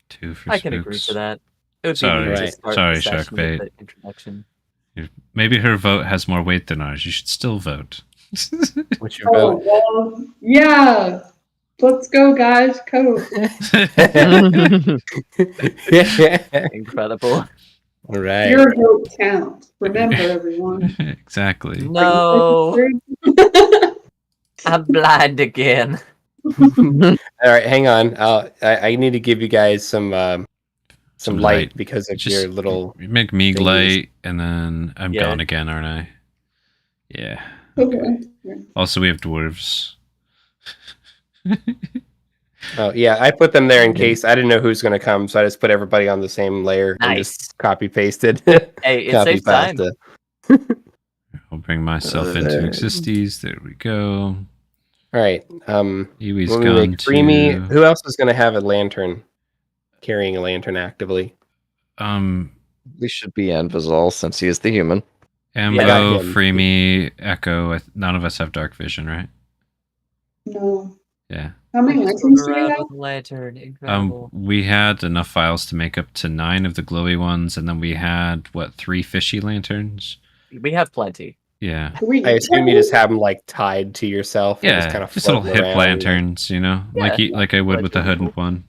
2 for I spooks. can agree to that. It would Sorry. be neat to Right. start Sorry, the session with Sharkbait. the introduction. Maybe her vote has more weight than ours. You should still vote. What's your Oh, vote? well, yeah. Let's go, guys. Code. Incredible. All right. Your vote counts. Remember, everyone. Exactly. No, I'm blind again. All right, hang on. I need to give you guys some Some light light. because of Just your little. make me thingies. light, and then I'm Yeah. gone again, aren't I? Yeah. Okay. Also, we have dwarves. Oh yeah, I put them there in case I didn't know who's going to come, so I just put everybody on the same layer and Nice. just copy pasted. Hey, it Copy saves time. pasta. I'll bring myself into There. existes. There we go. All right. Iwi's When we gone make Freemy, too. who else is going to have a lantern, carrying a lantern actively? We should be Anvizal since he is the human. Ambo, got him. Freemy, Echo. None of us have dark vision, right? No. Yeah. How many Just lanterns rode do you around have? with a lantern. Incredible. We had enough files to make up to 9 of the glowy ones, and then we had 3 fishy lanterns. We have plenty. Yeah. We I assume you just have them like tied to yourself and just Yeah, kind of just little floating hip around. lanterns, you know, Yeah, like I would with the lanterns. hooded one.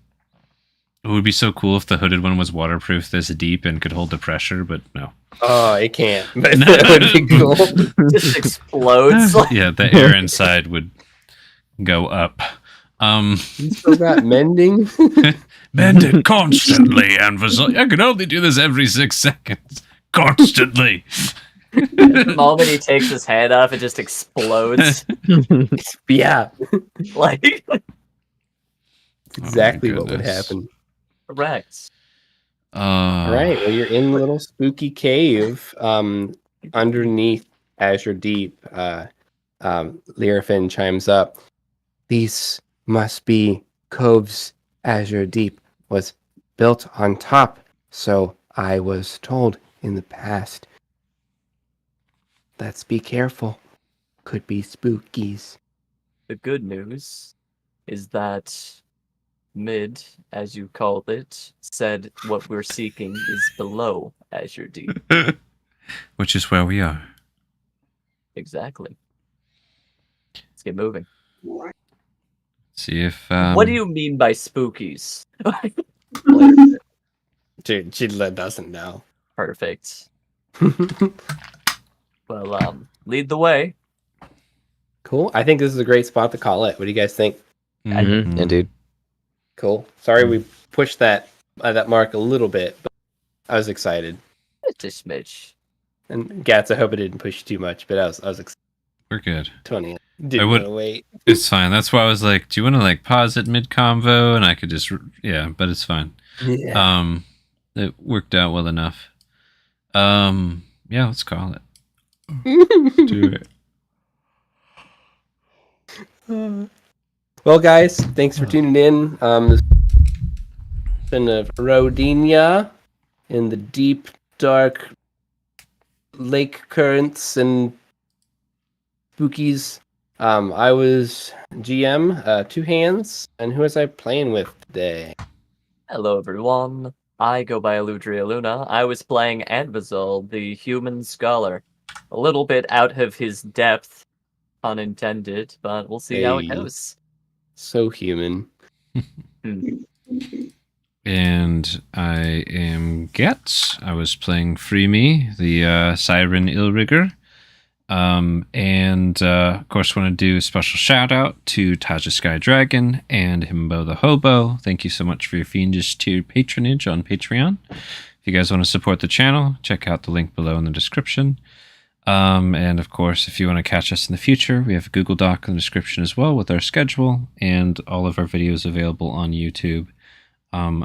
It would be so cool if the hooded one was waterproof this deep and could hold the pressure, but no. Oh, it can't. But that would be cool. Just explodes. Like, Yeah, the air inside would go up. You still got mending? Bend it constantly, Anvizal. I can only do this every 6 seconds. Constantly. the moment he takes his hand off, it just explodes. Yeah, Like, exactly what would goodness. happen. correct. All right, well, you're in the little spooky cave underneath Azure Deep. Lyrafin chimes up. These must be coves. Azure Deep was built on top, so I was told in the past. Let's be careful. Could be spookies. The good news is that Mid, as you called it, said what we're seeking is below Azure Deep. Which is where we are. Exactly. Let's get moving. See if. What do you mean by spookies? Chidla doesn't know. Perfect. Well, lead the way. Cool. I think this is a great spot to call it. What do you guys think? Mhm. Indeed. Cool. Sorry we pushed that mark a little bit, but I was excited. Just a smidge. And Gats, I hope I didn't push you too much, but I was excited. We're good. 20. Didn't would- want to wait. It's fine. That's why I was like, do you want to like pause it mid convo? And I could just, yeah, but it's fine. Yeah. It worked out well enough. Yeah, let's call it. Let's do it. Well, guys, thanks for tuning in. This has been of Rodinia in the deep, dark lake currents and spookies. I was GM, Two Hands, and who was I playing with today? Hello, everyone. I go by Aludriea Luna. I was playing Anvizal, the human scholar. A little bit out of his depth, pun intended, but we'll see how it Hey. goes. So human. And I am Getz. I was playing Freemy, the Siren Illrigger. And of course, want to do a special shout out to Taja Sky Dragon and Himbo the Hobo. Thank you so much for your fiendish tier patronage on Patreon. If you guys want to support the channel, check out the link below in the description. And of course, if you want to catch us in the future, we have a Google Doc in the description as well with our schedule and all of our videos available on YouTube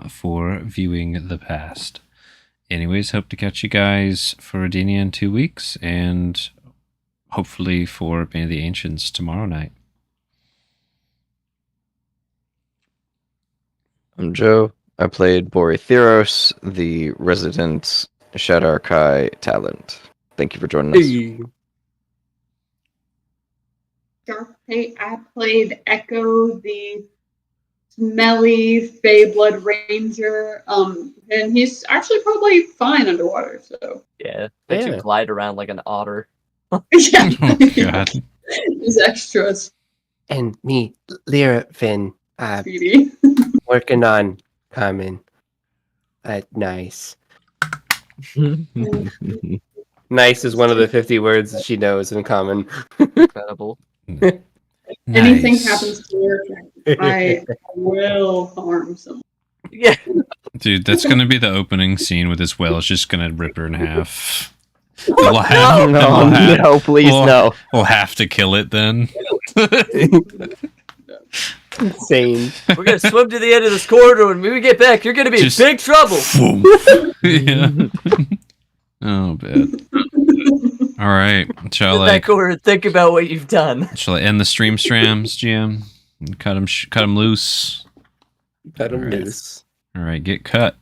for viewing the past. Anyways, hope to catch you guys for Rodinia in 2 weeks and hopefully for Bane of the Ancients tomorrow night. I'm Joe. I played Boretheros, the resident Shadarkai talent. Thank you for joining us. Hey. Hey, I played Echo, the smelly Fey Blood Ranger. And he's actually probably fine underwater, so Yeah, they Yeah. do glide around like an otter. yeah. Oh, God. He's extras And me, Lyrafin, speedy. working on coming. Nice. Nice is one of the 50 words that she knows in common. Incredible. Anything Nice. happens to your I will harm someone. Yeah. Dude, that's gonna be the opening scene with this whale. It's just gonna rip her in half. We'll have, No, please we'll- no. we'll have to kill it then. Insane. We're gonna swim to the end of this corridor, and when we get back, you're gonna be Just- in big trouble. Yeah. Oh, bad. All right. Shall Sit I? back over and think about what you've done. Shall I end the stream strams, GM? Cut him loose. Cut him Alright. loose. All right, get cut.